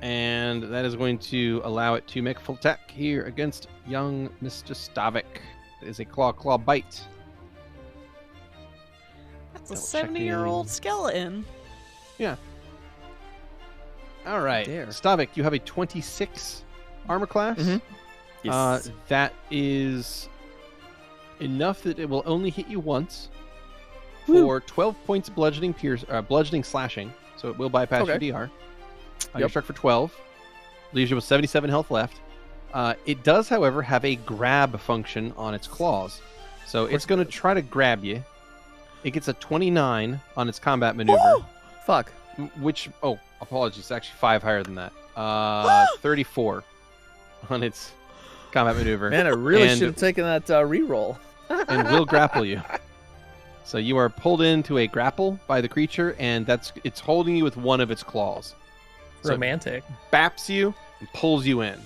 And that is going to allow it to make a full attack here against young Mr. Stavik. It is a claw bite. That's a Double 70-year-old checking. skeleton. Yeah. All right, There. Stavik, you have a 26 armor class. Mhm. Yes. That is enough that it will only hit you once for 12 points of bludgeoning slashing. So it will bypass your DR. You're Yep. struck for 12. Leaves you with 77 health left. It does, however, have a grab function on its claws. So it's going to try to grab you. It gets a 29 on its combat maneuver. Fuck. Which, apologies, it's actually 5 higher than that. 34 on its combat maneuver. Man, I really And- should have taken that reroll. and will grapple you. So you are pulled into a grapple by the creature, and it's holding you with one of its claws. So it Romantic. baps you and pulls you in,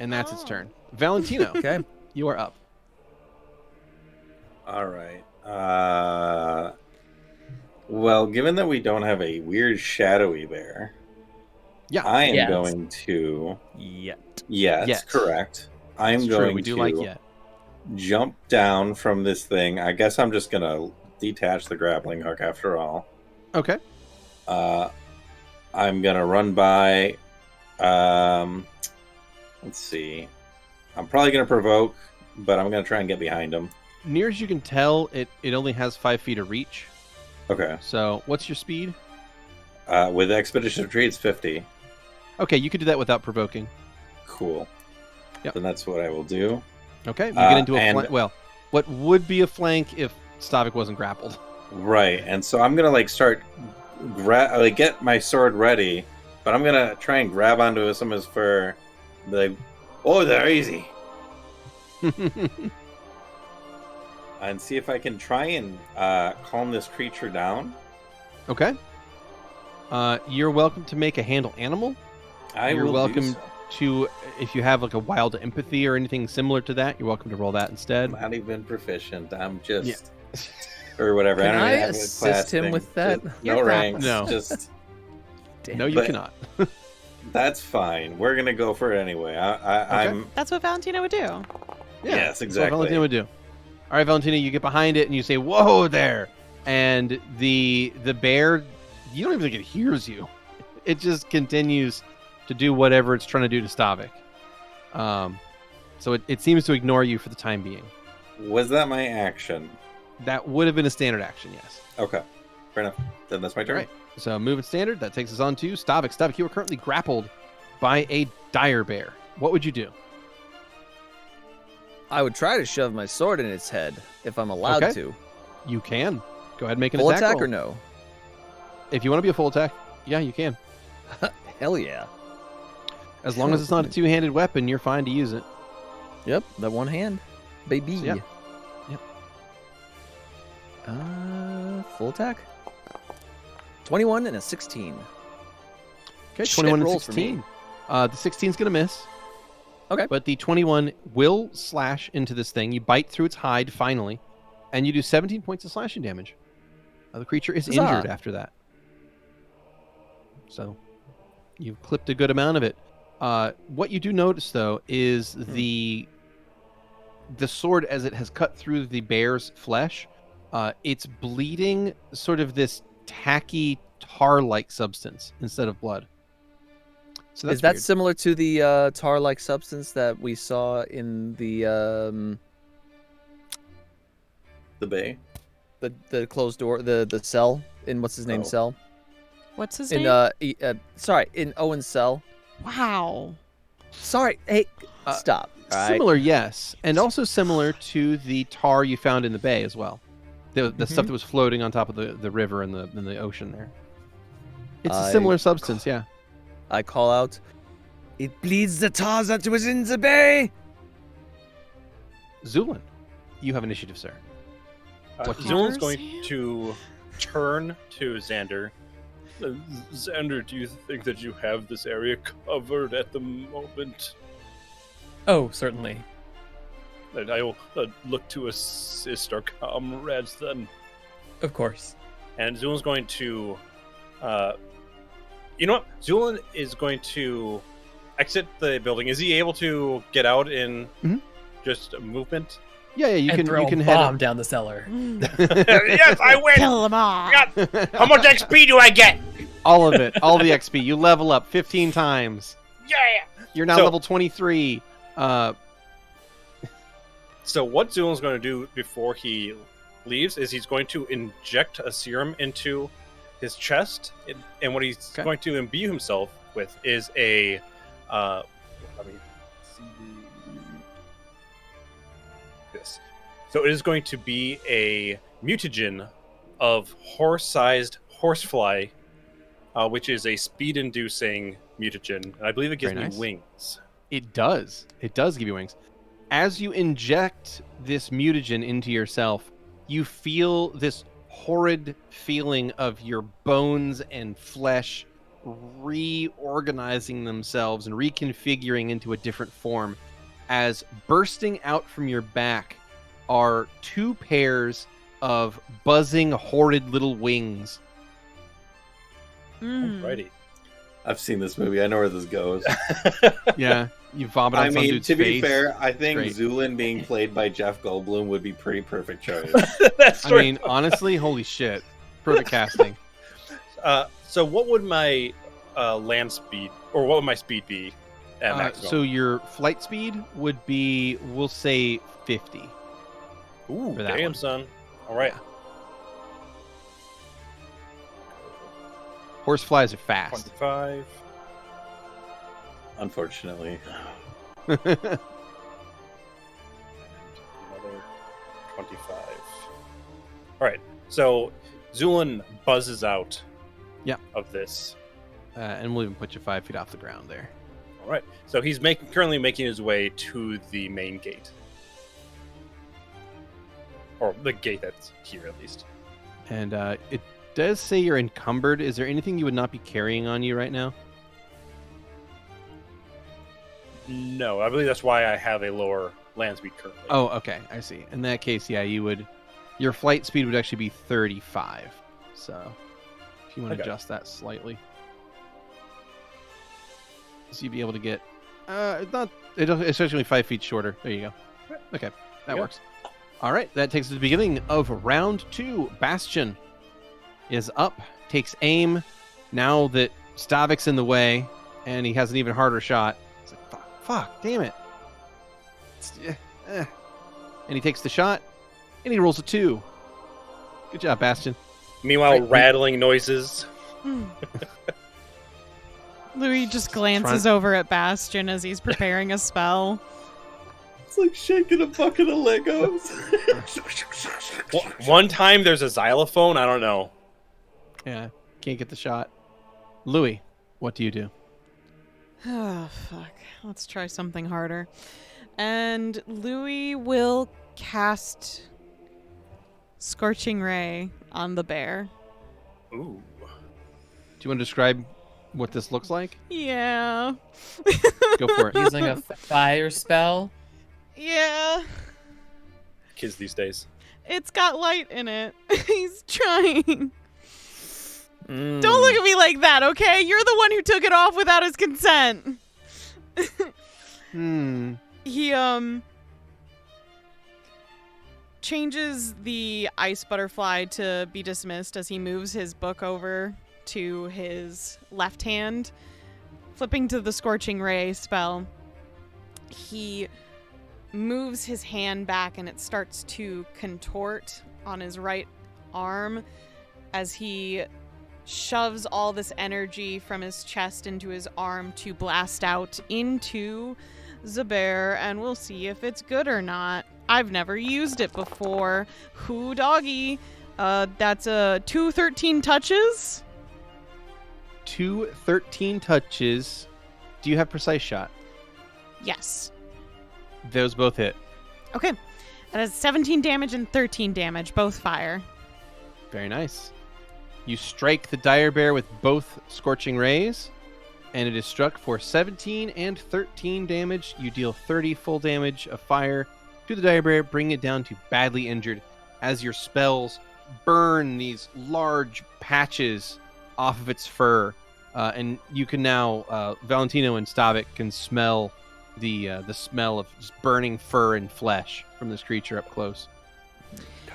and that's its turn. Valentino, Okay. you are up. All right. Well, given that we don't have a weird shadowy bear, Yeah, I am Yet. going to. Yet. Yes, Yet. correct. I'm it's going true. We do to like yet. jump down from this thing. I guess I'm just gonna detach the grappling hook after all. Okay. I'm gonna run by. Let's see. I'm probably gonna provoke, but I'm gonna try and get behind him. Near as you can tell, it only has 5 feet of reach. Okay. So what's your speed? With expedition retreat, it's 50. Okay, you could do that without provoking. Cool. Yep. Then that's what I will do. Okay, you get into a and- flank. Well, what would be a flank if Stavik wasn't grappled? Right, and so I'm gonna start get my sword ready, but I'm gonna try and grab onto some of his fur, be like, "Oh, they're easy," and see if I can try and calm this creature down. Okay. You're welcome to make a handle animal. You're will welcome do so. to, if you have like a wild empathy or anything similar to that, you're welcome to roll that instead. I'm not even proficient. I'm just or whatever. Can I don't I even have a assist class him thing. with that? Just You're no grappled. ranks. No. Just No, you But- cannot. that's fine. We're gonna go for it anyway. I'm That's what Valentino would do. yes, That's what exactly. Valentino would do. All right, Valentino, you get behind it and you say, "Whoa there!" And the bear, you don't even think it hears you. It just continues to do whatever it's trying to do to Stavik. So it seems to ignore you for the time being. Was that my action? That would have been a standard action, yes. Okay, fair enough. Then that's my turn. All right. So moving standard, that takes us on to Stavik. Stavik, you are currently grappled by a dire bear. What would you do? I would try to shove my sword in its head if I'm allowed Okay. to. You can. Go ahead and make an Full attack attack roll. or no? If you want to be a full attack, yeah, you can. Hell yeah. As long as it's not a two-handed weapon, you're fine to use it. Yep, that one hand. Baby. So, yeah. Yep. Full attack? 21 and a 16. Okay, Shit 21 and rolls for me. 16. The 16 is going to miss. Okay. But the 21 will slash into this thing. You bite through its hide, finally, and you do 17 points of slashing damage. The creature is Huzzah. injured after that. So, you've clipped a good amount of it. What you do notice, though, is the sword, as it has cut through the bear's flesh, it's bleeding sort of this tacky tar-like substance instead of blood. So that's Is that weird. similar to the tar-like substance that we saw in the bay. the closed door, the cell in what's his name Oh. cell? What's his In name? sorry, in Owen's cell. Wow. Sorry, hey, stop. All right. Similar, yes, and also similar to the tar you found in the bay as well. The stuff that was floating on top of the river and the ocean there. It's a similar substance, yeah. I call out, "It bleeds the tar that was in the bay." Zu'lin, you have initiative, sir. What do you Zu'lin's do? going to turn to Xander. Xander, do you think that you have this area covered at the moment? Oh, certainly. And I will look to assist our comrades then. Of course. And Zu'lin's going to... you know what? Zu'lin is going to exit the building. Is he able to get out in just movement? Yeah, you And can throw you can a head. bomb down the cellar. Yes, I win! Kill them all. How much XP do I get? All of it, all the XP. You level up 15 times. Yeah! You're now So- level 23. So what Zu'lin's going to do before he leaves is he's going to inject a serum into his chest, and what he's Okay. going to imbue himself with is a let me see this. So it is going to be a mutagen of horse-sized horsefly, which is a speed-inducing mutagen, and I believe it gives Very me nice. wings. It does. It does give you wings. As you inject this mutagen into yourself, you feel this horrid feeling of your bones and flesh reorganizing themselves and reconfiguring into a different form, as bursting out from your back are two pairs of buzzing, horrid little wings. Alrighty. I've seen this movie. I know where this goes. Yeah, you vomit on I some mean, dude's to be face. fair, I think Great. Zu'lin being played by Jeff Goldblum would be pretty perfect choice. That's I mean, honestly, holy shit. Perfect casting. So what would my land speed, or what would my speed be at maximum? So your flight speed would be, we'll say, 50. Ooh, for that damn, one. son. All right. Horseflies are fast. 25. Unfortunately. Another 25. All right. So Zu'lin buzzes out Yeah. of this. And we'll even put you 5 feet off the ground there. All right. So he's currently making his way to the main gate. Or the gate that's here, at least. And does say you're encumbered. Is there anything you would not be carrying on you right now? No, I believe that's why I have a lower land speed currently. Oh, okay. I see. In that case, yeah, you would. Your flight speed would actually be 35. So, if you want to Okay. adjust that slightly, so you'd be able to get. It's actually 5 feet shorter. There you go. Okay, that Yeah. works. All right, that takes us to the beginning of round 2. Bastion is up, takes aim. Now that Stavik's in the way, and he has an even harder shot. It's like, fuck, damn it. And he takes the shot, and he rolls a 2. Good job, Bastion. Meanwhile, Right. rattling noises. Louie just glances over at Bastion as he's preparing a spell. It's like shaking a bucket of Legos. One time there's a xylophone. I don't know. Yeah, can't get the shot. Louie, what do you do? Oh, fuck. Let's try something harder. And Louie will cast Scorching Ray on the bear. Ooh. Do you want to describe what this looks like? Yeah. Go for it. Using a fire spell. Yeah. Kids these days. It's got light in it. He's trying. Mm. Don't look at me like that, okay? You're the one who took it off without his consent. He changes the ice butterfly to be dismissed as he moves his book over to his left hand, flipping to the Scorching Ray spell. He moves his hand back and it starts to contort on his right arm as he shoves all this energy from his chest into his arm to blast out into the bear, and we'll see if it's good or not. I've never used it before. Who doggy? That's a 213 touches. 213 touches. Do you have precise shot? Yes. Those both hit. Okay. That has 17 damage and 13 damage, both fire. Very nice. You strike the dire bear with both Scorching Rays, and it is struck for 17 and 13 damage. You deal 30 full damage of fire to the dire bear, bringing it down to badly injured as your spells burn these large patches off of its fur. And you can now, Valentino and Stavik can smell the smell of just burning fur and flesh from this creature up close.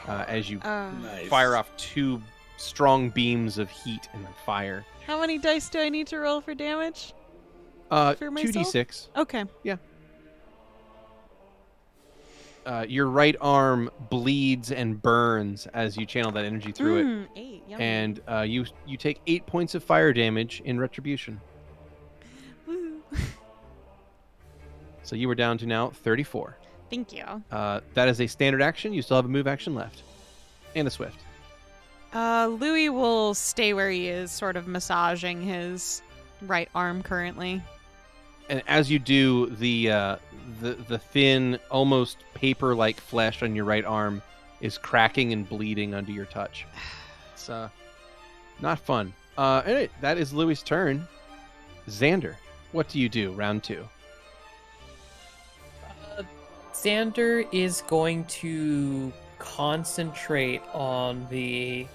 As you Nice. fire off 2 strong beams of heat and fire. How many dice do I need to roll for damage? For myself? 2d6. Okay. Your right arm bleeds and burns as you channel that energy through it, 8. Yummy. and you take 8 points of fire damage in retribution. Woo. So you were down to now 34. Thank you. That is a standard action. You still have a move action left, and a swift. Louie will stay where he is, sort of massaging his right arm currently. And as you do, the thin, almost paper-like flesh on your right arm is cracking and bleeding under your touch. It's not fun. Anyway, that is Louie's turn. Xander, what do you do? Round 2. Xander is going to concentrate on the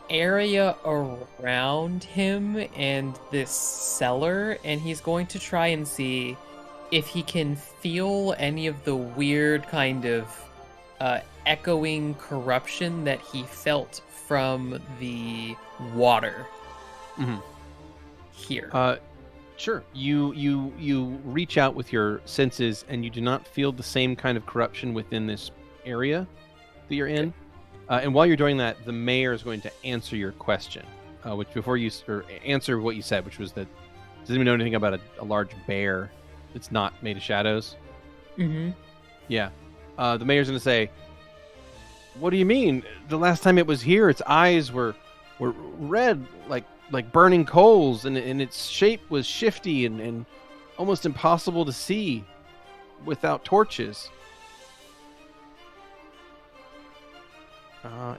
area around him and this cellar, and he's going to try and see if he can feel any of the weird kind of echoing corruption that he felt from the water Mhm. here. Sure. You reach out with your senses, and you do not feel the same kind of corruption within this area that you're in. And while you're doing that, the mayor is going to answer your question, which before you answer what you said, which was that does anyone know anything about a large bear that's not made of shadows? Mm-hmm. Yeah. The mayor's going to say, "What do you mean? The last time it was here, its eyes were red, like burning coals, and its shape was shifty and almost impossible to see without torches."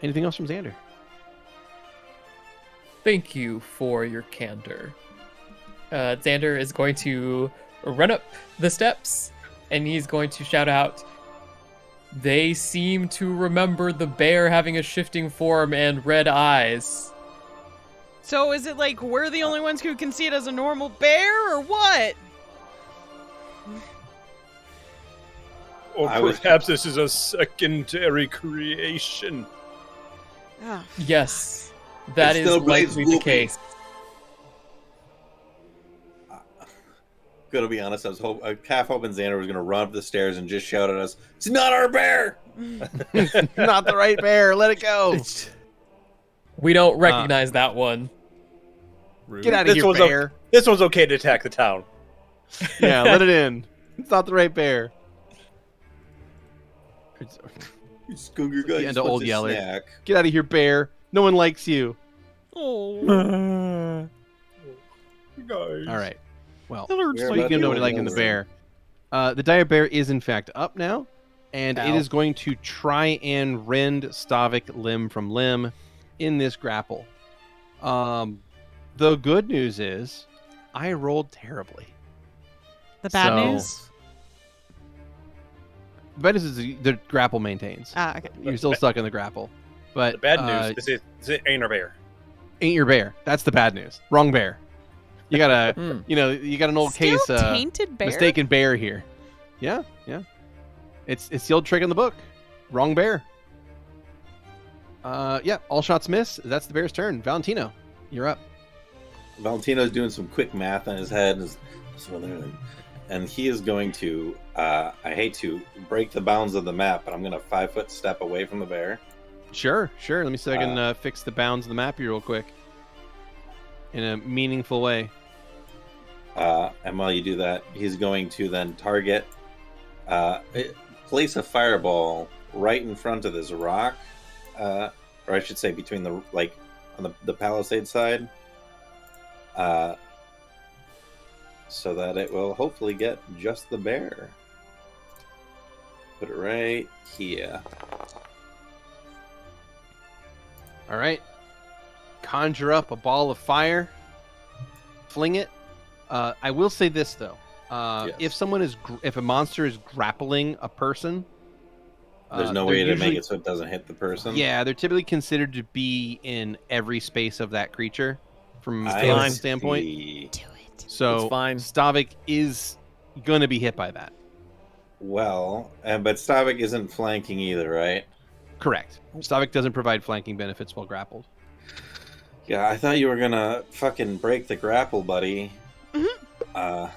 Anything else from Xander? Thank you for your candor. Xander is going to run up the steps, and he's going to shout out, "They seem to remember the bear having a shifting form and red eyes." So is it like we're the only ones who can see it as a normal bear, or what? Or I was- perhaps this is a secondary creation. Ah, Yes, that It is still bleeds likely the Wookie. case. Gonna be honest, I was half hoping Xander was gonna run up the stairs and just shout at us, "It's not our bear!" Not the right bear. Let it go. We don't recognize that one. Get out of This here, one's bear. This one's okay to attack the town. Yeah, let it in. It's not the right bear. You Scooger guy, The you end of Old supposed to Yeller. snack. Get out of here, bear. No one likes you. oh. Guys. All right. Well, We're speaking about of to nobody go liking the over. bear, the dire bear is in fact up now, and it Ow. is going to try and rend Stavik limb from limb in this grapple. The good news is I rolled terribly. The bad So- news? The bad news is the grapple maintains. Ah, okay. You're still stuck in the grapple. But The bad news this ain't our bear. ain't your bear. That's the bad news. Wrong bear. You got a, Hmm. you got an old Still case tainted bear? mistaken bear here. Yeah. It's the old trick in the book. Wrong bear. Yeah, all shots miss. That's the bear's turn. Valentino, you're up. Valentino's doing some quick math in his head, and he is going to. I hate to break the bounds of the map, but I'm going to 5-foot step away from the bear. Sure. Let me see if I can fix the bounds of the map here real quick. In a meaningful way. And while you do that, he's going to then target, place a fireball right in front of this rock, or I should say between the on the palisade side, so that it will hopefully get just the bear. Put it right here. All right. Conjure up a ball of fire. Fling it. I will say this though: Yes. if a monster is grappling a person, There's no they're way to usually- make it so it doesn't hit the person. Yeah, they're typically considered to be in every space of that creature, from a I physical see. standpoint. So It's fine. Stavik is going to be hit by that. Well, but Stavik isn't flanking either, right? Correct. Stavik doesn't provide flanking benefits while grappled. Yeah, I thought you were gonna fucking break the grapple, buddy. I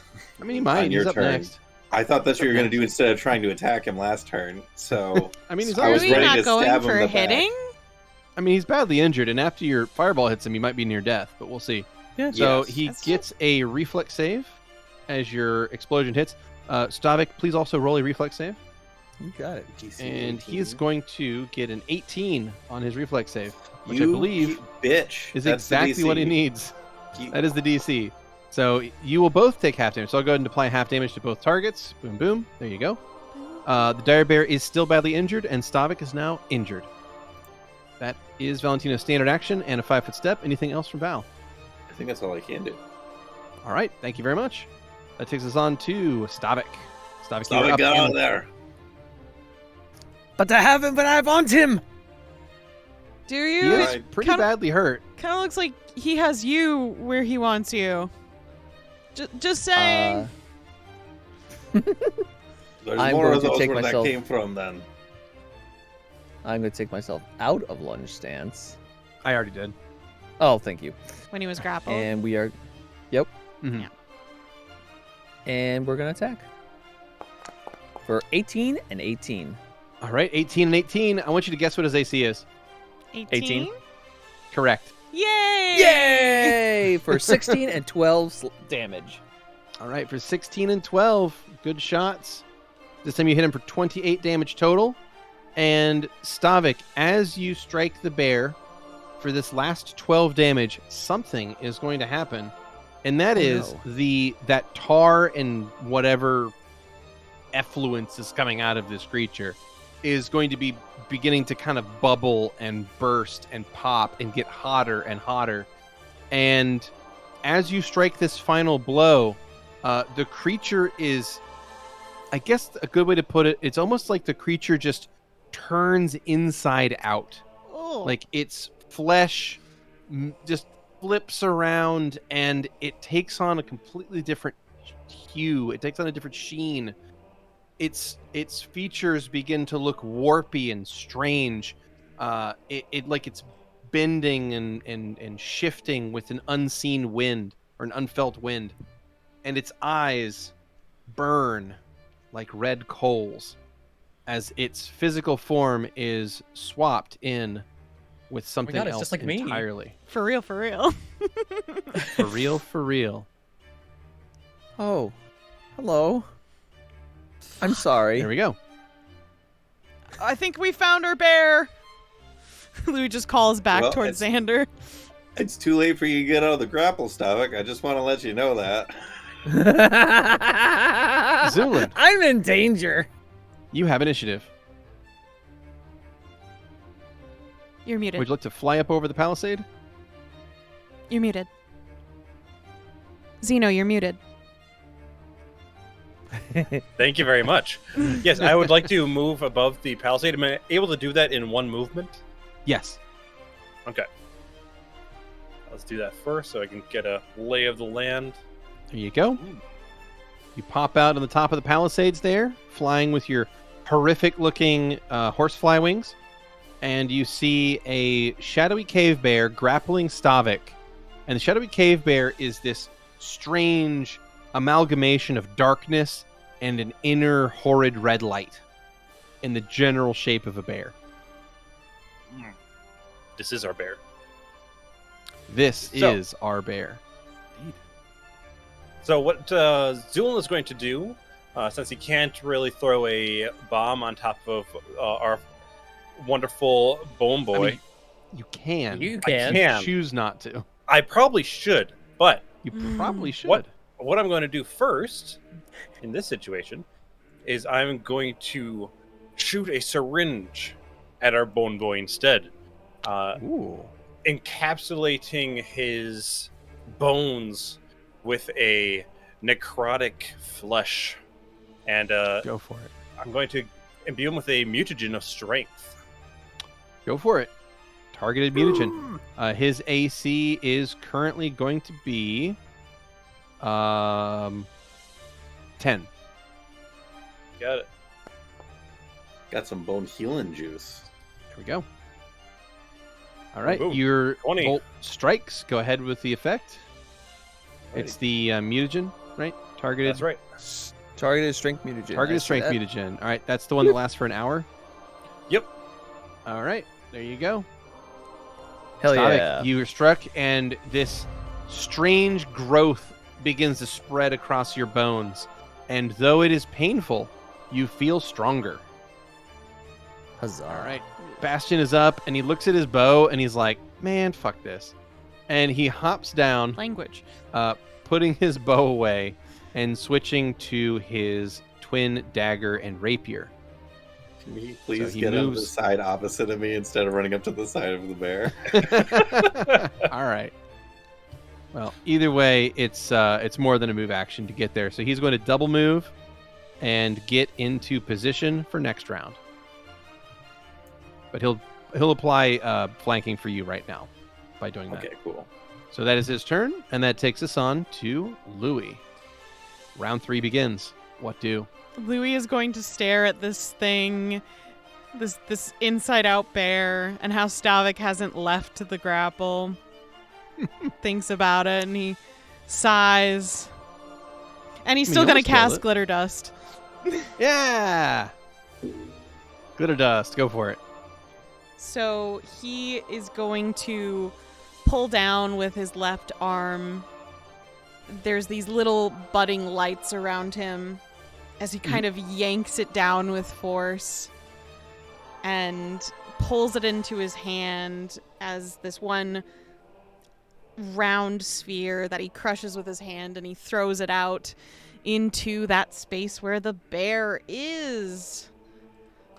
mean, he might. On your He's up turn. next. I thought that's what you were gonna do instead of trying to attack him last turn. So I mean, he's I Are was we ready not to going stab him for in the back. hitting? I mean, he's badly injured, and after your fireball hits him, he might be near death, but we'll see. Yeah. So Yes. he That's gets a reflex save as your explosion hits. Stavik, please also roll a reflex save. You got it. And he is going to get an 18 on his reflex save, which You I believe bitch is That's the exactly what he DC. needs. You- That is the DC. So you will both take half damage. So I'll go ahead and apply half damage to both targets. Boom, boom. There you go. The dire bear is still badly injured, and Stavik is now injured. That is Valentino's standard action and a 5-foot step. Anything else from Val? I think that's all I can do. All right. Thank you very much. That takes us on to Stavik. Stavik, So you're I up. got and- out there. But I want him. Do He you? is Right. pretty Kinda- badly hurt. Kind of looks like he has you where he wants you. Just saying. There's I'm more going of to those take where myself- that came from then. I'm going to take myself out of lunge stance. I already did. Oh, thank you. When he was grappled. And we are. Yep. Mhm. Yeah. And we're going to attack. For 18 and 18. All right. 18 and 18. I want you to guess what his AC is. 18? Correct. Yay! Yay! For 16 and 12 damage. All right, for 16 and 12, good shots. This time you hit him for 28 damage total. And Stavik, as you strike the bear for this last 12 damage, something is going to happen. And that Oh, is no. that tar and whatever effluence is coming out of this creature is going to be beginning to kind of bubble and burst and pop and get hotter and hotter And as you strike this final blow, the creature is, I guess a good way to put it, it's almost like the creature just turns inside out. Oh. Like its flesh just flips around and it takes on a completely different hue. It takes on a different sheen. Its features begin to look warpy and strange. It like it's bending and shifting with an unseen wind or an unfelt wind, and its eyes burn like red coals as its physical form is swapped in with something it's else just like me. entirely. For real, for real. For real, for real. Oh, hello. I'm sorry. There we go. I think we found our bear. Louie just calls back Well, towards Xander. It's too late for you to get out of the grapple, Stavik. I just want to let you know that. Zu'lin, I'm in danger. you have initiative. You're muted. Would you like to fly up over the palisade? You're muted. Xeno, you're muted. Thank you very much. Yes, I would like to move above the palisade. Am I able to do that in one movement? Yes. Okay. Let's do that first so I can get a lay of the land. There you go. You pop out on the top of the palisades there, flying with your horrific-looking horsefly wings, and you see a shadowy cave bear grappling Stavik. And the shadowy cave bear is this strange amalgamation of darkness and an inner horrid red light in the general shape of a bear. This is our bear. This is our bear. So what Zu'lin is going to do, since he can't really throw a bomb on top of our wonderful bone boy, I mean, you can. You I can. can. Choose not to. I probably should, but You probably should. what I'm going to do first in this situation is I'm going to shoot a syringe at our bone boy instead, Ooh. encapsulating his bones with a necrotic flesh, and Go for it. I'm going to imbue him with a mutagen of strength. Go for it. Targeted mutagen. His AC is currently going to be 10. Got it. Got some bone healing juice. There we go. All right, Ooh, your 20. bolt strikes. Go ahead with the effect. It's the mutagen, right? Targeted. That's right. Targeted strength mutagen. Targeted I see strength that. mutagen. All right, that's the one that lasts for an hour. Yep. All right, there you go. Hell Stavik, yeah. you are struck, and this strange growth begins to spread across your bones. And though it is painful, you feel stronger. Huzzah. All right. Bastion is up, and he looks at his bow, and he's like, man, fuck this. And he hops down, Language. putting his bow away and switching to his twin dagger and rapier. Can we please he get on the moves- side opposite of me instead of running up to the side of the bear? All right. Well, either way, it's more than a move action to get there. So he's going to double move and get into position for next round. But he'll apply flanking for you right now by doing that. Okay, cool. So that is his turn, and that takes us on to Louie. Round 3 begins. What do? Louie is going to stare at this thing, this inside-out bear, and how Stavik hasn't left the grapple. Thinks about it, and he sighs. And he's still you going to almost killed cast it. Glitter Dust. Yeah! Glitter dust. Go for it. So he is going to pull down with his left arm. There's these little budding lights around him as he kind of yanks it down with force and pulls it into his hand as this one round sphere that he crushes with his hand, and he throws it out into that space where the bear is.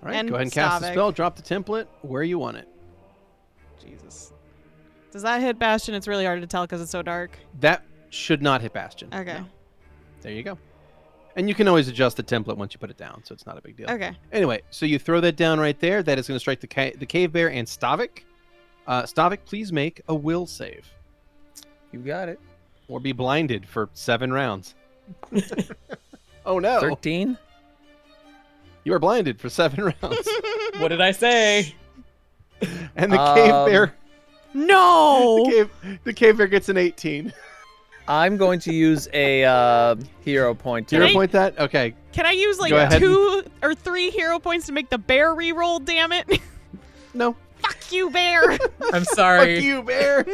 All right, And go ahead and cast the Stavik. spell. Drop the template where you want it. Jesus. Does that hit Bastion? It's really hard to tell because it's so dark. That should not hit Bastion. Okay. No. There you go. And you can always adjust the template once you put it down, so it's not a big deal. Okay. Anyway, so you throw that down right there. That is going to strike the cave bear and Stavik. Stavik, please make a will save. You got it. Or be blinded for 7 rounds. Oh no. 13. You are blinded for 7 rounds. What did I say? And the cave bear... No! The cave bear gets an 18. I'm going to use a hero point. Can Hero I- point that? Okay. Can I use like Go ahead. 2 or 3 hero points to make the bear reroll, damn it? No. Fuck you, bear! I'm sorry. Fuck you, bear.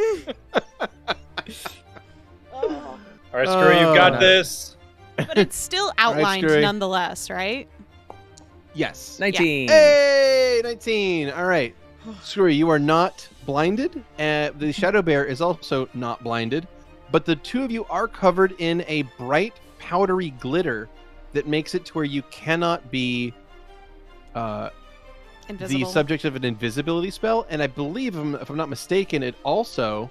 All right, Skrewy, you got Oh. this. But it's still outlined Skrewy. nonetheless, right? Yes. 19. Hey, 19. All right. Skrewy, you are not blinded. The shadow bear is also not blinded. But the two of you are covered in a bright, powdery glitter that makes it to where you cannot be Invisible. the subject of an invisibility spell. And I believe, if I'm not mistaken, it also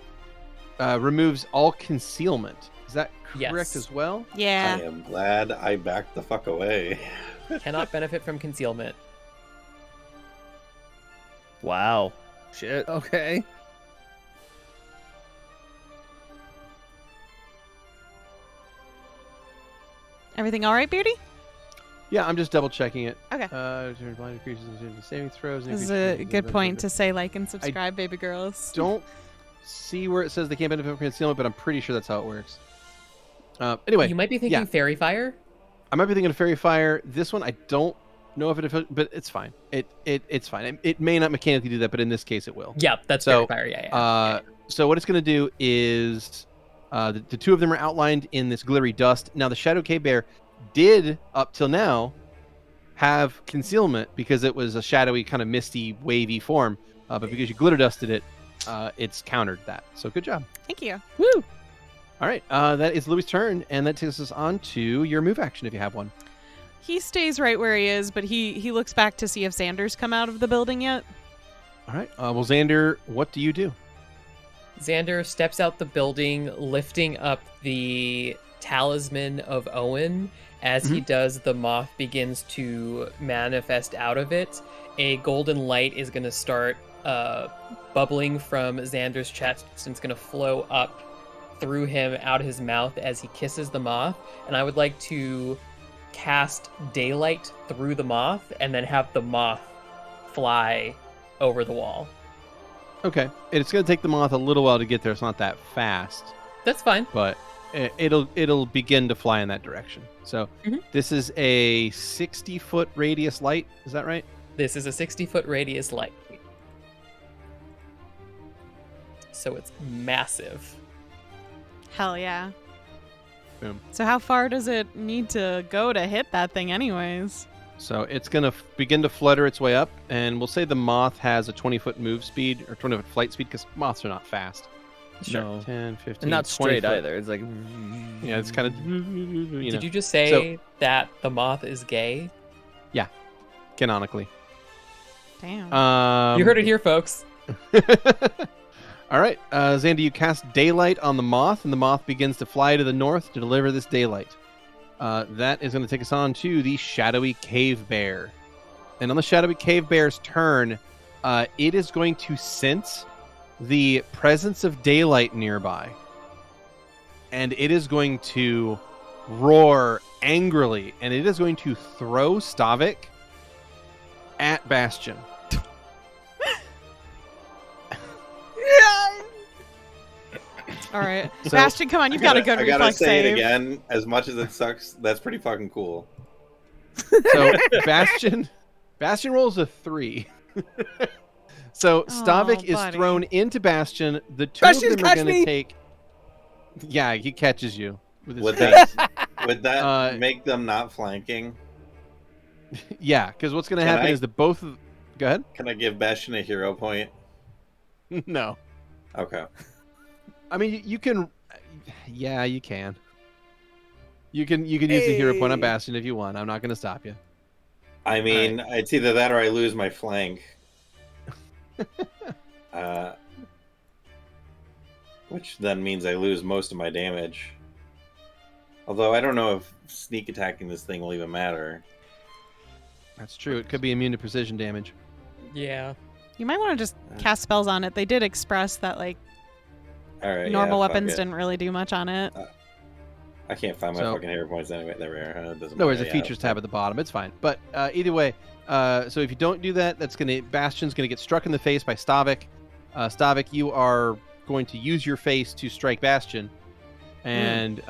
removes all concealment. Is that correct Yes. as well? Yeah. I am glad I backed the fuck away. Cannot benefit from concealment. Wow. Shit. Okay. Everything all right, Beardy? Yeah, I'm just double checking it. Okay. Blind increases in saving throws. This is a good point to say like and subscribe, baby girls. Don't see where it says they can't benefit from concealment, but I'm pretty sure that's how it works. Anyway, You might be thinking yeah. fairy fire. I might be thinking of Fairy Fire. This one, I don't know if it, but it's fine. It's fine. It may not mechanically do that, but in this case, it will. Yeah, that's So, fairy fire. Yeah. So what it's going to do is the two of them are outlined in this glittery dust. Now, the Shadow Cave Bear did, up till now, have concealment because it was a shadowy, kind of misty, wavy form. But because you glitter dusted it, it's countered that. So good job. Thank you. Woo! All right, that is Louie's turn, and that takes us on to your move action if you have one. He stays right where he is, but he looks back to see if Xander's come out of the building yet. All right, well, Xander, what do you do? Xander steps out the building, lifting up the talisman of Owen. As he does, the moth begins to manifest out of it. A golden light is going to start bubbling from Xander's chest, and it's going to flow up through him out his mouth as he kisses the moth. And I would like to cast daylight through the moth and then have the moth fly over the wall. Okay, it's going to take the moth a little while to get there. It's not that fast, That's fine. but it'll begin to fly in that direction. So this is a 60-foot radius light. Is that right? This is a 60-foot radius light. So it's massive. Hell yeah. Boom. So how far does it need to go to hit that thing anyways? So it's going to begin to flutter its way up, and we'll say the moth has a 20-foot move speed, or 20-foot flight speed, because moths are not fast. No. 10, 15, And not 20 straight foot. either. It's like. Yeah, it's kind of, you know, Did you just say that the moth is gay? canonically. Damn. You heard it here, folks. All right, Xander, you cast daylight on the moth, and the moth begins to fly to the north to deliver this daylight. That is going to take us on to the shadowy cave bear. And on the shadowy cave bear's turn, it is going to sense the presence of daylight nearby. And it is going to roar angrily, and it is going to throw Stavik at Bastion. All right. So- Bastion, come on. You've got a good I gotta reflex say save. it again. As much as it sucks, that's pretty fucking cool. So Bastion rolls a 3. So Stavik is buddy. thrown into Bastion. The two Bastion, of them are catch going to me! take. Yeah, he catches you with his Would face. that make them not flanking? Yeah, because what's going to Can happen I- is that both of. Go ahead. Can I give Bastion a hero point? No, Okay. I mean you can. Yeah, you can. You can use the hero point on Bastion if you want. I'm not going to stop you. I mean, it's either that or I lose my flank. which then means I lose most of my damage. Although I don't know if sneak attacking this thing will even matter. That's true. It could be immune to precision damage. Yeah. You might want to just cast spells on it. They did express that like All right, normal yeah, fuck weapons it. didn't really do much on it. I can't find my So- fucking hero points anyway. There we are. It doesn't No, there's matter. a features tab at the bottom. It's fine. But either way, so if you don't do that, Bastion's gonna get struck in the face by Stavik. Stavik, you are going to use your face to strike Bastion, and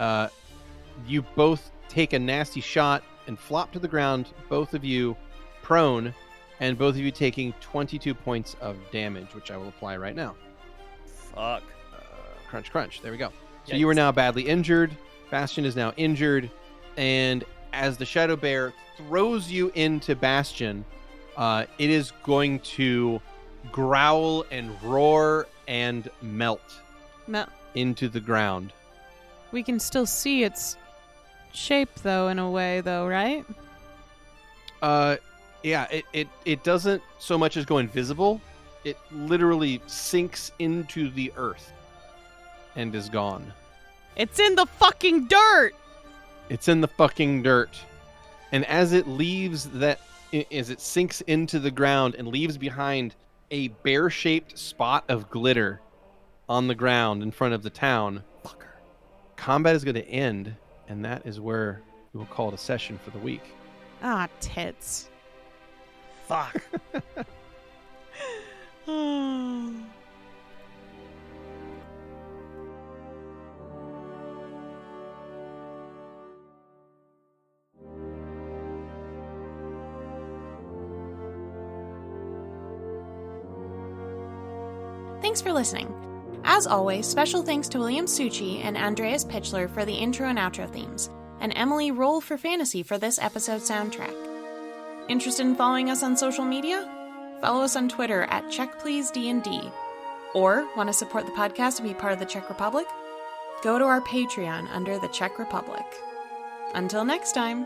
you both take a nasty shot and flop to the ground. Both of you prone, and both of you taking 22 points of damage, which I will apply right now. Fuck. Crunch, crunch. There we go. So you are now badly injured. Bastion is now injured, and as the Shadow Bear throws you into Bastion, it is going to growl and roar and melt into the ground. We can still see its shape, though, in a way, though, right? Yeah, it doesn't so much as go invisible. It literally sinks into the earth and is gone. It's in the fucking dirt! It's in the fucking dirt. And as it sinks into the ground and leaves behind a bear-shaped spot of glitter on the ground in front of the town, combat is going to end, and that is where we will call it a session for the week. Ah, tits. Fuck. Thanks for listening. As always, special thanks to William Succi and Andreas Pichler for the intro and outro themes, and Emily Roll for Fantasy for this episode soundtrack. Interested in following us on social media? Follow us on Twitter at CheckPleaseDND. Or want to support the podcast and be part of the Czech Republic? Go to our Patreon under the Czech Republic. Until next time.